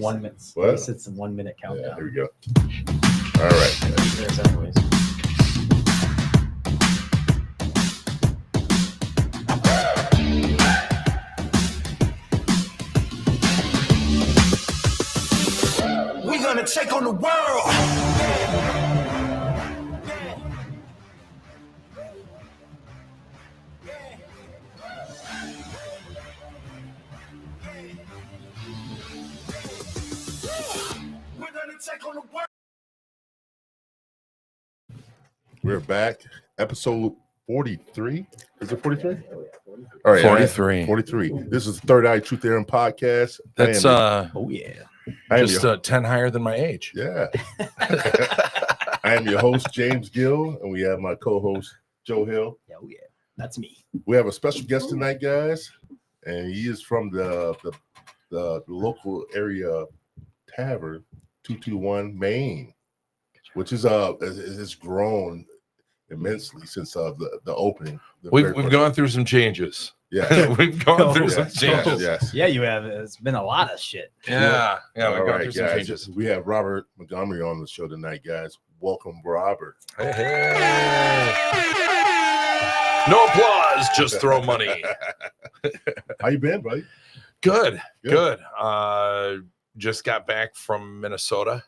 1 minute. What? He said some 1 minute countdown. Yeah, here we go. All right. There's anyways. We're gonna take on the world. We're gonna take on the world. We're back. Episode 43. Is it 43? All right. 43. 43. This is the Third Eye Truth Aaron podcast. That's Oh yeah. just 10 higher than my age. Yeah. I am your host, James Gill, and we have my co-host, Joe Hill. Oh yeah. That's me. We have a special guest tonight, guys, and he is from the local area tavern, 221 Maine, which is it's grown immensely since the opening. We've gone through some changes. Yeah. We've gone through some Yes, changes. yes. Yeah, you have. It's been a lot of shit. Yeah. We've All gone right, through some guys. changes. We have Robert Montgomery on the show tonight, guys. Welcome, Robert. Hey. No applause, just throw money. How you been, buddy? Good. Just got back from Minnesota.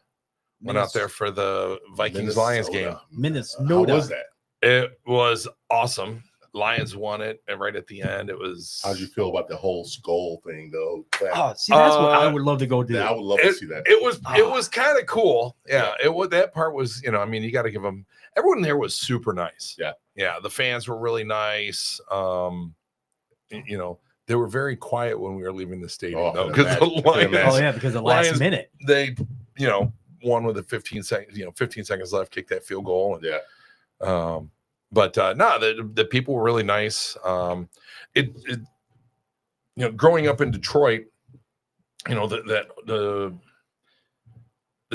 Went out there for the Vikings-Lions game. Minnesota. How was that? It was awesome. Lions won it, and right at the end, it was. How'd you feel about the whole skull thing, though? Oh, see, that's what I would love to go do. Yeah, I would love to see that. It was kind of cool. Yeah, it was. That part was, you got to give them. Everyone there was super nice. Yeah. The fans were really nice. They were very quiet when we were leaving the stadium, though, because the Lions. Oh yeah, because the last Lions, minute. They, won with the 15 seconds left, kicked that field goal, and But the people were really nice. Growing up in Detroit, the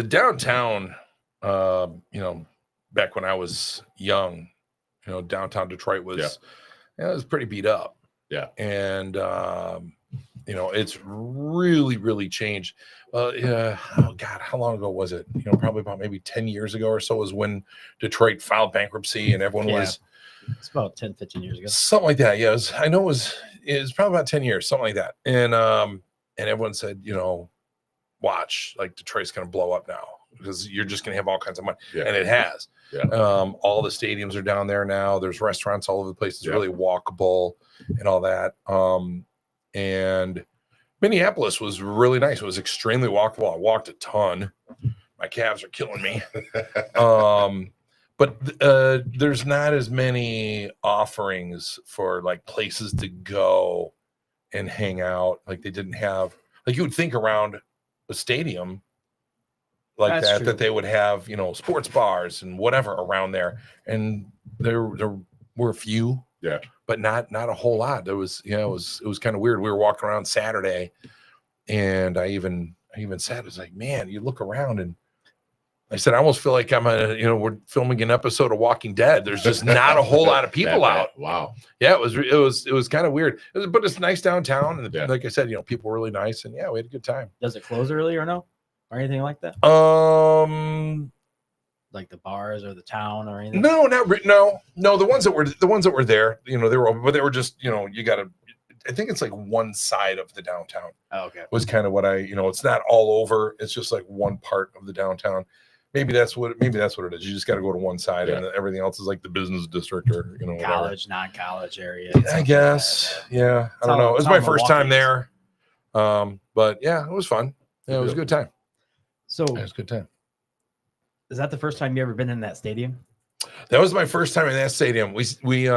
downtown, back when I was young, downtown Detroit was, it was pretty beat up. Yeah. And, it's really, really changed. Oh God, how long ago was it? Probably about maybe 10 years ago or so was when Detroit filed bankruptcy and everyone was. It's about 10, 15 years ago. Something like that. Yeah. It was probably about 10 years, something like that. And everyone said, watch, like Detroit's going to blow up now because you're just going to have all kinds of money. Yeah. And it has. Yeah. All the stadiums are down there now. There's restaurants all over the place. It's really walkable and all that. And Minneapolis was really nice. It was extremely walkable. I walked a ton. My calves are killing me. But there's not as many offerings for like places to go and hang out. Like they didn't have, like you would think around a stadium like that they would have, sports bars and whatever around there. And there were a few. Yeah. But not a whole lot. There was, it was kind of weird. We were walking around Saturday and I even said, it's like, man, you look around and I said, I almost feel like we're filming an episode of Walking Dead. There's just not a whole lot of people out. Wow. Yeah, it was kind of weird. But it's nice downtown. And like I said, people were really nice and we had a good time. Does it close early or no? Or anything like that? Like the bars or the town or anything? No, no. The ones that were there, they were open, but they were just, you gotta, I think it's like one side of the downtown. Oh, okay. Was kind of what it's not all over. It's just like one part of the downtown. Maybe that's what it is. You just got to go to one side and everything else is like the business district or, college, non-college area. I guess. Like yeah. I don't know. It was my first time there. But yeah, it was fun. Yeah, it was a good time. So it was a good time. Is that the first time you ever been in that stadium? That was my first time in that stadium. We grew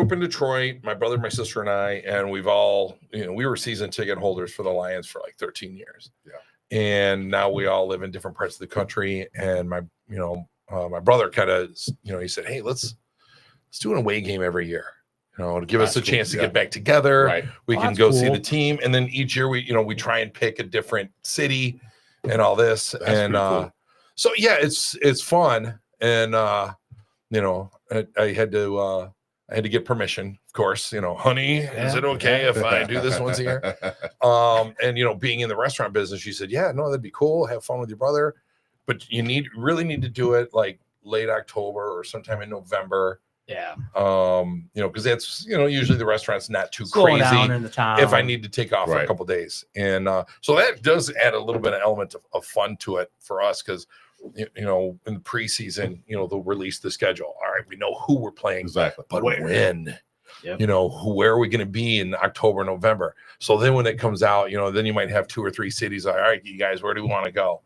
up in Detroit, my brother, my sister, and I, and we've all, we were season ticket holders for the Lions for like 13 years. Yeah. And now we all live in different parts of the country. And my brother kind of, he said, hey, let's do an away game every year. To give us a chance to get back together. Right. We can go see the team. And then each year we try and pick a different city and all this. That's and cool. So yeah, it's fun. And I had I had to get permission, of course. Honey, is Yeah. it okay if I do this once a year? And being in the restaurant business, she said, "Yeah, no, that'd be cool. Have fun with your brother, but you really need to do it like late October or sometime in November." Yeah. Because that's usually the restaurant's not too Slowing crazy. down in the town. If I need to take off for a Right. couple days, and so that does add a little bit of element of fun to it for us because in the preseason, they'll release the schedule. All right, we know who we're playing, Exactly. but when. Yep. Where are we going to be in October, November? So then when it comes out, then you might have 2 or 3 cities. All right, you guys, where do we want to go?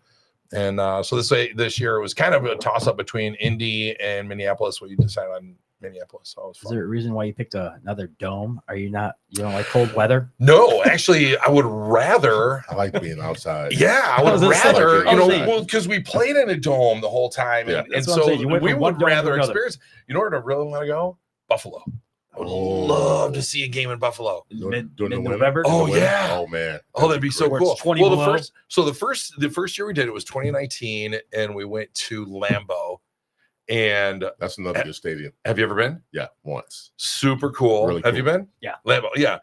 And so this year it was kind of a toss up between Indy and Minneapolis. Well, you decided on Minneapolis. So it was Is fun. there a reason why you picked another dome? You don't like cold weather? No, actually, I would rather. I like being outside. Yeah, I I would was gonna say, rather, I was saying- well, because we played in a dome the whole time, Yeah. and That's what I'm so saying. You went we from one would dome to rather another. experience. You know where to really want to go? Buffalo. I would Oh. love to see a game in Buffalo. During the winter? Mid-November? Oh, In the winter? yeah. Oh man. Oh, that'd be so Where it's cool. 20 Well, below. the first year we did it was 2019, and we went to Lambeau. And That's another good stadium. have you ever been? Yeah, once. Super cool. Really Have you cool. been? Yeah. Lambeau. Yeah.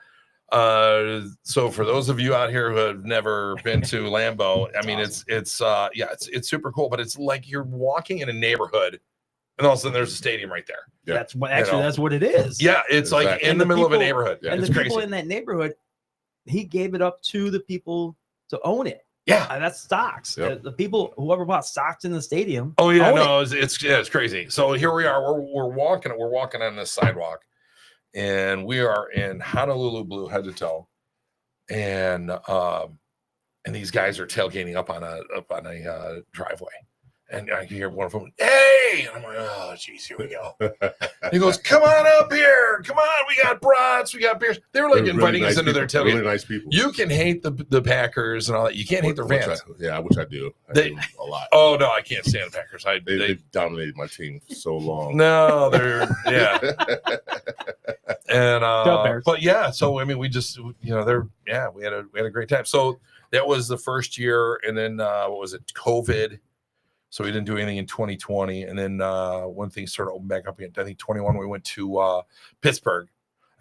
So for those of you out here who have never been to Lambeau, I mean, awesome. it's super cool, but it's like you're walking in a neighborhood, and all of a sudden there's a stadium right there. Yeah. That's what actually know. that's what it is. Yeah, it's like Exactly. in And the the middle of a people- neighborhood. Yeah. And It's the people crazy. in that neighborhood, he gave it up to the people to own it. Yeah. That's stocks. Yep. The people, whoever bought stocks in the stadium. Oh yeah, own no, it's crazy. So here we are. We're walking on this sidewalk, and we are in Honolulu Blue head to toe, and these guys are tailgating up on a driveway, and I can hear one of them, "Hey!" And I'm like, "Oh, geez, here we go." He goes, "Come on up here. Come on. We got brats. We got beers." They were like They're inviting really us nice into their people, tailgate. Really nice people. You can hate the Packers and all that. You can't hate their Which fans. I wish I do. I They- do a lot. Oh no, I can't stand the Packers. They've dominated my team for so long. No, they're yeah. And Go Bears. but yeah, so I mean, we just we had a great time. So that was the first year, and then what was it? COVID. So we didn't do anything in 2020, and then when things started opening back up again, I think 21 we went to Pittsburgh.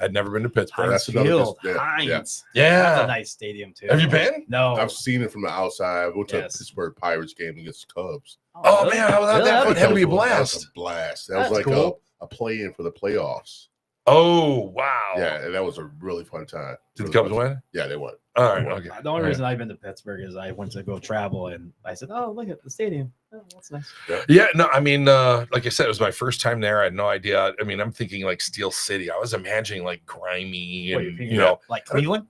I'd never been to Pittsburgh. Heinz Heinz another Field. good- yeah, yeah. Heinz. Yeah. That's a nice stadium too. Have you been? No. I've seen it from the outside. I went to Yes. a Pittsburgh Pirates game against the Cubs. Oh, man, how was that? That Really? had to be a That was blast. a blast. That That's was like cool. a play-in for the playoffs. Oh wow! Yeah, and that was a really fun time. Did the Really Cubs fun. win? Yeah, they won. All right. Okay. The only reason I've been to Pittsburgh is I went to go travel and I said, "Oh, look at the stadium. Oh, that's nice." Yeah, no, I mean, like I said, it was my first time there. I had no idea. I mean, I'm thinking like Steel City. I was imagining like grimy What, and you're thinking like Cleveland.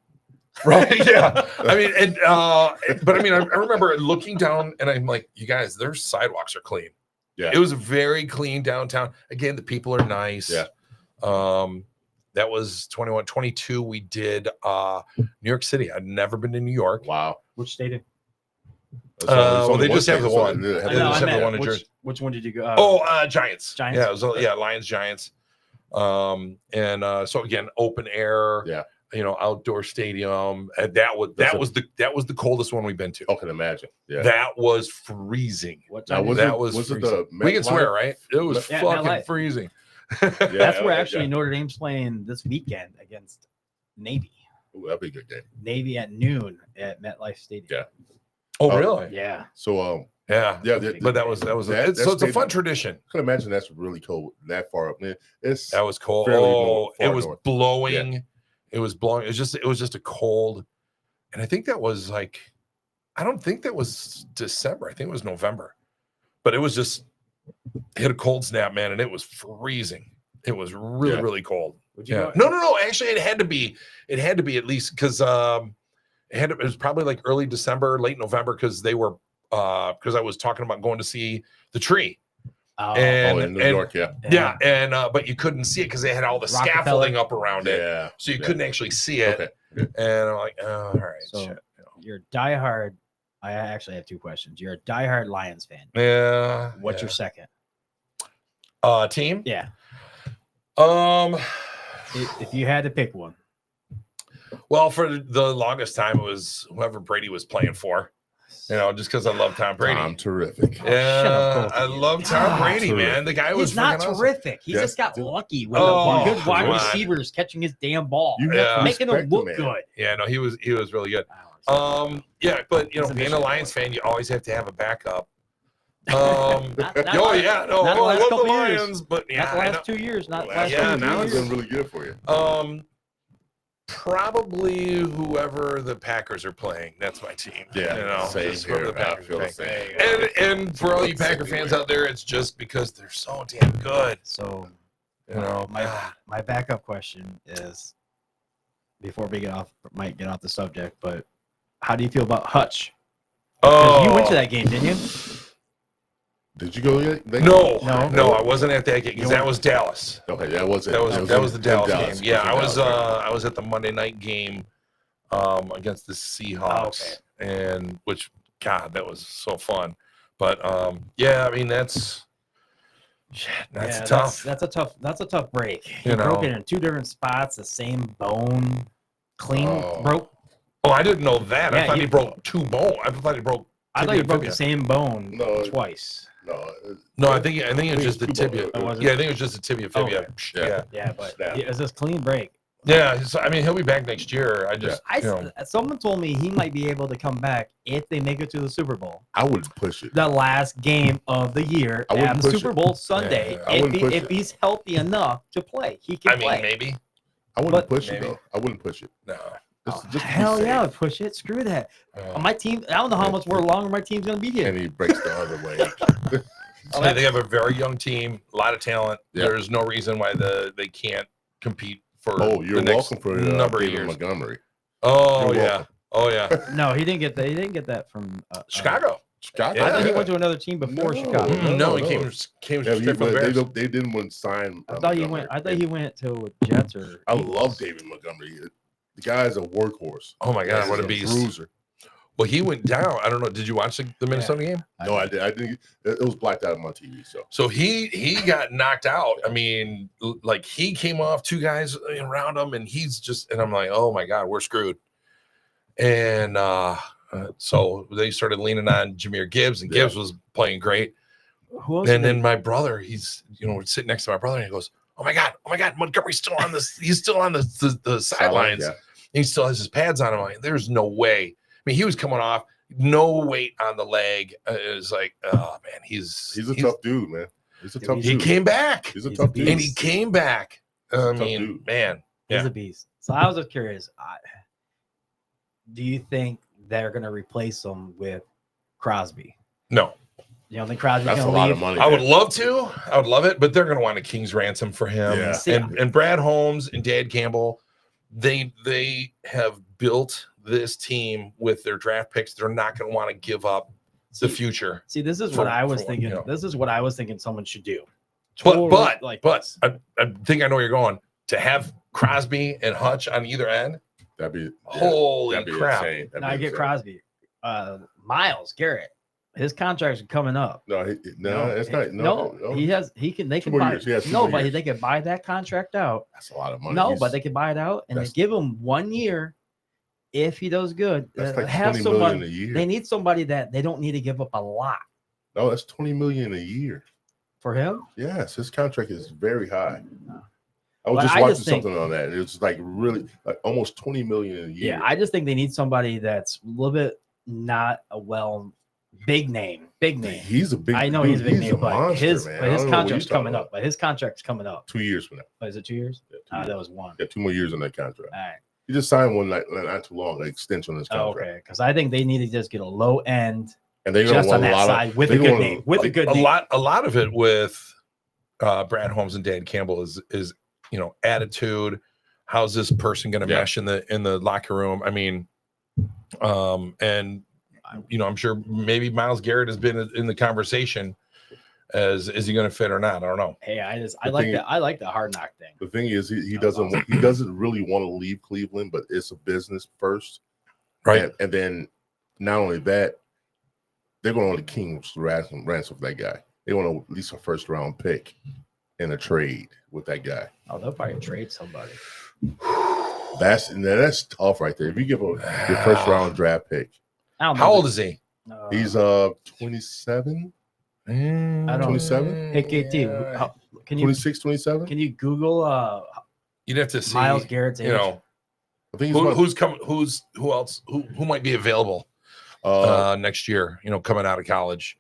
right? Yeah. I mean, but I mean, I remember looking down and I'm like, you guys, their sidewalks are clean. Yeah. It was very clean downtown. Again, the people are nice. Yeah. That was 21, 22. We did New York City. I'd never been to New York. Wow. Which stadium? It's Well, only they just have the stadium, so one. they They have I the know, just I have the meant one in which, Jersey. which one did you go? Giants. Giants. Yeah, it was Lions, Giants. And so again, open air. Yeah. Outdoor stadium. And that was the coldest one we've been to. I can imagine. Yeah. That was freezing. What Now, time was is it, that was was it freezing. the We can MetLife? swear, right? It was Yeah, fucking MetLife. freezing. Yeah, That's where yeah, actually yeah. Notre Dame's playing this weekend against Navy. Ooh, that'd be a good game. Navy at noon at MetLife Stadium. Yeah. Oh, Oh, really? Yeah. So Yeah. yeah, But that was that so it's a stadium- fun tradition. I can imagine that's really cold that far up. Man, it's That was cold. Fairly Oh, far it was north. blowing. It was blowing. It was just a cold. And I think that was like, I don't think that was December. I think it was November. But it was just hit a cold snap, man, and it was freezing. It was really, Yeah. really cold. Would you Yeah. go? No. Actually, it had to be at least because it was probably like early December, late November, because they were because I was talking about going to see the tree. Oh, And in New and- York, yeah. Yeah, and but you couldn't see it because they had all the Rockefeller. scaffolding up around it, Yeah. so you yeah. couldn't actually see it. Okay. And I'm like, oh, all right, So- shit. you're a diehard. I actually have two questions. You're a diehard Lions fan. Yeah. What's your second? Team? Yeah. Um. If you had to pick one. Well, for the longest time, it was whoever Brady was playing for. You know, just because I love Tom Brady. Tom terrific. Oh, shut up, Yeah, both I of you. love Tom God. Brady, man. The guy was He's not freaking awesome. terrific. He Yes, just got dude. lucky with Oh, good wide come on. receivers catching his damn ball, You have Yeah. to making him respect the look man. good. Yeah, no, he was really good. I don't know. Yeah, but you know, He's a being a Michigan Lions boy. fan, you always have to have a backup. Not Oh yeah, no, not the I last love the couple years. Lions, but yeah, Not the I know. last 2 years. Not the Last last Yeah, year, 2 now it's years. been really good for you. Probably whoever the Packers are playing. That's my team. Yeah, you know, same just whoever here. the I Packers feel are the playing. same. And for all you Packer fans out there, it's just because they're so damn good. So You know, my backup question is, before we might get off the subject, but how do you feel about Hutch? Because you went to that game, didn't you? Did you go yet? No, No. I wasn't at that game because that was Dallas. Okay, that was it. That was the Dallas game. Yeah, I was Dallas, I was at the Monday night game against the Seahawks, and which God, that was so fun. But yeah, I mean that's tough. That's a tough break. He You broke know. it in 2 different spots, the same bone, clean Oh. broke. Oh, I didn't know that. Yeah, I thought he- he broke 2 bones. I thought he broke. I thought you broke tibia. the same bone No. twice. No, I think it was just the two tibia. bones. Oh, was it? Yeah, I think it was just the tibia fibia. Okay. Yeah, Yeah, but Snap. it's just clean break. yeah. So, I mean, he'll be back next year. I just, you know, Someone told me he might be able to come back if they make it to the Super Bowl. I wouldn't push it. The last game of the year, I wouldn't and the push Super it. Bowl Sunday. Yeah, I wouldn't push If it. he's healthy enough to play, he can I mean, play. maybe. I wouldn't but push it maybe. though. I wouldn't push it. No. Just to be Hell safe. yeah, push it. Screw that. Uh, My team. I don't know how much more longer my team's gonna be here. And he breaks the other leg. they have a very young team, a lot of talent. Yeah. There's no reason why they can't compete for Oh, you're the next welcome for number of David years. Montgomery. Oh You're yeah, welcome. oh yeah. No, he didn't get that. He didn't get that from Chicago. Chicago. I thought he Yeah. went to another team before No. Chicago. No, No, he no. came Yeah, straight from the Bears. they didn't want to sign. I thought he Montgomery. went. I thought he went to Jets or. I Eagles. love David Montgomery. The guy's a workhorse. Oh my God, He's what a a beast! bruiser. Well, he went down. I don't know. Did you watch the Minnesota game? No, I didn't. It was blacked out on my TV. So he got knocked out. I mean, like he came off 2 guys around him, and he's just. And I'm like, oh my God, we're screwed. And so they started leaning on Jahmyr Gibbs, and Gibbs was playing great. Who else? And then my brother, he's sitting next to my brother, and he goes, "Oh my God, Montgomery's still on this. He's still on the sidelines. Yeah. And he still has his pads on him." I'm like, there's no way. I mean, he was coming off, no weight on the leg. It was like, oh man, he's He's a tough dude, man. He's a tough He dude. came back, He's a He's tough a dude. and he came back. I tough mean, dude. man, He's yeah. a beast. So I was just curious. Do you think they're going to replace him with Crosby? No, You don't think Crosby's That's a going to lot leave? of money. I would man. love to. I would love it, but they're going to want a king's ransom for him. Yeah. See, And Brad Holmes and Dad Campbell, they have built this team with their draft picks. They're not going to want to give up the future. See, this is For- what I was for- thinking. you know. This is what I was thinking someone should do. But Totally this. I think I know where you're going. To have Crosby and Hutch on either end, That'd be holy that'd be crap! insane. That'd Now be I get insane. Crosby. Miles Garrett, his contract's coming up. No, it's not. No, he has. He can. They Two can more buy. years. He has two No, more but years. they can buy that contract out. That's a lot of money. No, He's- but they can buy it out and they that's- give him 1 year if he does good. That's like have 20 million somebody. a year. They need somebody that they don't need to give up a lot No, that's 20 million a year. for him. Yes, his contract is very high. I was But just I watching just think- something on that. It was like really like almost 20 million a year. Yeah, I just think they need somebody that's a little bit not a big name. He's a big. I know dude, he's a big name, but monster, his man. but I his don't know what contract's you're talking coming up. But his contract's coming up. 2 years from now. Oh, is it 2 years? Yeah, 2 That years. was one. Yeah, 2 more years on that contract. All right. He just signed one not too long, an extension on his Oh, contract. okay, because I think they need to just get a low end And they're gonna just on want a that lot side of with a they're good gonna- name. With a good A name. lot of it with Brad Holmes and Dan Campbell is attitude. How's this person going to Yeah. mesh in the locker room? I mean, and I'm sure maybe Myles Garrett has been in the conversation. Is he going to fit or not? I don't know. Hey, I The like thing- that. I like the hard knock thing. The thing is, he doesn't really want to leave Cleveland, but it's a business first, Right. And then not only that, they're going to want the king's ransom for that guy. They want at least a first round pick in a trade with that guy. Oh, they'll probably trade somebody. That's tough right there. If you give your first round draft pick, I don't know How if old is he? He's 27, I don't- 27, Hey KT, can you 26, 27. can you Google You'd have to see Miles Garrett's age? You know, I think he's who else who might be available next year, you know, coming out of college.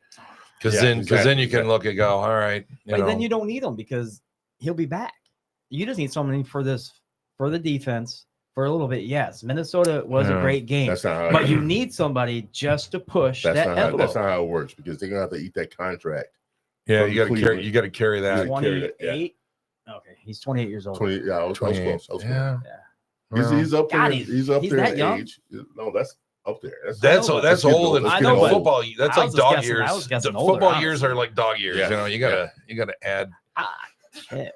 Because then you can look and go, all right. But then you don't need him because he'll be back. You just need somebody for the defense for a little bit. Yes, Minnesota was a great game, That's not how but you need somebody just to push that's that not how, envelope. that's not how it works because they're gonna have to eat that contract. Yeah, from you got to carry. Cleveland. You got to carry that. 28. Okay, he's 28 years old. 20. Yeah, I was close. I was close. Yeah. He's up God, there. He's up he's there that in young? age. No, that's up there. That's know, but that's let's get old the- in let's get the football. That's I like was just dog guessing- years. I was guessing The older, football years honestly. are like dog years. Yeah. You know, you gotta add. Shit.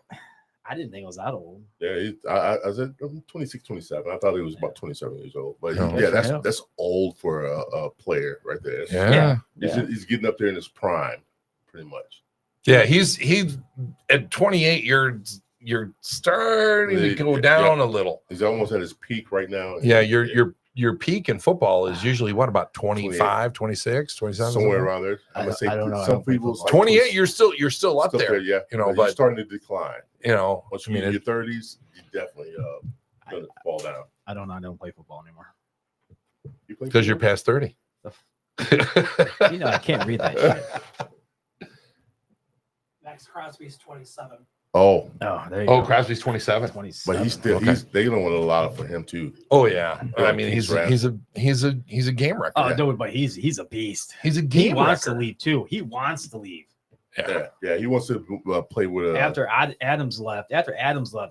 I didn't think it was that old. Yeah, I said 26, 27. I thought he was about 27 years old. But Oh, yeah, yeah. that's old for a player right there. Yeah. He's getting up there in his prime, pretty much. Yeah, he's at 28. You're starting to go down a little. He's almost at his peak right now. Yeah, your peak in football is usually what, about 25, 26, 27, somewhere around there. I'm gonna say I don't know. I some don't play people's football. 28. You're still up there. Yeah, You know, you're but starting to decline. you know, Once I you mean, get in your 30s, you definitely gonna fall down. I don't play football anymore. You play because you're football? past 30. You know, I can't read that shit. Max Crosby's 27. Oh, Oh, there you Oh, go. Crosby's 27. 27. but he's still Okay. they don't want to allow it for him too. Oh yeah, Yeah, I mean he's a game wrecker. Oh, dude, but he's a beast. He's a He game wants wrecker. to leave too. He wants to leave. Yeah, he wants to play with a. After Adams left,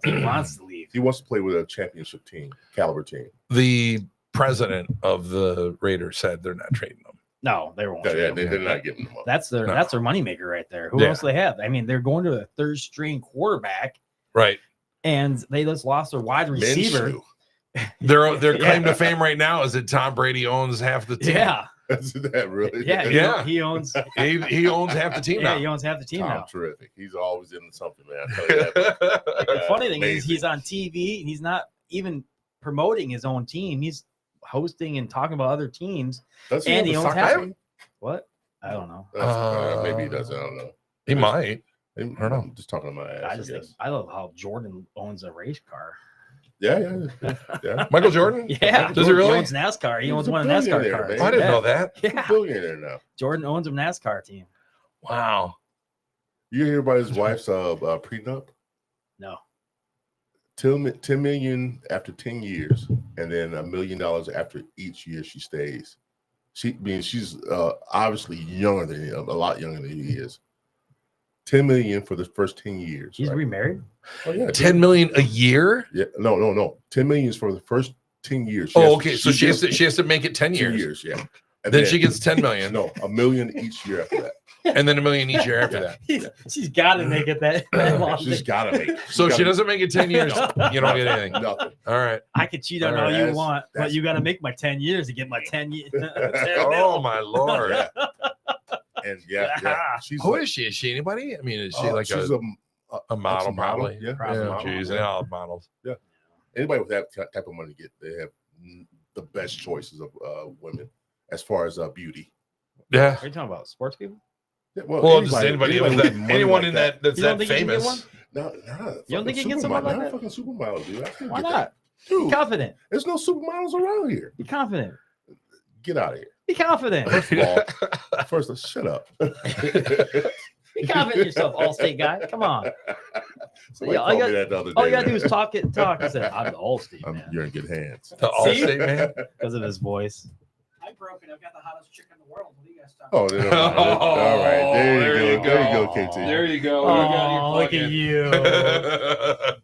he wants to leave. He wants to play with a championship team, caliber team. The president of the Raiders said they're not trading him. No, they won't. Yeah, trade him. they're not giving him up. That's their No. moneymaker right there. Who Yeah. else do they have? I mean, they're going to a third string quarterback, Right. and they just lost their wide receiver. Minshew. Their claim to fame right now is that Tom Brady owns half the team. Yeah, Is that really? yeah, Yeah. He owns. He owns half the team Yeah, now. he owns half the team Tom, now. terrific. He's always in something, man. I tell you that. The funny thing is, Amazing. he's on TV. And he's not even promoting his own team. He's hosting and talking about other teams. Does and have he a owns soccer half- team? What? I don't know. Maybe he doesn't. I don't know. He might. I don't know. I'm just talking to my ass. I I just guess. think I love how Jordan owns a race car. Yeah. Michael Jordan? Yeah, Does he really? owns NASCAR. He He's owns a one of NASCAR billionaire, cars. man. I didn't Yeah. know that. He's a Yeah, billionaire now. Jordan owns a NASCAR team. Wow. You hear about his wife's prenup? No, 10 million after 10 years, and then $1 million after each year she stays. She's obviously younger than him, a lot younger than he is. 10 million for the first 10 years. he's right? remarried. Oh, yeah, 10 million a year? Yeah, no. 10 million is for the first 10 years. Oh, okay. So she has to make it 10 10 years. years, yeah. And Then she gets 10 million. no, $1 million each year after that. And then $1 million each year after that. She's got to make it that long. She's gotta make it. So if she gotta- doesn't make it 10 years, you don't get anything. nothing. All right. I could cheat on All all right, you that's- want, but that's- you got to make my 10 years to get my 10 years. Oh my lord. Yeah. And yeah. She's Who like, is she? Is she anybody? I mean, is she like she's a a model, model, probably? yeah. Probably. Yeah, model, geez, yeah. they all have models. anybody with that type of money they have the best choices of women as far as beauty. Yeah. Are you talking about sports people? Yeah, Well, just anybody with that, money anyone like in that that's You don't that think you can get famous. one? No, You don't think you can get someone like that? Fucking supermodel, dude. I can't Why get not? that. Dude, Be confident. there's no supermodels around here. Be confident. Get out of here. Be confident. First of all, first, shut up. Be confident in yourself, All-State guy. Come on. Somebody Yeah, all called you me that the other All you day, gotta do man. is talk it, talk. I said, I'm the All-State man. You're in good hands. The Allstate man. Because of his voice. I'm broken. I've got the hottest chick in the world. What are you guys talking Oh, about? there, all right. There you go. There you go, KT. There you go. Oh, look at you. I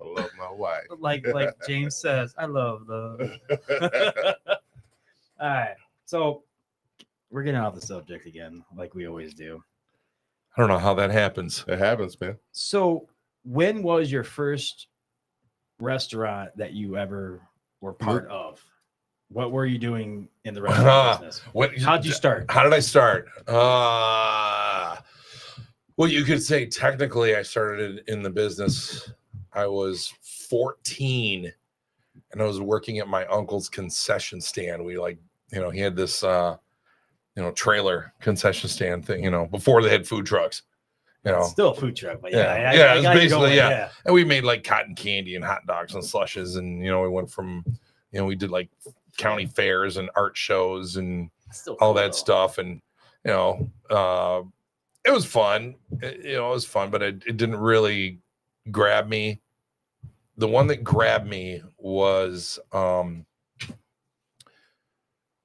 love my wife. like James says, I love the. All right. So we're getting off the subject again, like we always do. I don't know how that happens. It happens, man. So when was your first restaurant that you ever were part of? What were you doing in the restaurant business? How'd you start? How did I start? Well, you could say technically I started in the business. I was 14 and I was working at my uncle's concession stand. We he had this trailer concession stand thing, before they had food trucks. It's still a food truck, but yeah, I it's got you basically going, yeah. And we made like cotton candy and hot dogs and slushes, and we went from, we did like county fairs and art shows and all that stuff, and it was fun. It was fun, but it didn't really grab me. The one that grabbed me was God,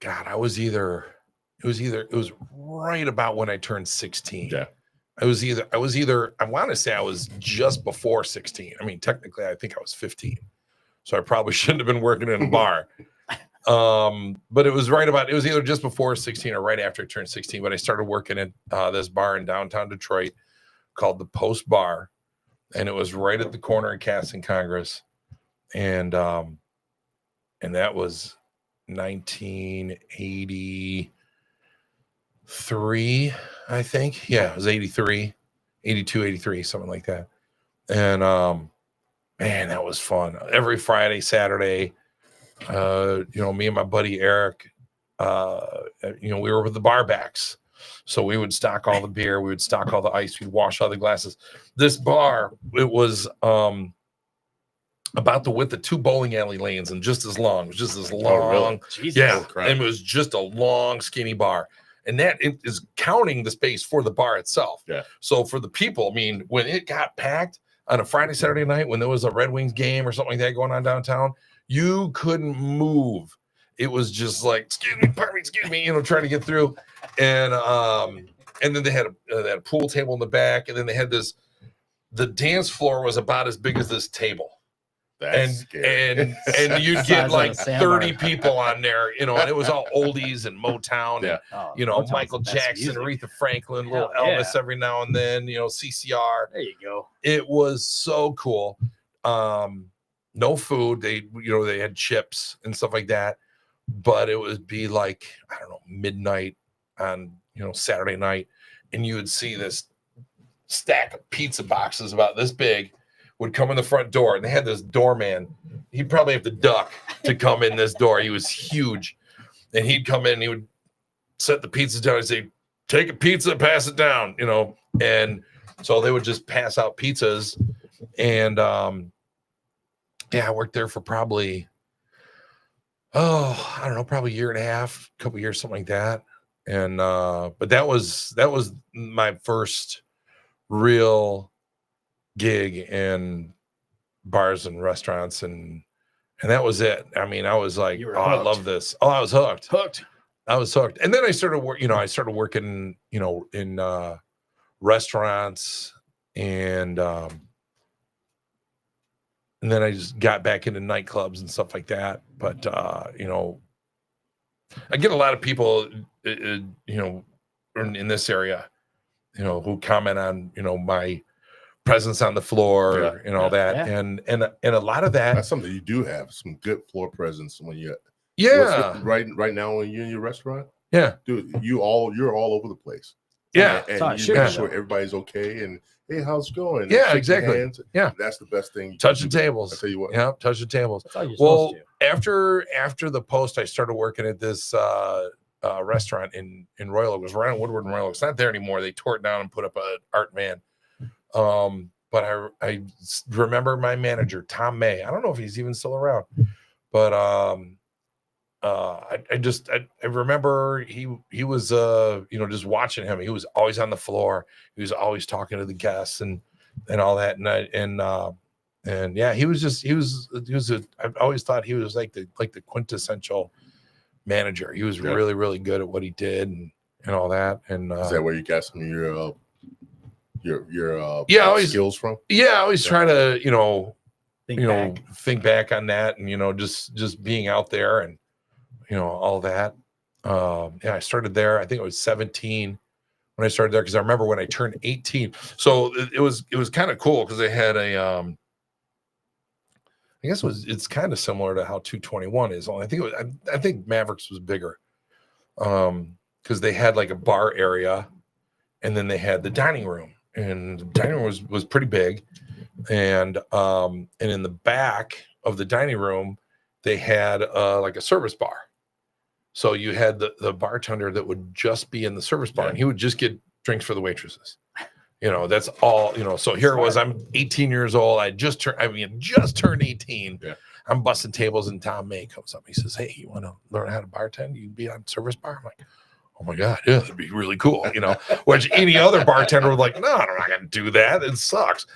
it was right about when I turned 16. Yeah. I was either, I want to say I was just before 16. I mean, technically I think I was 15. So I probably shouldn't have been working in a bar. But it was either just before 16 or right after I turned 16. But I started working at this bar in downtown Detroit called the Post Bar. And it was right at the corner of Cass and Congress. And that was 1983, I think. Yeah, it was 83, 82, 83, something like that. And man, that was fun. Every Friday, Saturday, me and my buddy Eric, we were with the barbacks. So we would stock all the beer, we would stock all the ice, we'd wash all the glasses. This bar, it was about the width of 2 bowling alley lanes and just as long. It was just as long. Oh, really? Jesus. Yeah, and it was just a long, skinny bar. And that is counting the space for the bar itself. Yeah. So for the people, I mean, when it got packed on a Friday, Saturday night, when there was a Red Wings game or something like that going on downtown, you couldn't move. It was just like, excuse me, trying to get through. And then they had a pool table in the back, and then they had the dance floor was about as big as this table. That's scary. and you'd get like 30 people on there, and it was all oldies and Motown, Yeah. Motown's Michael the best Jackson, music. Aretha Franklin, little Hell yeah. Elvis every now and then, CCR. There you go. It was so cool. No food. They had chips and stuff like that, but it would be like, I don't know, midnight on, Saturday night, and you would see this stack of pizza boxes about this big would come in the front door, and they had this doorman. He'd probably have to duck to come in this door. He was huge, and he'd come in and he would set the pizzas down and say, take a pizza, pass it down, and so they would just pass out pizzas. And I worked there for probably, I don't know, probably a year and a half, a couple years, something like that. And but that was my first real gig in bars and restaurants, and that was it. I mean, I was like, You were I hooked. love this. Oh, I was hooked. I was hooked. And then I started working, in restaurants, and then I just got back into nightclubs and stuff like that. But I get a lot of people in this area, who comment on, my presence on the floor, all that. Yeah. And a lot of that. That's something you do have, some good floor presence when you right now when you're in your restaurant. Yeah. Dude, you're all over the place. Yeah. And It's you not make sugar, sure everybody's okay, and hey, how's it going? Yeah, Shake your exactly. hands. Yeah. That's the best thing. Touching tables. I tell you what. Yeah, touching tables. That's how you're Well, supposed to. after the Post, I started working at this restaurant in Royal Oak. It was right on Woodward and Royal Oak. It's not there anymore. They tore it down and put up an art van. But I remember my manager, Tom May. I don't know if he's even still around, but I remember he was just watching him. He was always on the floor. He was always talking to the guests and all that. And yeah, I've always thought he was like the quintessential manager. He was really, really good at what he did and all that. And Is that where you got some of your skills from? Yeah, I always try to Think back. think back on that, and just being out there and all that. I started there. I think I was 17 when I started there, because I remember when I turned 18. So it was kind of cool because they had a I guess it's kind of similar to how 221 is. I think Mavericks was bigger, because they had like a bar area, and then they had the dining room, and the dining room was pretty big, and in the back of the dining room they had like a service bar. So you had the bartender that would just be in the service bar, and he would just get drinks for the waitresses. That's all. So here it was. I'm 18 years old. just turned 18. Yeah. I'm busting tables, and Tom May comes up. He says, "Hey, you want to learn how to bartend? You can be on service bar." I'm like, "Oh my God, yeah, that'd be really cool." Which any other bartender would like, "No, I'm not going to do that. It sucks."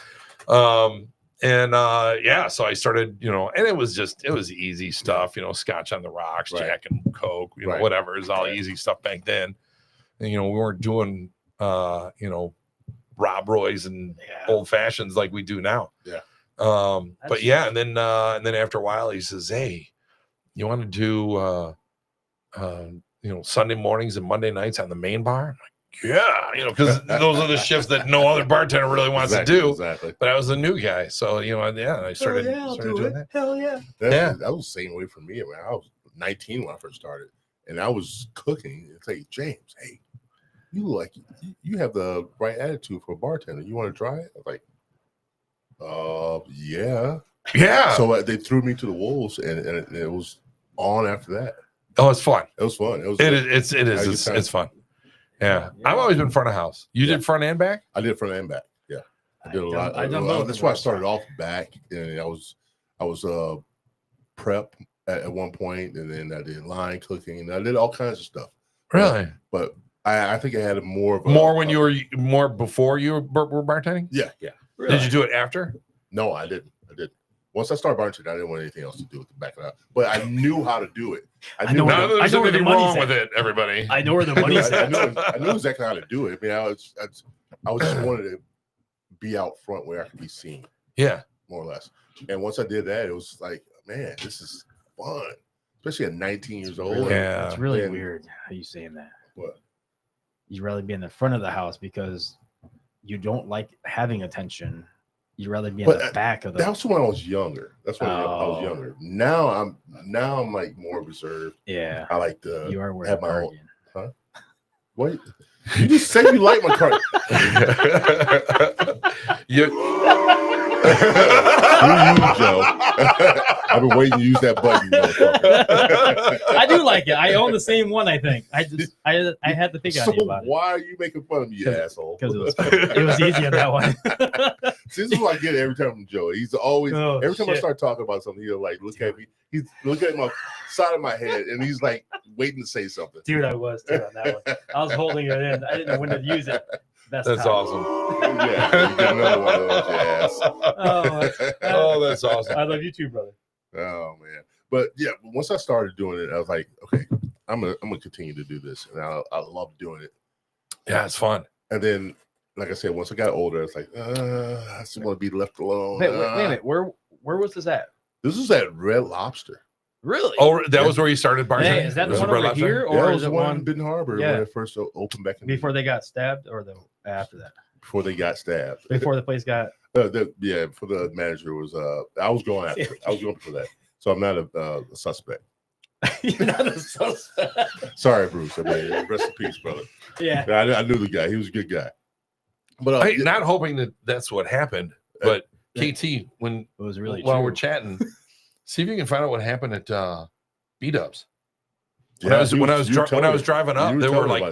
So I started, and it was easy stuff, scotch on the rocks, Right. Jack and Coke, Right. whatever. It was all Right. easy stuff back then. And, we weren't doing, Rob Roy's and old fashions like we do now. Yeah. And then after a while he says, "Hey, you want to do, Sunday mornings and Monday nights on the main bar?" I'm like, "Yeah," because those are the shifts that no other bartender really wants to do. Exactly. But I was the new guy, so I started doing that. Hell yeah. That was the same way for me. I mean, I was 19 when I first started, and I was cooking. It's like, "James, hey, you look like you have the right attitude for a bartender. You want to try it?" I was like, yeah. Yeah. So they threw me to the wolves, and it was on after that. Oh, it's fun. It was fun. It's fun. Yeah. I've always been front of house. You did front and back? I did front and back. Yeah, I did a lot. I done both. That's why I started off back, and I was prep at one point, and then I did line cooking, and I did all kinds of stuff. Really? But I think I had more when you were more before you were bartending? Yeah. Really? Did you do it after? No, I didn't. Once I started bartending, I didn't want anything else to do with the back of that. But I knew how to do it. I know where there's the anything money's wrong at. with it, everybody. I know where the money's I at. knew exactly how to do it. I mean, I just wanted to be out front where I could be seen. Yeah. More or less. And once I did that, it was like, man, this is fun. Especially at 19 years old. Yeah. It's really And- weird how you saying that. What? You'd rather be in the front of the house because you don't like having attention. You'd rather be in the back of the. That was when I was younger. That's when I was Oh. younger. Now I'm like more reserved. Yeah. I like to You are wearing have my own. guardian. What? You just said you like my car. You Joe. I've been waiting to use that button. motherfucker. I do like it. I own the same one. I think. I had to pick on So you about it why are you making fun of me, you asshole? because it was easy on that one. See, this is what I get every time from Joe. He's always every time I shit. start talking about something, he'll like look at me. He's looking at my side of my head, and he's like waiting to say something. Dude, I was too on that one. I was holding it in. I didn't know when to use it. That's time. awesome. Yeah, you get another one of those, you ass. Oh, that's awesome. I love you too, brother. Oh man, but yeah, once I started doing it, I was like, okay, I'm gonna continue to do this, and I love doing it. Yeah, it's fun. And then, like I said, once I got older, it's like, I just want to be left alone. Wait a minute. Where was this at? This was at Red Lobster. Really? Oh, that was where you started bartending? Hey, is that the Was it one Red over Lobster? here, Yeah, or it is was it one in one Benton Harbor Yeah. when it first opened back in before they got stabbed, or after that? before they got stabbed? Before the place got. For the manager was I was going after it. I was going for that. So I'm not a suspect. You're not a suspect. Sorry, Bruce. I mean, rest in peace, brother. Yeah. I knew the guy. He was a good guy. But Hey, not hoping that that's what happened, but KT, when It was really while true. we're chatting, see if you can find out what happened at B-Dubs. When yeah, I was driving up, there were like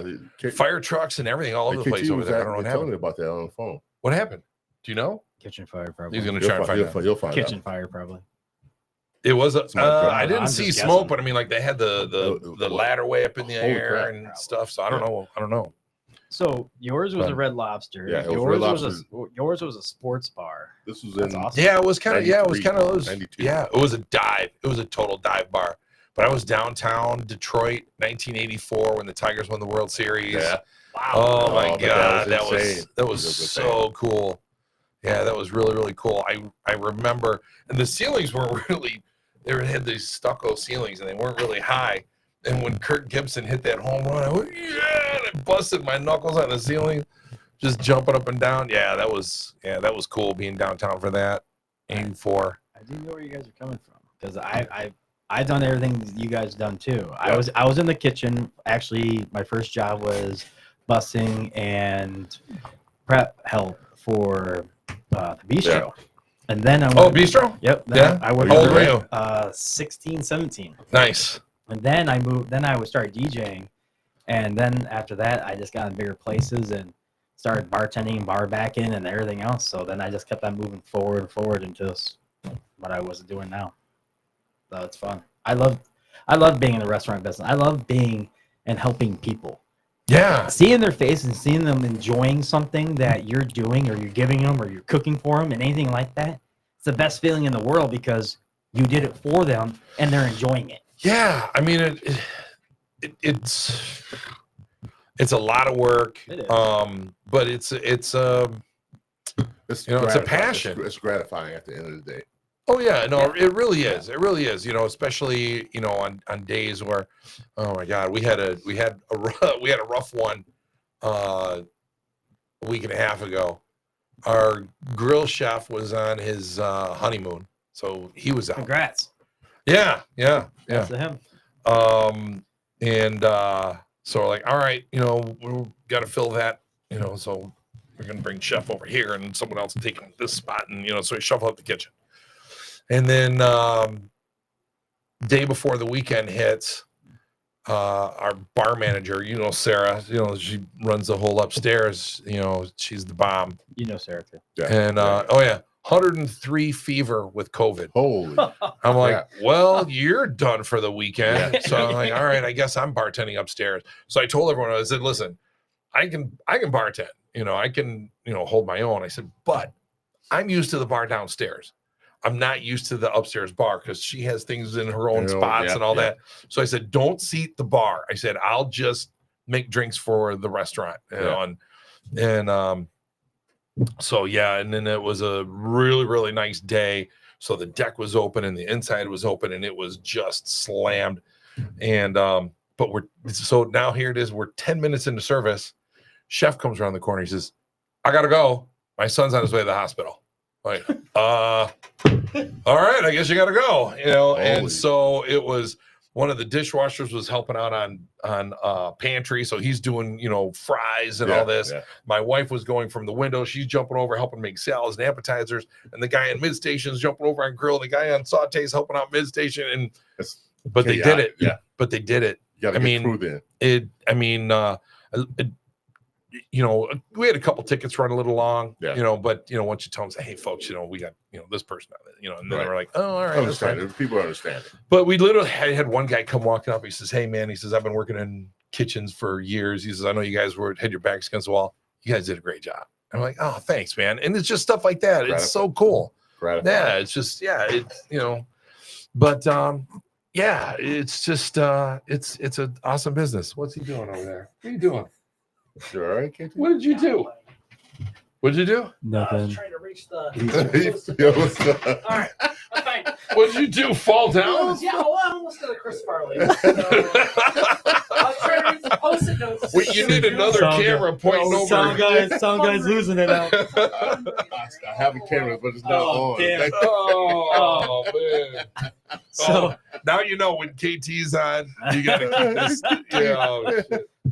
fire. fire trucks and everything all over the place over there. I don't know what telling me happened. about that on the phone. What happened? Do you know? Kitchen fire, probably. He's going to try and find out. You'll find Kitchen fire, probably. It was my brother. I didn't I'm see just smoke, guessing. but I mean, like they had the ladder way up in the Holy air crap. and stuff. So I don't know. So yours was Fun. a Red Lobster. Yeah, it was yours Red was yours was a sports bar. This was That's in awesome. Yeah, it was kind of. Yeah, it was 93, kind of. 92. Yeah, it was a dive. It was a total dive bar. But I was downtown Detroit, 1984, when the Tigers won the World Series. Yeah. Wow. Oh my but God, that that was insane. was That was so cool. Yeah, that was really, really cool. I remember, and the ceilings were really, they had these stucco ceilings, and they weren't really high. And when Kirk Gibson hit that home run, I went, yeah, and I busted my knuckles on the ceiling, just jumping up and down. Yeah, that was cool being downtown for that. 84. I do know where you guys are coming from because I done everything you guys done too. Yep. I was in the kitchen. Actually, my first job was bussing and prep help for the bistro. And then I went, Oh, bistro? Yep. Yeah? I worked How old were there, you? 16, 17. Nice. And then I moved. Then I would start DJing, and then after that, I just got in bigger places and started bartending, bar backing, and everything else. So then I just kept on moving forward and forward into what I was doing now. So it's fun. I love being in the restaurant business. I love being and helping people. Yeah. Seeing their face and seeing them enjoying something that you're doing or you're giving them or you're cooking for them and anything like that. It's the best feeling in the world because you did it for them and they're enjoying it. Yeah. I mean, it's a lot of work. But it's a passion. It's gratifying at the end of the day. Oh yeah, no, it really is. It really is. Especially on days where, oh my God, we had a rough one a week and a half ago. Our grill chef was on his honeymoon, so he was out. Congrats. Yeah. Congrats to him. So we're like, all right, we've got to fill that, so we're gonna bring chef over here and someone else taking this spot, and so we shuffle up the kitchen. And then day before the weekend hits, our bar manager, Sarah, she runs the whole upstairs, she's the bomb. Sarah too. Yeah. And 103 fever with COVID. Holy. I'm like, well, you're done for the weekend. Yeah. So I'm like, all right, I guess I'm bartending upstairs. So I told everyone, I said, listen, I can bartend, I can, hold my own. I said, but I'm used to the bar downstairs. I'm not used to the upstairs bar because she has things in her own spots and all that. So I said, don't seat the bar. I said, I'll just make drinks for the restaurant. So yeah, and then it was a really, really nice day. So the deck was open and the inside was open and it was just slammed. And so now here it is. We're 10 minutes into service. Chef comes around the corner. He says, I gotta go. My son's on his way to the hospital. Like, all right, I guess you gotta go, and so it was one of the dishwashers was helping out on pantry, so he's doing fries and all this. My wife was going from the window, she's jumping over helping make salads and appetizers, and the guy in mid station is jumping over on grill, the guy on sautés helping out mid station, but they did it. But they did it. We had a couple tickets run a little long, but once you tell them, say, hey folks, we got, this person, and then they were like, oh, all right. Understand. People understand it. But we literally had one guy come walking up. He says, hey man, he says, I've been working in kitchens for years. He says, I know you guys had your backs against the wall. You guys did a great job. I'm like, oh, thanks, man. And it's just stuff like that. It's so cool. Yeah. It's just, but it's just, it's an awesome business. What's he doing over there? What are you doing? Sure, all right, Katie. What did you do? What did you do? I was trying to reach the. All right, I'm fine. What did you do? Fall down? Yeah, well, I almost did a Chris Farley. I was trying to reach the post-it notes. Wait, you need another camera pointing over. Some guys losing it out. I have a camera, but it's not on. Damn. Oh man. So now when KT's on, you gotta keep this. Shit.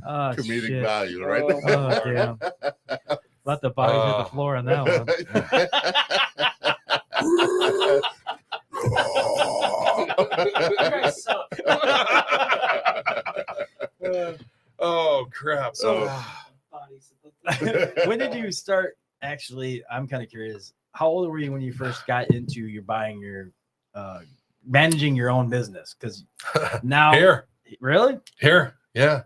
Comedic value, right? Oh damn. Let the bodies hit the floor on that one. Oh crap. When did you start? Actually, I'm kind of curious. How old were you when you first got into managing your own business? Because now really? Here, yeah.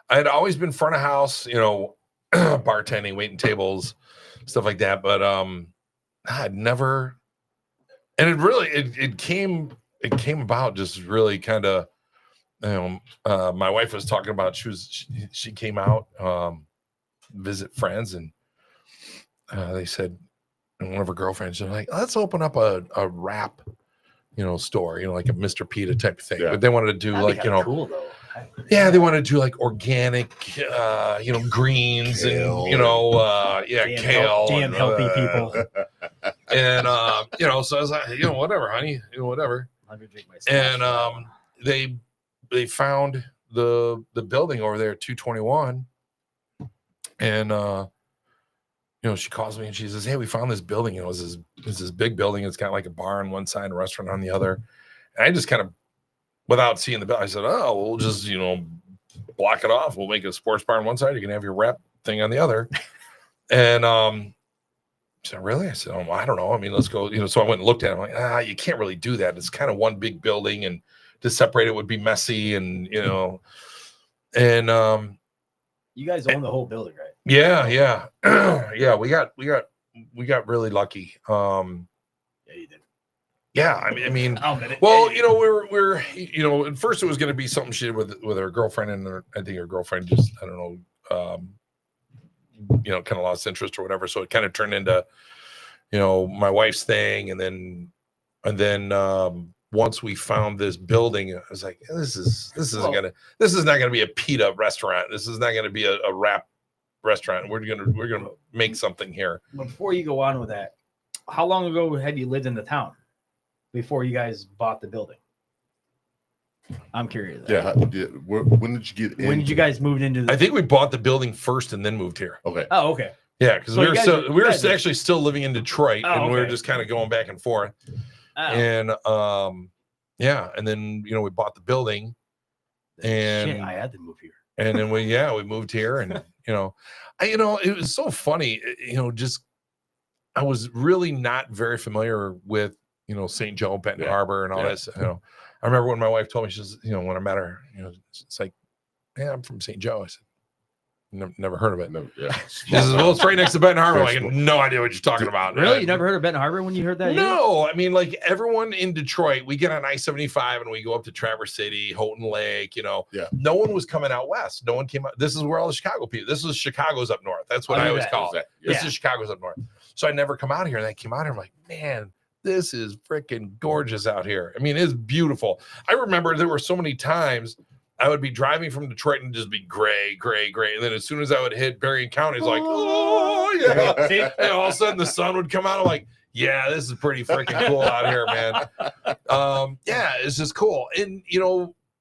I had always been front of house, bartending, waiting tables, stuff like that. But I'd never, and it came about just really kind of, my wife was talking about she came out visit friends, and they said, and one of her girlfriends, they're like, let's open up a wrap, store, like a Mr. Pita type of thing. But they wanted to do cool though. Yeah, they want to do like organic, greens kale, and kale. Damn healthy people. And so I was like, whatever, honey, whatever. Let me drink my And they found the building over there, 221, and she calls me and she says, hey, we found this building. It's this big building. It's got like a bar on one side and a restaurant on the other. And I just kind of without seeing the bill. I said, oh, we'll just, block it off. We'll make a sports bar on one side. You can have your rep thing on the other. And I said, really? I said, oh, I don't know. I mean, let's go. So I went and looked at it. I'm like, you can't really do that. It's kind of one big building, and to separate it would be messy, and and You guys own the whole building, right? yeah. Yeah, we got really lucky. Yeah, you did. Yeah, I mean, I'll admit it. well, we're at first it was going to be something she did with her girlfriend, and I think her girlfriend just, I don't know, kind of lost interest or whatever. So it kind of turned into, my wife's thing, and then once we found this building, I was like, this is not gonna be a pita restaurant. This is not gonna be a wrap restaurant. We're gonna make something here. Before you go on with that, how long ago had you lived in the town before you guys bought the building? I'm curious. Yeah. When did you get in? When did you guys move into I think we bought the building first and then moved here. Okay. Oh, okay. Yeah, because So we you were guys- actually still living in Detroit, Oh, and we were okay. just kind of going back and forth. Oh, And and then we bought the building, and shit, I had to move here. and then we moved here, and it was so funny, just I was really not very familiar with St. Joe, Benton Harbor, and all this. I remember when my wife told me, she says, when I met her, it's like, yeah, I'm from St. Joe. I said, never heard of it. No, yeah. She says, well, it's right next to Benton Harbor. I had no idea what you're talking about. Really? You never heard of Benton Harbor when you heard that? No, I mean, like everyone in Detroit, we get on I-75 and we go up to Traverse City, Houghton Lake, No one was coming out west. No one came out. This is where all the Chicago people, this was Chicago's up north. That's what I always call it. This is Chicago's up north. So I never come out here, and I came out here. I'm like, man, this is freaking gorgeous out here. I mean, it's beautiful. I remember there were so many times I would be driving from Detroit and just be gray. And then as soon as I would hit Berrien County, it's like, oh, yeah. See? And all of a sudden the sun would come out. I'm like, yeah, this is pretty freaking cool out here, man. It's just cool. And,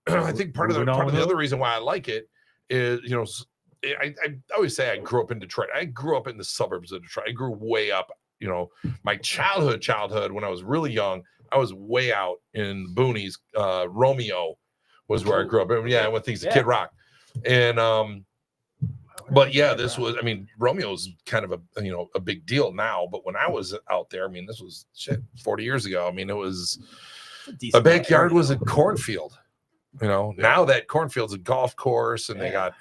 I think part of the other reason why I like it is, I always say I grew up in Detroit. I grew up in the suburbs of Detroit. I grew way up, my childhood when I was really young, I was way out in the boonies. Romeo was where I grew up. I went things to Kid Rock. And but yeah, this was, Romeo's kind of a big deal now, but when I was out there, this was 40 years ago. It was a backyard was a cornfield. Now that cornfield's a golf course, and they got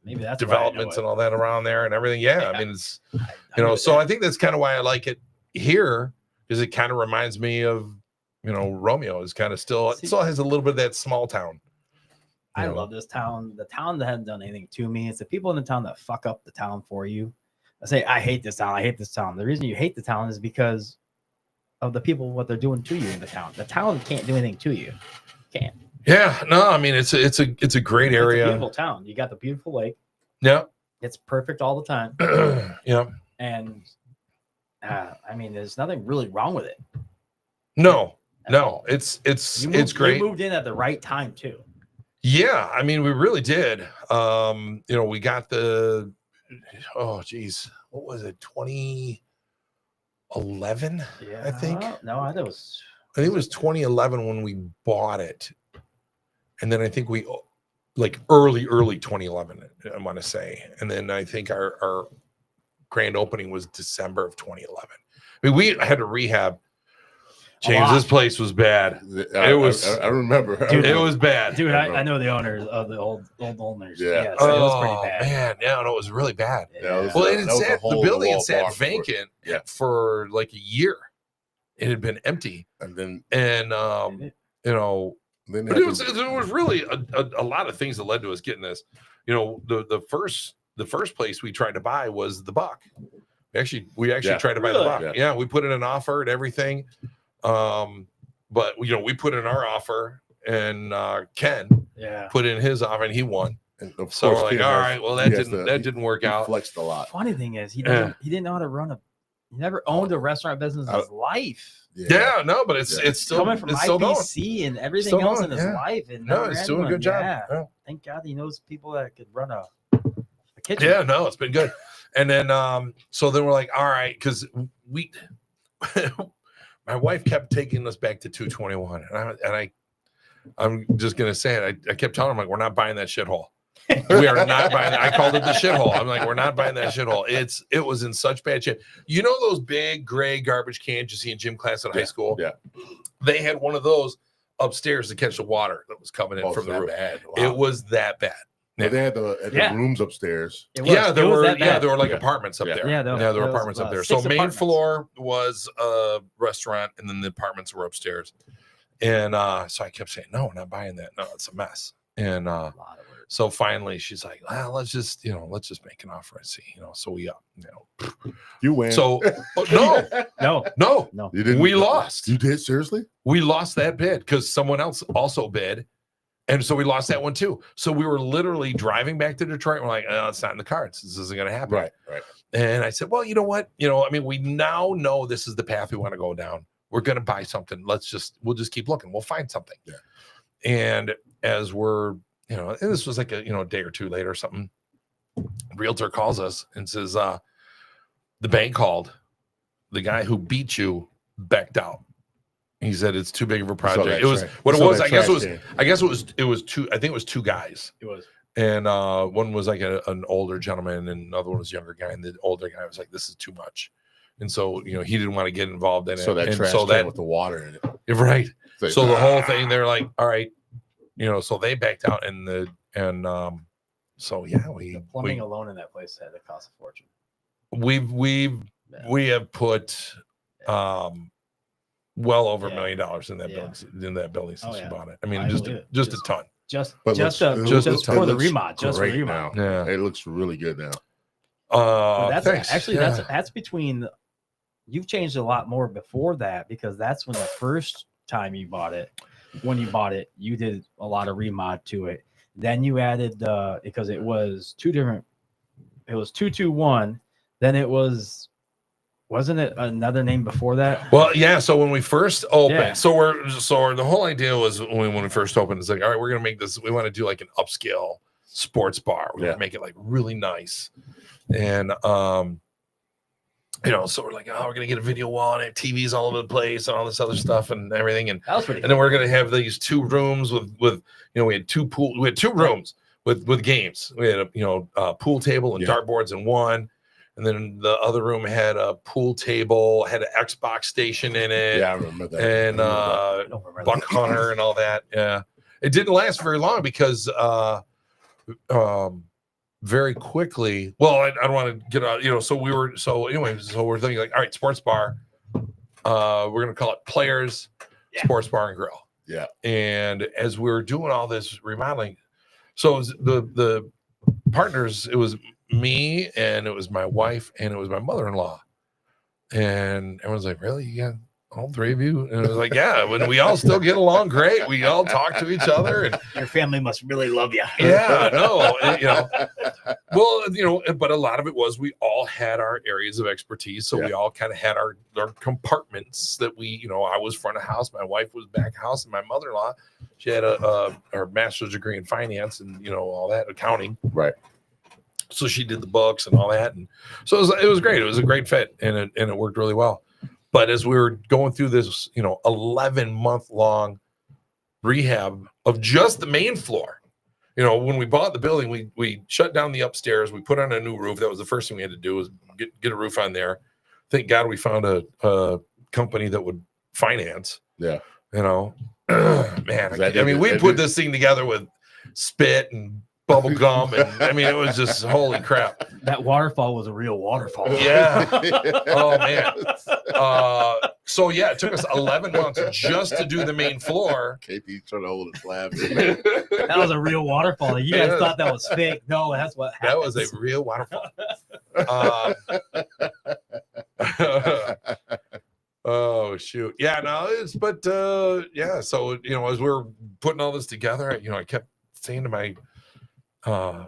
maybe that's developments and all that around there and everything. It's so I think that's kind of why I like it here, is it kind of reminds me of Romeo is kind of still has a little bit of that small town. I love this town. The town that hasn't done anything to me. It's the people in the town that fuck up the town for you. I say, I hate this town. I hate this town. The reason you hate the town is because of the people, what they're doing to you in the town. The town can't do anything to you. Can't. Yeah, no, it's a great area. It's a beautiful town. You got the beautiful lake. Yeah. It's perfect all the time. Yeah. And there's nothing really wrong with it. No, it's great. You moved in at the right time too. Yeah, we really did. We got the, what was it, 2011? Yeah, I think. No, I think it was 2011 when we bought it, and then I think we early 2011. I want to say, and then I think our grand opening was December of 2011. We had to rehab. James, this place was bad. I remember. Dude, it was bad. Dude, I know the owners of the old owners. Yeah. So it was pretty bad. Man, yeah, no, it was really bad. Yeah, The building had sat vacant for like a year. It had been empty. And then but it was really a lot of things that led to us getting this. The first place we tried to buy was the Buck. We actually tried to buy the Buck. Yeah, we put in an offer and everything. But we put in our offer, and Ken put in his offer, and he won. And of So course, we're like, all right, well, that didn't work he out. flexed a lot. Funny thing is, he didn't know how to run he never owned a restaurant business in his life. Yeah, no, but it's still coming from it's still IBC and everything Still else going, in his yeah. life. And No, never it's had doing a one. good job. Yeah. Yeah. Thank God he knows people that could run a kitchen. Yeah, no, it's been good. And then so then we're like, all right, because we my wife kept taking us back to 221, and I'm just gonna say it. I kept telling him like, we're not buying that shithole. We are not buying that. I called it the shithole. I'm like, we're not buying that shithole. It was in such bad shape. You know those big gray garbage cans you see in gym class in high school? Yeah. They had one of those upstairs to catch the water that was coming in from the roof. Bad. Wow. It was that bad. Yeah, they had the rooms upstairs. There were like apartments up there. Yeah, there were apartments up there. So main floor was a restaurant, and then the apartments were upstairs. And so I kept saying, no, we're not buying that. No, it's a mess. And so finally she's like, well, let's just make an offer and see, so we you win. So no, you didn't. We lost. You did? Seriously? We lost that bid because someone else also bid. And so we lost that one too. So we were literally driving back to Detroit. And we're like, oh, it's not in the cards. This isn't going to happen. Right. And I said, well, you know what? We now know this is the path we want to go down. We're going to buy something. We'll just keep looking. We'll find something. Yeah. And as we're, and this was like a day or two later or something, realtor calls us and says, the bank called. The guy who beat you backed out. He said it's too big of a project. It was what it was. I guess it was two. I think it was two guys. It was. And one was like an older gentleman, and another one was a younger guy. And the older guy was like, "This is too much," and so he didn't want to get involved in it. So that trash can with the water in it, right? So the whole thing, they're like, "All right," So they backed out, so yeah, the plumbing alone in that place had to cost a fortune. We have put well over $1 million in that building since we bought it. I mean, just a ton. Just for the remod. Just for the remod. Yeah, it looks really good now. Thanks. Actually, that's between. You've changed a lot more before that because that's when the first time you bought it. When you bought it, you did a lot of remod to it. Then you added because it was two different. It was 221. Then it was. Wasn't it another name before that? Well, yeah. So when we first opened, so the whole idea was when we first opened, it's like, all right, we're gonna make this. We want to do like an upscale sports bar. We're gonna make it like really nice, and so we're like, oh, we're gonna get a video wall and TVs all over the place and all this other stuff and everything, and then we're gonna have these 2 rooms with we had 2 rooms with games. We had a pool table and dartboards in one. And then the other room had a pool table, had an Xbox station in it. Yeah, I remember that. And Buck Hunter and all that. Yeah. It didn't last very long because very quickly, well, I don't want to get out, so we're thinking like, all right, sports bar. We're going to call it Players Sports Bar and Grill. Yeah. And as we were doing all this remodeling, so it was the partners, it was me and it was my wife and it was my mother-in-law, and everyone's like, really, you got all 3 of you? And I was like, yeah, when we all still get along great, we all talk to each other, and your family must really love you. But a lot of it was we all had our areas of expertise, so we all kind of had our compartments that we, I was front of house, my wife was back of house, and my mother-in-law, she had her master's degree in finance and all that, accounting, right? So she did the books and all that. And so it was great. It was a great fit and it worked really well. But as we were going through this, 11-month long rehab of just the main floor, when we bought the building, we shut down the upstairs. We put on a new roof. That was the first thing we had to do was get a roof on there. Thank God we found a company that would finance. Yeah. Man, we put this thing together with spit and bubble gum, and it was just holy crap. That waterfall was a real waterfall. Yeah. Oh man. So yeah, it took us 11 months just to do the main floor. KP trying to hold a slab. That was a real waterfall. You guys thought that was fake. No, that's what happened. That was a real waterfall. Oh shoot. Yeah, no, so as we were putting all this together, I kept saying to my my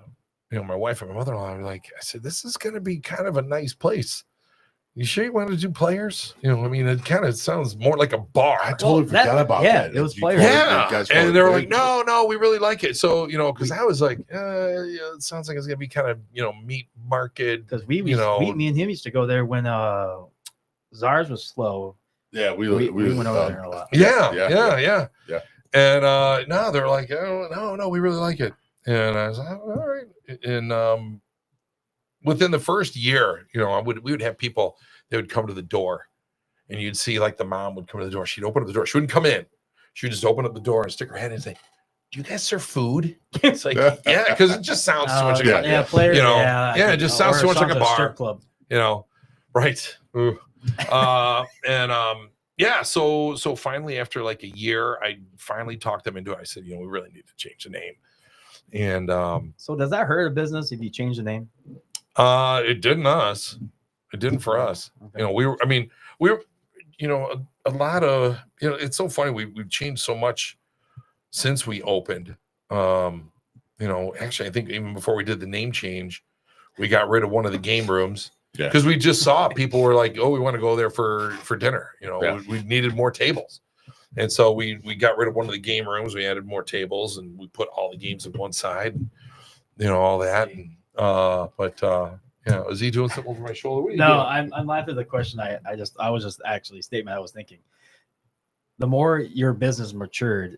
wife and my mother-in-law, I said, this is going to be kind of a nice place. You sure you want to do Players? It kind of sounds more like a bar. I totally forgot about that. It was Players. Yeah. And they were like, no, we really like it. So, because I was like, it sounds like it's going to be kind of, meat market. Because me and him used to go there when Czars was slow. Yeah, we went over there a lot. Yeah. And no, they're like, oh, no, we really like it. And I was like, all right. And within the first year, we would have people, they would come to the door, and you'd see like the mom would come to the door. She'd open up the door. She wouldn't come in. She would just open up the door and stick her head in and say, do you guys serve food? It's like, yeah, because it just sounds too much like players, it just sounds too much like a bar. Strip club. Right. So finally, after like a year, I finally talked them into it. I said, we really need to change the name. And so does that hurt a business if you change the name? It didn't us. It didn't for us. Okay. We were a lot of, it's so funny. We've changed so much since we opened. Actually, I think even before we did the name change, we got rid of one of the game rooms because we just saw people were like, oh, we want to go there for dinner. We needed more tables. And so we got rid of one of the game rooms. We added more tables, and we put all the games on one side, all that. And, is he doing something over my shoulder? What are you doing? I'm laughing at the question. I was just actually a statement I was thinking. The more your business matured,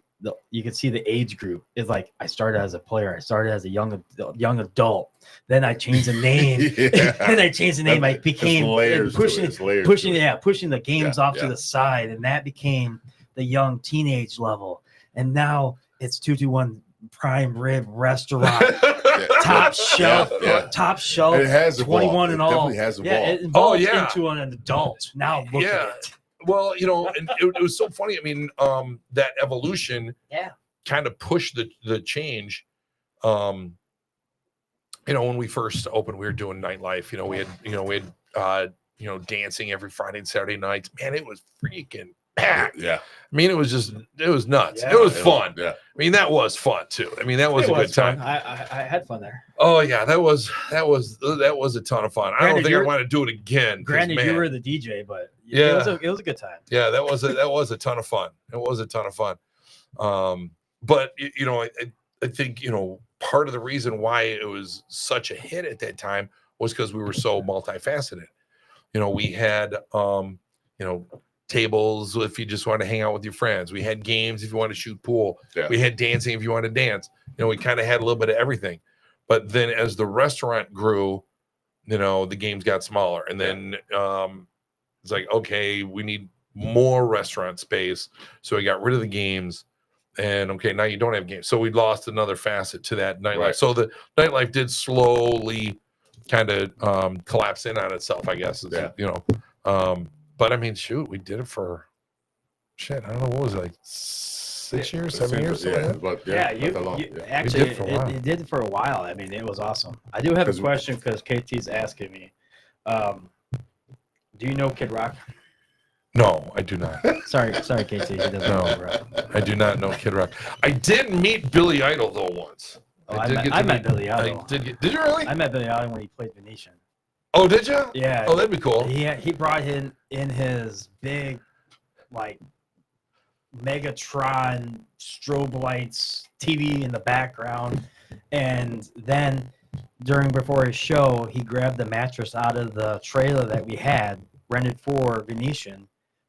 you can see the age group is like, I started as a player. I started as a young adult. Then I changed the name. Then I changed the name. I became pushing the games off to the side, and that became the young teenage level. And now it's 221 prime rib restaurant, top shelf. It has 21 and all. Definitely has evolved. It evolved into an adult. Now look at it. Well, and it was so funny. I mean, that evolution kind of pushed the change. When we first opened, we were doing nightlife. We had dancing every Friday and Saturday nights. Man, it was freaking packed. Yeah. I mean, it was nuts. Yeah, it was fun. I mean, that was fun too. I mean, that was a good time. I had fun there. Oh yeah, that was a ton of fun. I don't think I want to do it again. Granted, you were the DJ, but it was a good time. Yeah, that was a ton of fun. It was a ton of fun. But I think part of the reason why it was such a hit at that time was because we were so multifaceted. We had tables if you just want to hang out with your friends. We had games if you want to shoot pool. Yeah. We had dancing if you want to dance. We kind of had a little bit of everything. But then as the restaurant grew, the games got smaller. And then it's like, okay, we need more restaurant space. So we got rid of the games. And okay, now you don't have games. So we lost another facet to that nightlife. Right. So the nightlife did slowly kind of collapse in on itself, I guess. But I mean, shoot, we did it for I don't know, what was it, like 6 years, 7 years? Actually, it did it for a while. I mean, it was awesome. I do have a question because KT's asking me. Do you know Kid Rock? No, I do not. Sorry, KT. He doesn't know. I do not know Kid Rock. I did meet Billy Idol though once. I met Billy Idol. Did you really? I met Billy Idol when he played Venetian. Oh, did you? Yeah. Oh, that'd be cool. He brought him in his big, like, Megatron strobe lights, TV in the background, and then before his show, he grabbed the mattress out of the trailer that we had rented for Venetian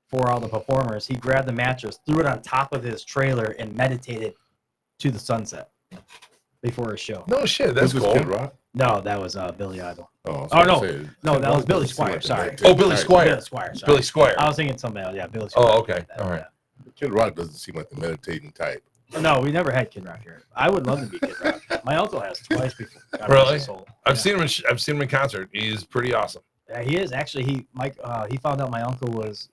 for all the performers. He grabbed the mattress, threw it on top of his trailer, and meditated to the sunset before his show. No shit, that's cool. Kid Rock? No, that was Billy Idol. No, that was Billy Squire. Sorry. Oh, Billy Squire. Billy Squire. Sorry. Billy Squire. I was thinking somebody else. Yeah, Billy Squire. Oh, okay. All right. Kid Rock doesn't seem like the meditating type. No, we never had Kid Rock here. I would love to be Kid Rock. My uncle has twice before. Really? I've seen him in concert. He's pretty awesome. Yeah, he is actually. He found out my uncle was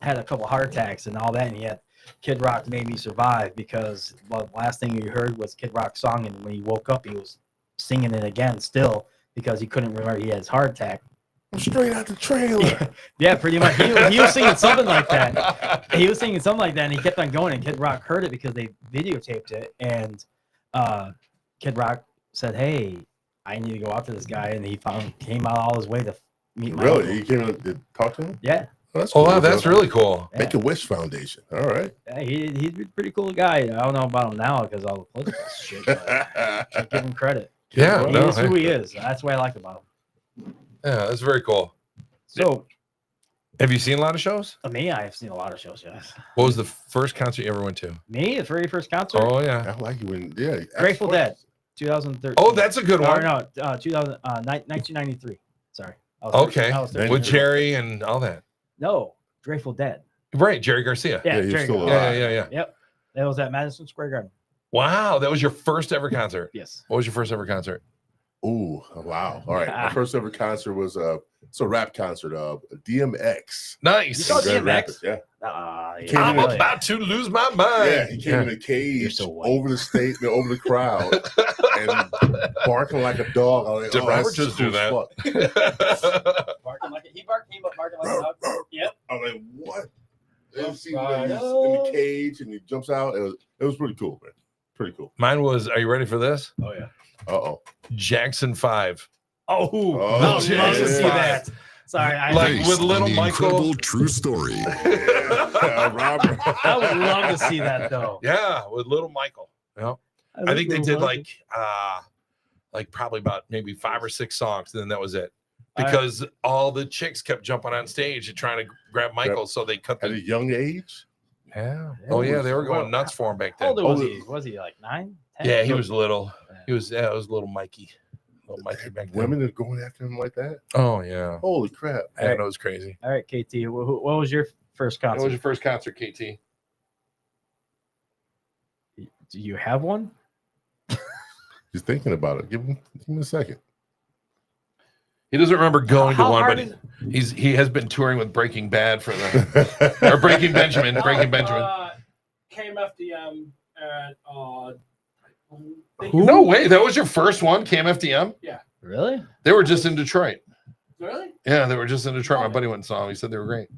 had a couple heart attacks and all that, and he had Kid Rock Made Me Survive because the last thing he heard was Kid Rock's song, and when he woke up, he was singing it again still because he couldn't remember he had his heart attack. Straight out the trailer. Yeah, pretty much. He was singing something like that. And he kept on going, and Kid Rock heard it because they videotaped it, and Kid Rock said, "Hey, I need to go out to this guy," and he came out all his way to meet my uncle. He came out to talk to him? Yeah. Oh, that's cool. Wow, that's really cool. Yeah. Make-A-Wish Foundation. All right. Yeah, he's a pretty cool guy. I don't know about him now because all the political shit. But give him credit. Yeah, he is who he is. That's what I like about him. Yeah, that's very cool. So, Have you seen a lot of shows? Me, I've seen a lot of shows. Yes. What was the first concert you ever went to? Me, the very first concert. Oh yeah. I like you when Grateful Dead, 2013. Oh, that's a good Or one. no, 1993. Sorry. I was Okay. 13 I was 13 With years old. Jerry and all that. No, Grateful Dead. Right, Jerry Garcia. Yeah, he's Jerry still Garcia. alive. Yeah. Yep. That was at Madison Square Garden. Wow, that was your first ever concert. Yes. What was your first ever concert? Ooh, wow. All right. My first ever concert was it's a rap concert of DMX. Nice. You saw Grand DMX? Rapids, yeah. Yeah. I'm really. about to lose my mind. Yeah, he came in a cage so white. over the state, over the crowd, and barking like a dog. I was like, Did oh, Robert that's just cool do as that? fuck. Barking like he came up barking like a dog. Yep. I was like, what? And you see Right when he's in the cage and he jumps out. It was pretty cool, man. Pretty cool. Mine was, are you ready for this? Oh yeah. Uh-oh. Jackson 5. Oh, I would love to Jackson see 5. that. Sorry, Like Based with little on the Michael. incredible true story. Robert. I would love to see that though. Yeah, with little Michael. Yeah. I think they did like probably about maybe 5 or 6 songs, and then that was it. Because all the chicks kept jumping on stage and trying to grab Michael, so they cut At a the young age? yeah. Oh yeah, they were going nuts for him back How then. old was he? Was he like 9? 10? Yeah, he was little. It was little Mikey. Little Mikey back then. Women are going after him like that? Oh yeah. Holy crap. Yeah, that was crazy. All right, KT. What was your first What concert? was your first concert, KT? Do you have one? He's thinking about it. Give him a second. He doesn't remember going to How one, hard but is- he has been touring with Breaking Bad for the or Breaking Benjamin. Breaking Benjamin. KMFDM at Who? No way, that was your first one, KMFDM? Really? They were just in Detroit. Really? Yeah, they were just in Detroit. My buddy went and saw them. He said they were great.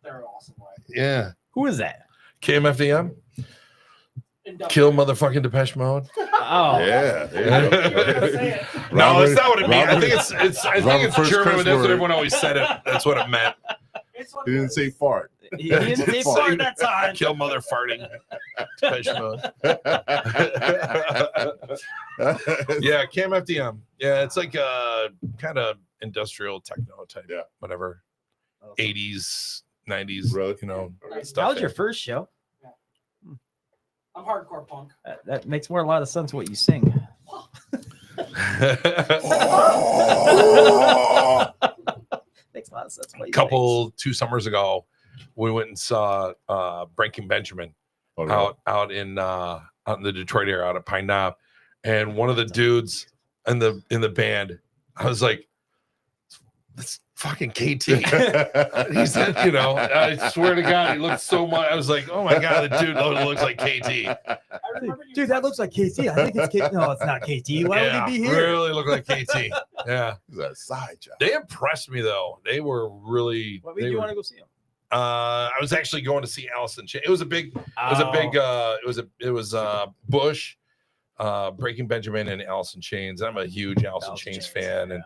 They're awesome. Yeah. Who is that? KMFDM? Kill motherfucking Depeche Mode. Oh, Yeah. Yeah. There you go. No, that's not what it means. I Robert- think it's I think Robert it's first German, curse but that's what word. everyone always said it. That's what it meant. He didn't say fart. he didn't say fart that time. Kill mother farting. Depeche Mode. Yeah, KMFDM. Yeah, it's like a kind of industrial techno type. Yeah. Whatever. 80s, 90s, Really? you know, That stuff. was your first show. I'm hardcore punk. That makes a lot of sense what you sing. Makes a lot of sense. What you Couple 2 summers ago, we went and saw Breaking Benjamin Oh, no. out in the Detroit area, out at Pine Knob, and one of the dudes in the band, I was like, "That's fucking KT." He said, "You know, I swear to God, he looked so much." I was like, "Oh my God, the dude looks like KT." I remember you. Dude, that looks like KT. I think it's KT. No, it's not KT. Why Yeah, would he be here? really look like KT. Yeah, He's a side job. they impressed me though. They were really. What made they you were- want to go see him? I was actually going to see Allison. It was a big. It was Bush, Breaking Benjamin, and Allison Chains. I'm a huge Allison Chains fan, and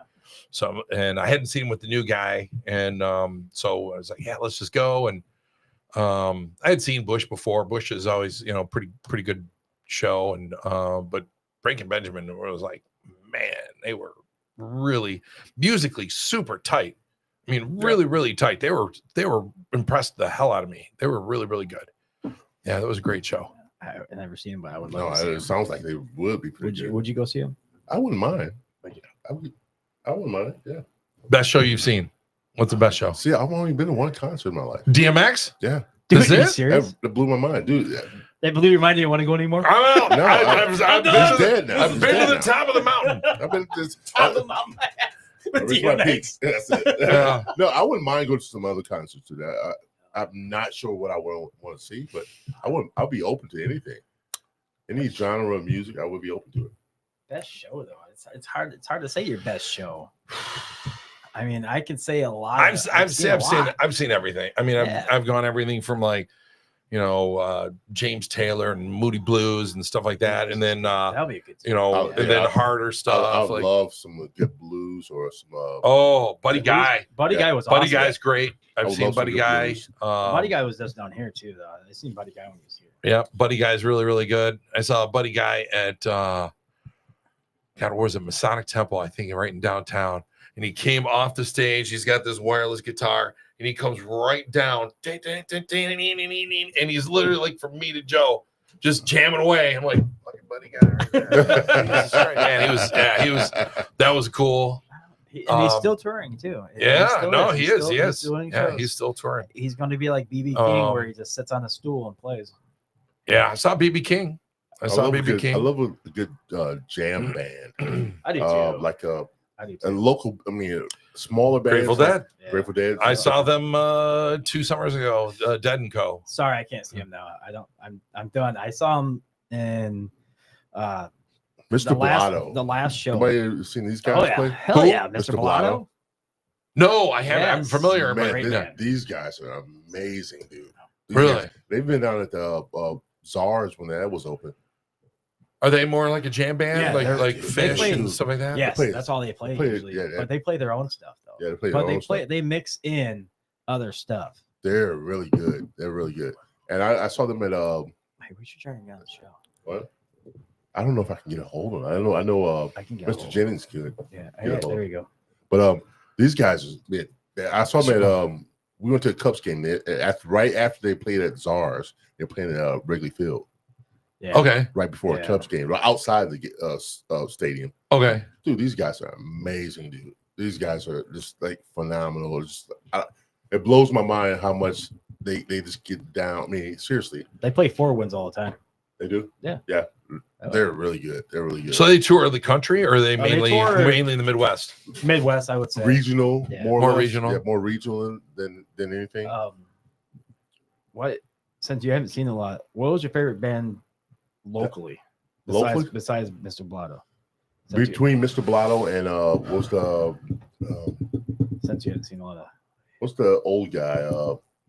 so I hadn't seen him with the new guy, and so I was like, yeah, let's just go. And I had seen Bush before. Bush is always, you know, pretty good show, and but Breaking Benjamin was like, man, they were really musically super tight. I mean, really tight. They were impressed the hell out of me. They were really good. Yeah, that was a great show. I've never seen him, but I would No, love to see him. it sounds like they would be pretty good. Would you go see him? I wouldn't mind. I wouldn't mind. Yeah. Best show you've seen? What's the best show? See, I've only been to one concert in my life. DMX? Yeah. Dude, Is are you it? serious? That blew my mind, dude. That blew your mind. You didn't want to go anymore? I'm out. No, I've been He's to dead now. I've He's been dead to the now. top of the mountain. I've been to this. Top of the mountain. I reached my peak. That's it. Yeah. No, I wouldn't mind going to some other concerts too. I'm not sure what I want to see, but I'll be open to anything. Any genre of music, I would be open to it. Best show though. It's hard to say your best show. I mean, I can say a lot. I've seen everything. I mean, Yeah. I've gone everything from like, you know, James Taylor and Moody Blues and stuff like that, and then That'll be a good. you know, Oh, and yeah. then harder stuff. I would like, love some good blues or some. Buddy Guy. Buddy Yeah. Guy was Buddy awesome. Guy's great. I I've would seen love some Buddy good Guy. blues. Buddy Guy was just down here too, though. I seen Buddy Guy when he was here. Yeah, Buddy Guy's really good. I saw Buddy Guy at God, where was it? Masonic Temple, I think, right in downtown. And he came off the stage. He's got this wireless guitar. and he comes right down, and he's literally like from me to Joe, just jamming away. I'm like, fucking buddy guy. Jesus Christ, man, he was. That was cool. And he's still touring too. Yeah, no, He's he is. still- He he's is. doing Yeah, shows. he's still touring. He's going to be like BB King, where he just sits on a stool and plays. Yeah, I saw BB King. I saw BB King. I love a good jam band. I do too. Like a I do a too. local, I mean, a smaller band. Grateful Dead. Yeah. Grateful Dead. I saw them 2 summers ago. Dead and Co. Sorry, I can't see him now. I'm done. I saw him in Mr. the last show. Somebody seen these guys Oh yeah, play? hell Who? yeah, Mr. Blotto. No, I haven't. I'm Yes. familiar, but Great yeah. band. These guys are amazing, dude. These Really? guys, they've been down at the Czars when that was open. Are they more like a jam band, Yeah, like they Fish play- and stuff like that? Yes, play- that's all they play play- usually. yeah, but they play their own stuff though. Yeah, they play But their they own stuff. they mix in other stuff. They're really good. They're really good. And I saw them at Hey, we should try and get on the show. what? I don't know if I can get a hold of them. I know I can get Mr. Jennings could. Yeah, Get a hold. there you go. But these guys, I saw them at we went to a Cubs game right after they played at Czars. They're playing at Wrigley Field Yeah. Okay. right before a Yeah. Cubs game, right outside the stadium. Okay. Dude, these guys are amazing, dude. These guys are just like phenomenal. It blows my mind how much they just get down. I mean, seriously, They play 4 wins all the time. they do. Yeah. Yeah, they're really good. They're really good. So they tour the country, or are they They mainly tour- mainly in the Midwest? Midwest, I would say. regional, Yeah. more or More less. regional. Yeah, more regional than anything. What? Since you haven't seen a lot, what was your favorite band locally? Locally? Besides Mr. Blotto. Since Between Mr. Blotto and since you haven't seen a lot of. what's the old guy?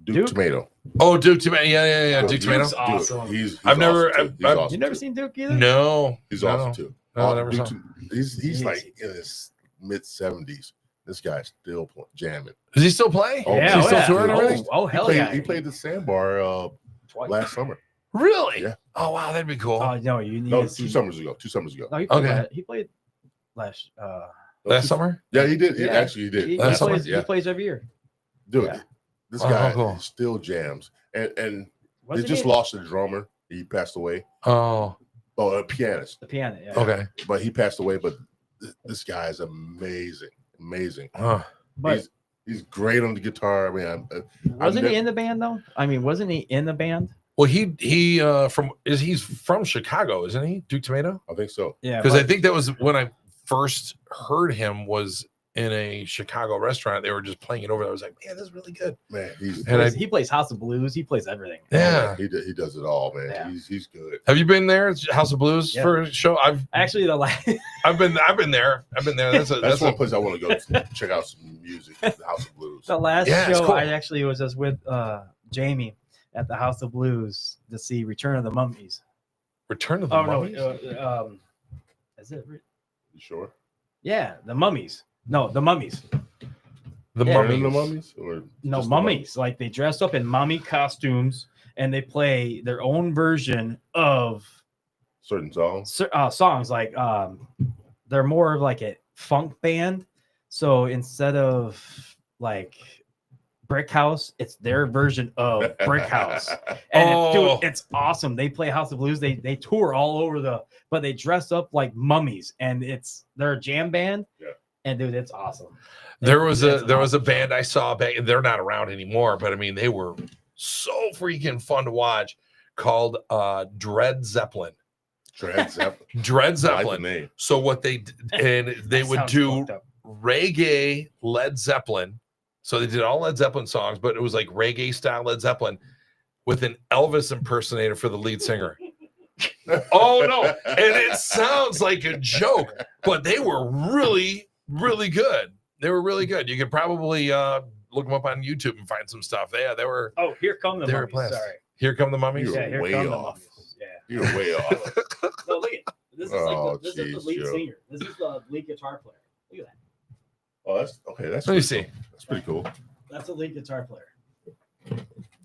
Duke Duke? Tomato. Oh, Duke Tomato. Yeah. Duke Duke's Tomato. awesome. He's I've never- awesome, too. I've- He's I've- awesome You never too. seen Duke either? No. He's no. awesome too. No, I never Duke saw. he's like in his mid-70s. This guy's still jamming. Does he still play? Oh, Yeah, He's still yeah. touring already? Hell he played, yeah. He played the Sandbar Twice. last summer. Really? Yeah. Oh wow, that'd be cool. Oh no, you need No, to see. 2 summers ago. 2 summers ago. No, he played, Okay. he played last. Last summer? Yeah, he did. Yeah. Actually, he did. He, Last he, summer? plays, Yeah. he plays every year. Dude, Yeah. this Oh, guy cool. still jams. And they Wasn't just he? lost a drummer. He passed away. Oh, Oh, a pianist. The piano. Yeah. okay. But he passed away. But this guy is amazing. Amazing. But He's great on the guitar. I mean, wasn't he in the band though? I mean, wasn't he in the band? Well, he's from Chicago, isn't he? Duke Tomato? I think so. Yeah. Because I but- think that was when I first heard him was in a Chicago restaurant. They were just playing it over. I was like, man, this is really good. Man, he's And he plays House of Blues. He plays everything. Yeah. he does it all, man. Yeah. He's good. Have you been there, House of Blues, Yeah. for a show? Actually, the last I've been there. That's one place I want to go to check out some music. The House of Blues. the last Yeah, it's show cool. I actually was just with Jamie at the House of Blues to see Return of the Mummies. Return of the Oh Mummies? no, is it? You sure? Yeah, the Mummies. No, the Mummies. The Yeah. Mummies. The Mummies or No, just the mummies. Like they dress up in mummy costumes and they play their own version of certain songs. songs. Like they're more of like a funk band. So instead of like Brick House, it's their version of Brick House. And Oh. dude, it's awesome. They play House of Blues. They tour all over but they dress up like mummies, and they're a jam band. Yeah. And dude, it's awesome. There was It's a awesome. band I saw back. They're not around anymore, but I mean they were so freaking fun to watch. Called Dread Zeppelin. Dread Zeppelin. Dread I like the Zeppelin. name. So what they and they That would sounds do fucked up. reggae Led Zeppelin. So they did all Led Zeppelin songs, but it was like reggae style Led Zeppelin with an Elvis impersonator for the lead singer. Oh no! And it sounds like a joke, but they were really, really good. They were really good. You could probably look them up on YouTube and find some stuff. They were. Oh, here come the They were mummies. blessed. Sorry. Here come the mummies. You're Yeah, here way come the off. mummies. Yeah. You're way off. No, look at this is Oh, like this is jeez, the lead Joe. singer. This is the lead guitar player. Look at that. Oh, that's okay. That's Let me pretty see. cool. That's pretty cool. That's the lead guitar player.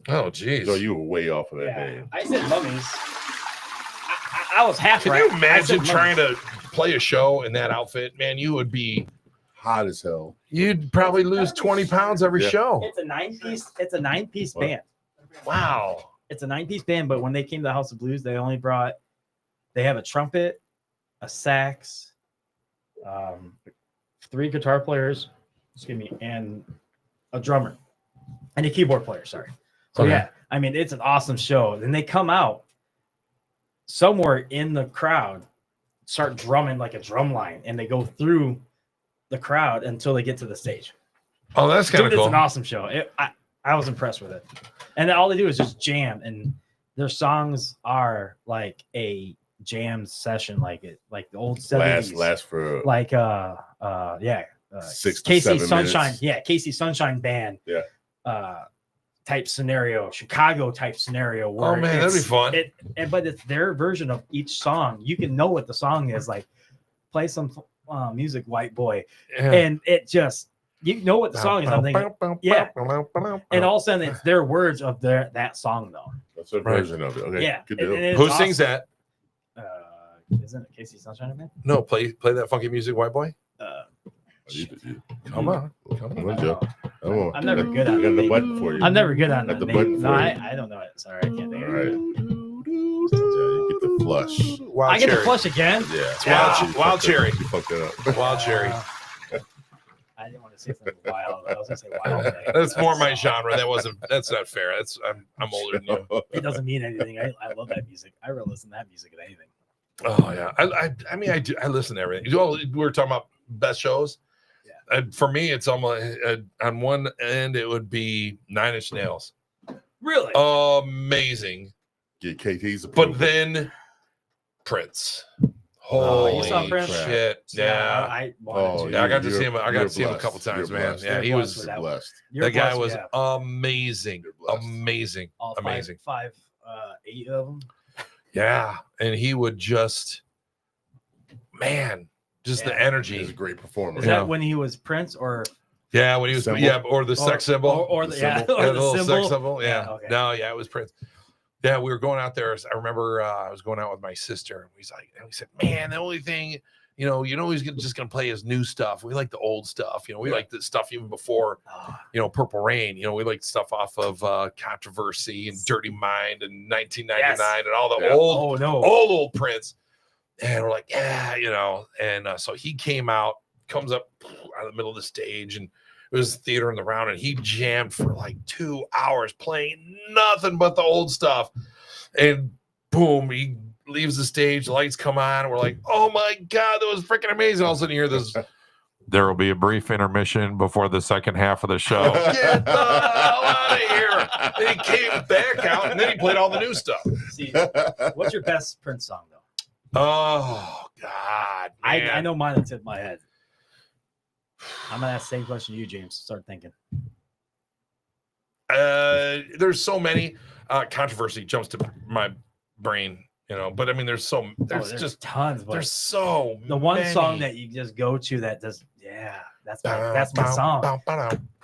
Oh, geez. So you were way off of that Yeah. name. I said mummies. I was half Can right. you imagine trying to play a show in that outfit? Man, you would be hot as hell. You'd probably lose 20 pounds every Yeah. show. It's a 9-piece What? band. Wow. It's a 9-piece band, but when they came to the House of Blues, they have a trumpet, a sax, 3 guitar players, and a drummer and a keyboard player. Sorry. So Okay. yeah, I mean, it's an awesome show. Then they come out somewhere in the crowd, start drumming like a drum line, and they go through the crowd until they get to the stage. Oh, that's kind of Dude, cool. it's an awesome show. I was impressed with it. And all they do is just jam, and their songs are like a jam session, like the old 70s. Last for Like 6 to Casey 7 Sunshine. minutes. Yeah, Casey Sunshine Band. Yeah. Type scenario, Chicago type scenario. Where Oh, man, that'd be fun. But it's their version of each song. You can know what the song is. Like, play some music, white boy, Yeah. and it just you know what the song is. I'm thinking, yeah. And all of a sudden, it's their words of that song, though. That's a Right. version of it. Okay. Yeah. Good deal. and it's Who awesome. sings that? Isn't it Casey Sunshine Band? No, play that funky music, white boy. Come on. Come on, Joe. Come on. I'm never good I at got the it. button for you. I'm never good on Got that. the button No, for I don't know it. Sorry, I can't think All of it. right. You get the flush. Wild I get cherry. the flush again. Yeah. Wild cherry. You fucked it up. Wild cherry. I didn't want to say something wild. I was gonna say wild. That's more my genre. That's not fair. I'm older than you. It doesn't mean anything. I love that music. I really listen to that music and anything. Oh yeah. I mean I listen to everything. Well, we were talking about best shows. Yeah. For me, it's almost on one end it would be 9 Inch Nails. Really? Amazing. Get KT's But approval. then Prince. Oh, Holy you saw Prince? shit. Yeah. I wanted to. Yeah, I got to You're- see him. I got you're to see him a blessed. couple times, You're man. blessed. Yeah, You're he blessed was. with You're that. blessed. You're That guy blessed, was yeah. amazing. You're blessed. Amazing. All Amazing. 8 of them. Yeah, and he would just, man, just the Yeah. He's a energy. great performer. Is Yeah. that when he was Prince or Yeah, when he was, Symbol? yeah, or the sex symbol. or The the yeah, symbol. or Yeah, the the little symbol? sex symbol. Yeah. Yeah, okay. No, yeah, it was Prince. Yeah, we were going out there. I remember I was going out with my sister, and we said, man, the only thing, he's just gonna play his new stuff. We like the old stuff. We like the stuff even before, Oh, Purple Rain. We like stuff off of Controversy and Dirty Mind and 1999 Yes. and all the Yeah. old oh no. old Prince. And we're like, yeah, and so he comes up out of the middle of the stage, and it was theater in the round, and he jammed for like 2 hours playing nothing but the old stuff. And boom, he leaves the stage, lights come on, and we're like, oh my God, that was freaking amazing. All of a sudden you hear this. There will be a brief intermission before the second half of the show. Get the hell out of here. And he came back out, and then he played all the new stuff. See, what's your best Prince song though? Oh God, man. I know mine on the tip of my head. I'm gonna ask the same question to you, James. Start thinking. There's so many. Controversy jumps to my brain, but I mean, there's There's just tons, but there's so the one song many. that you just go to that does, yeah, that's my song.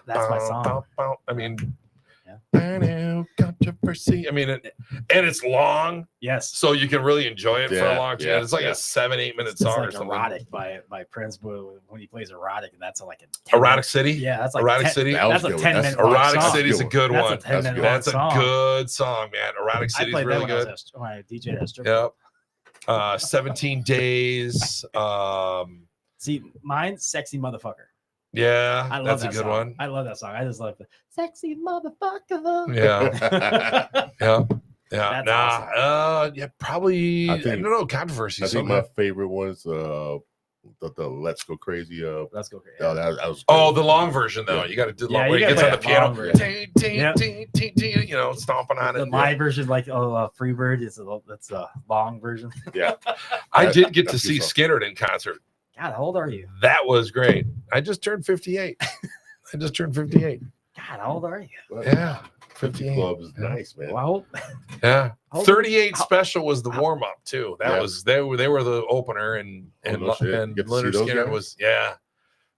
That's my song. I mean, Yeah. controversy. I mean, and it's long, Yes. so you can really enjoy it for a Yeah, long time. yeah, It's like yeah. a 7-8 minute It's song or like something. Erotic by Prince, but when he plays Erotic, and that's like a 10 Erotic City. Yeah, that's like Erotic 10 City. That was That's a good. 10-minute Erotic song. City's a good That's one. a 10-minute good. That's a song. good song, man. Erotic I City's played really that good. when I DJ at a strip Yep. club. 17 Days. See, mine's Sexy Motherfucker. Yeah, I love that's a that good song. one. I love that song. I just love the Sexy Motherfucker. Yeah, yeah. That's Yeah, probably. I, I think- don't know. Controversy. I think something. my favorite was the Let's Go Crazy. Let's go. Crazy. That was Oh, good. the long version though. Yeah. You got to do the Yeah, long you where he gotta gets on the play that long piano, version. ting, ting, Yep. ting, ting, ting, stomping on The it. my version, like Freebird, is that's a long version. Yeah. I did get to That's see good song. Skinner in concert. God, how old are you? That was great. I just turned 58. I just turned 58. God, how old are you? Yeah, 50 58. Club is nice, man. Well, Yeah, How old- 38 how- special was the warm up too. That Yeah. was they were the opener, and Oh, no shit. and Get to see Leonard those Skinner guys? was yeah.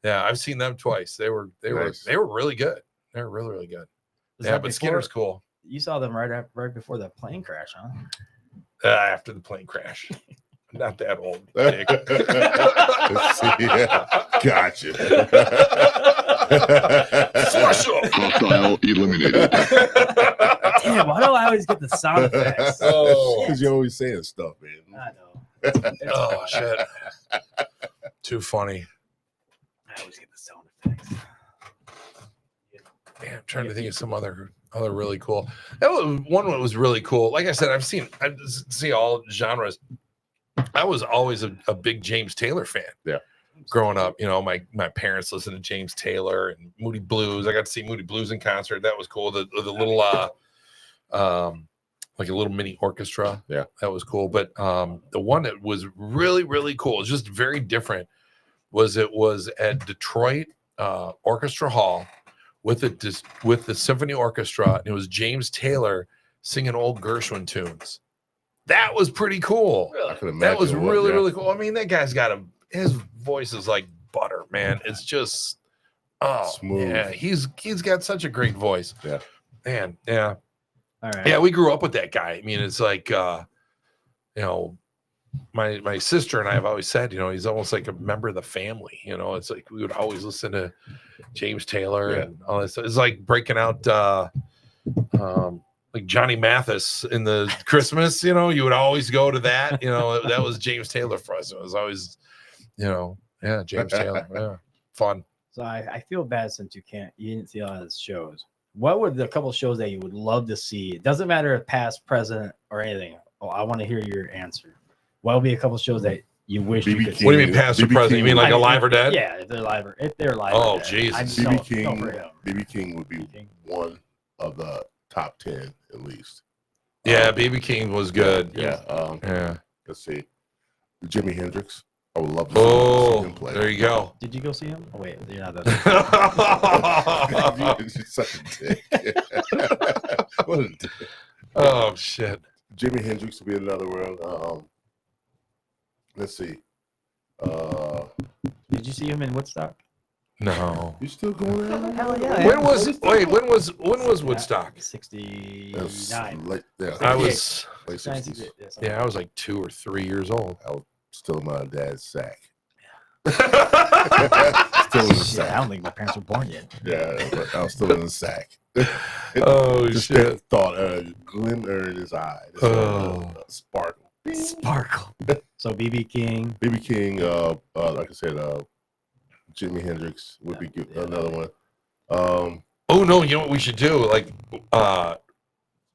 I've seen them twice. They were Nice. really good. They were really good. was Yeah, that but before- Skinner's cool. You saw them right before the plane crash, huh? After the plane crash. Not that old. Dick. Yeah, gotcha. Flush 'em. Hostile eliminated. Damn, why do I always get the sound effects? Oh. Because you're always saying stuff, man. I know. It's Oh fine. shit. Too funny. I always get the sound effects. Man, I'm trying to think of some other really cool. That was one that was really cool. Like I said, I see all genres. I was always a big James Taylor fan. Yeah. Growing up, you know, my parents listened to James Taylor and Moody Blues. I got to see Moody Blues in concert. That was cool. The little like a little mini orchestra. Yeah. That was cool. But the one that was really, really cool, just very different, was at Detroit Orchestra Hall with the symphony orchestra, and it was James Taylor singing old Gershwin tunes. That was pretty cool. I can imagine. That was really, yeah. really cool. I mean, that guy's got his voice is like butter, man. It's just Smooth. yeah, he's got such a great voice. Yeah. Man, yeah. All right. Yeah, we grew up with that guy. I mean, it's like you know, my sister and I have always said, you know, he's almost like a member of the family. You know, it's like we would always listen to James Taylor and all this. It's like breaking out like Johnny Mathis in the Christmas, you know, you would always go to that. You know, that was James Taylor for us. It was always, you know, yeah, James Taylor. Yeah. Fun. So I feel bad since you didn't see a lot of his shows. What would the couple shows that you would love to see? It doesn't matter if past, present, or anything. Oh, I want to hear your answer. What would be a couple shows that you wish you BB could King. What do you mean past or BB present? You mean like Alive or Dead? Yeah, if they're live or dead. Oh, I Jesus. just BB don't King. for him. BB King would be King. one of the top 10 at least. Yeah, BB King was good. Yeah. Yeah. Let's see. Jimi Hendrix. I would love to see him play. There you go. Did you go see him? Oh wait, you're not that. You're such a dick. What a dick. Oh shit. Jimi Hendrix would be another one. Let's see. Did you see him in Woodstock? No. You still going there? Hell yeah. When was Woodstock? 69. Late, yeah, I was late 60s. yeah, I was like 2 or 3 years old. I was still in my dad's sack. Oh Still in the Shit, I sack. don't think my parents were born yet. Yeah, but I was still in the sack. Just shit. that thought, glimmer in his eye. Just, Oh. sparkle. Sparkle. So BB King. BB King, like I said, Jimi Hendrix would be good. Another one. Oh no, you know what we should do? Like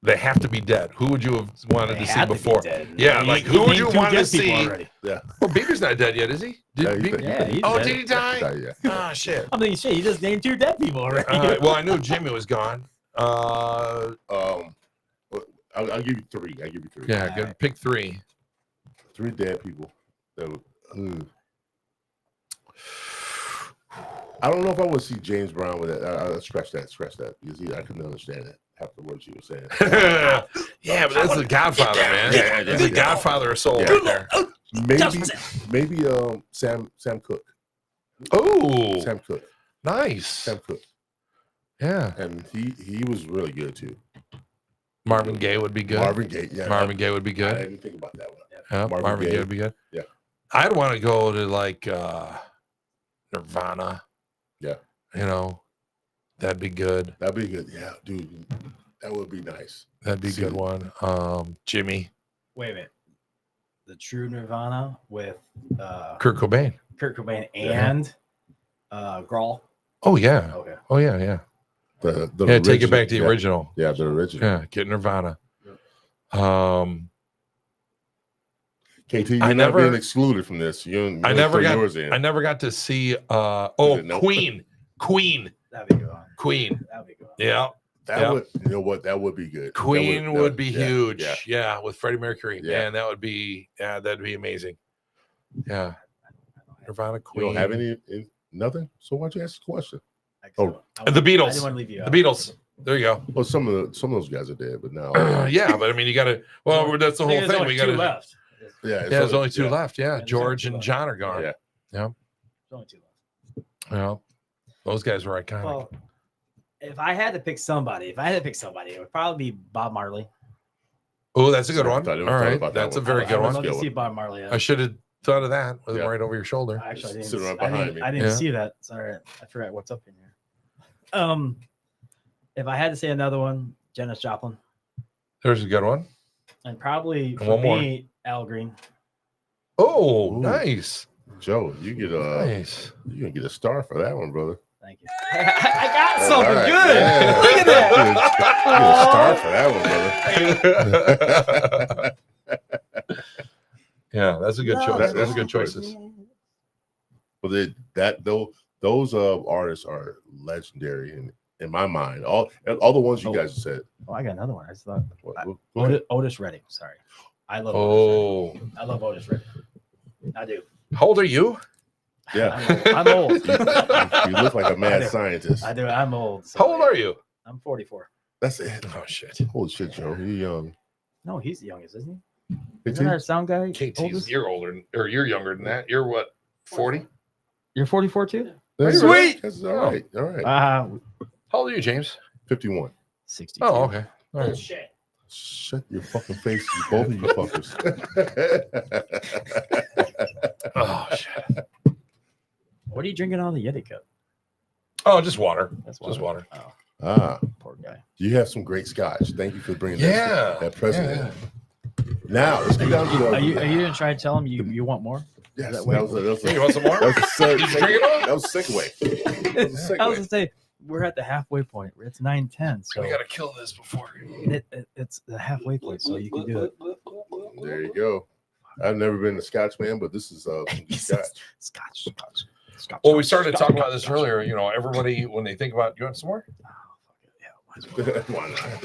they have to be dead. Who would you have wanted They to see had to be before? dead. Yeah, He- like he who would named you two want to dead people see? already. Yeah. Well, Bieber's not dead yet, is he? Yeah, he's oh, dead. did he die? Yeah. Ah, shit. I mean, shit, you just named 2 dead people already. Well, I knew Jimmy was gone. I'll give you 3. I'll give you 3. Yeah, good. Pick 3. 3 dead people. That would, I don't know if I would see James Brown with that. I scratch that. Because I couldn't understand it. Half the words you were saying. Yeah, but that's the Godfather, man. Yeah, That's the Godfather of soul Yeah. right there. Maybe Sam Cooke. Oh, Sam Cooke. nice. Sam Cooke. Yeah, And he was really good too. Marvin Gaye would be good. Marvin Gaye. Yeah. Marvin Gaye would be I good. didn't think about that one. Yeah, Marvin Marvin Gaye Gaye. would be good. Yeah. I'd want to go to like Nirvana. Yeah. You know, that'd be good. That'd be good. Yeah, dude. That would be nice. That'd be a good See. one. Jimmy, Wait a minute. The true Nirvana with Kurt Cobain. Kurt Cobain and Grohl. Oh yeah. Okay. Oh yeah. Yeah. The Yeah. Take it original. back to the Yeah. original. Yeah, the original. Yeah. Get Nirvana. KT, you're I not never- being excluded from this. I never got. yours in. I never got to see. it no? Queen. That'd be good. Queen. That'd be good. Yeah. That Yeah. would, you know what? That would be good. Queen That would be yeah, huge. Yeah. Yeah. With Freddie Mercury. Yeah. Man, that would be. Yeah, that'd be amazing. Yeah. Nirvana. You Queen. don't have nothing. So why'd you ask the question? Oh, The Beatles. I didn't want to leave you The out. Beatles. There you go. Well, some of those guys are dead, but now, Yeah, but I mean, you got to. Well, that's the I think whole there's thing. only We got 2 to. left. yeah, Yeah, there's only 2 left. Yeah, there's George only and 2 John are gone. Yeah. There's only 2 left. Well, those guys were iconic. Well, if I had to pick somebody, it would probably be Bob Marley. Oh, that's a good So I one. thought- I All thought right, about that that's a one. very I good would one. love to Good see one. Bob Marley. I should have thought of that with him Yeah. right over your shoulder. Actually, I didn't, Sitting right I behind didn't, me. I didn't Yeah. see that. Sorry, I forgot what's up in here. If I had to say another one, Janis Joplin, There's a good one. and probably And for one more. me, Al Green. Oh, Ooh. nice, Joe, you get nice. you gonna get a star for that one, brother. Thank you. I got All something right, good. yeah. Look at that. You get a star for that one, brother. Yeah, that's a good choice. That's good choices. But those artists are legendary in my mind. All the ones you guys said. Oh, I got another one. I just thought Go ahead. Otis Redding. Sorry, I love. Otis Redding. Oh, I love Otis Redding. I do. how old are you? Yeah, I'm old. you look like a I mad do. scientist. I do. I'm old. So How old are you? I'm 44. That's it. Oh shit. Holy shit, Joe, you young. No, he's the youngest, isn't he? Hey, Isn't our sound guy? KT's oldest? you're older, or you're younger than that. You're what? 40? You're 44 too? That's Sweet. That's all right. All right. How old are you, James? 51. 62. Oh, okay. All right. Bullshit. Shut your fucking face, you both of you fuckers. Oh shit. What are you drinking out of the Yeti cup? Oh, just water. That's Just water. Oh, Ah, poor guy. you have some great scotch. Thank you for bringing Yeah. that present Yeah. in. Now let's get down to the. Are you gonna try to tell him you want more? Yes, that that was Hey, you want some more? that was a Did you drink it all? that was a segue. That was a I was segue. gonna say we're at the halfway point. It's 9:10, so We gotta kill this before. it's the halfway point, so you can do it. There you go. I've never been a Scotch man, but this is some good Scotch. Scotch. Well, we started talking about this earlier. You know, everybody when they think about, you want some more? Why not?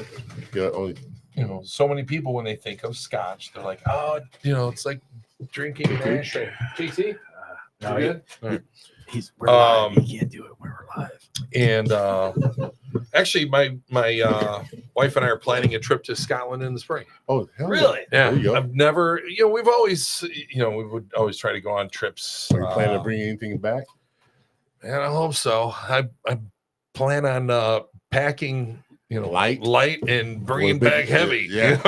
Yeah, only You know, so many people when they think of Scotch, they're like, oh, you know, it's like drinking mash. JT, No, you good? All right. we're live. You can't do it when we're live. And actually, my wife and I are planning a trip to Scotland in the spring. oh hell Really? Yeah, There you go. I've never, you know, we've always, you know, we would always try to go on trips. Are you planning to bring anything back? And I hope so. I plan on packing, you know, Light? and bringing Well, back heavy. Yeah.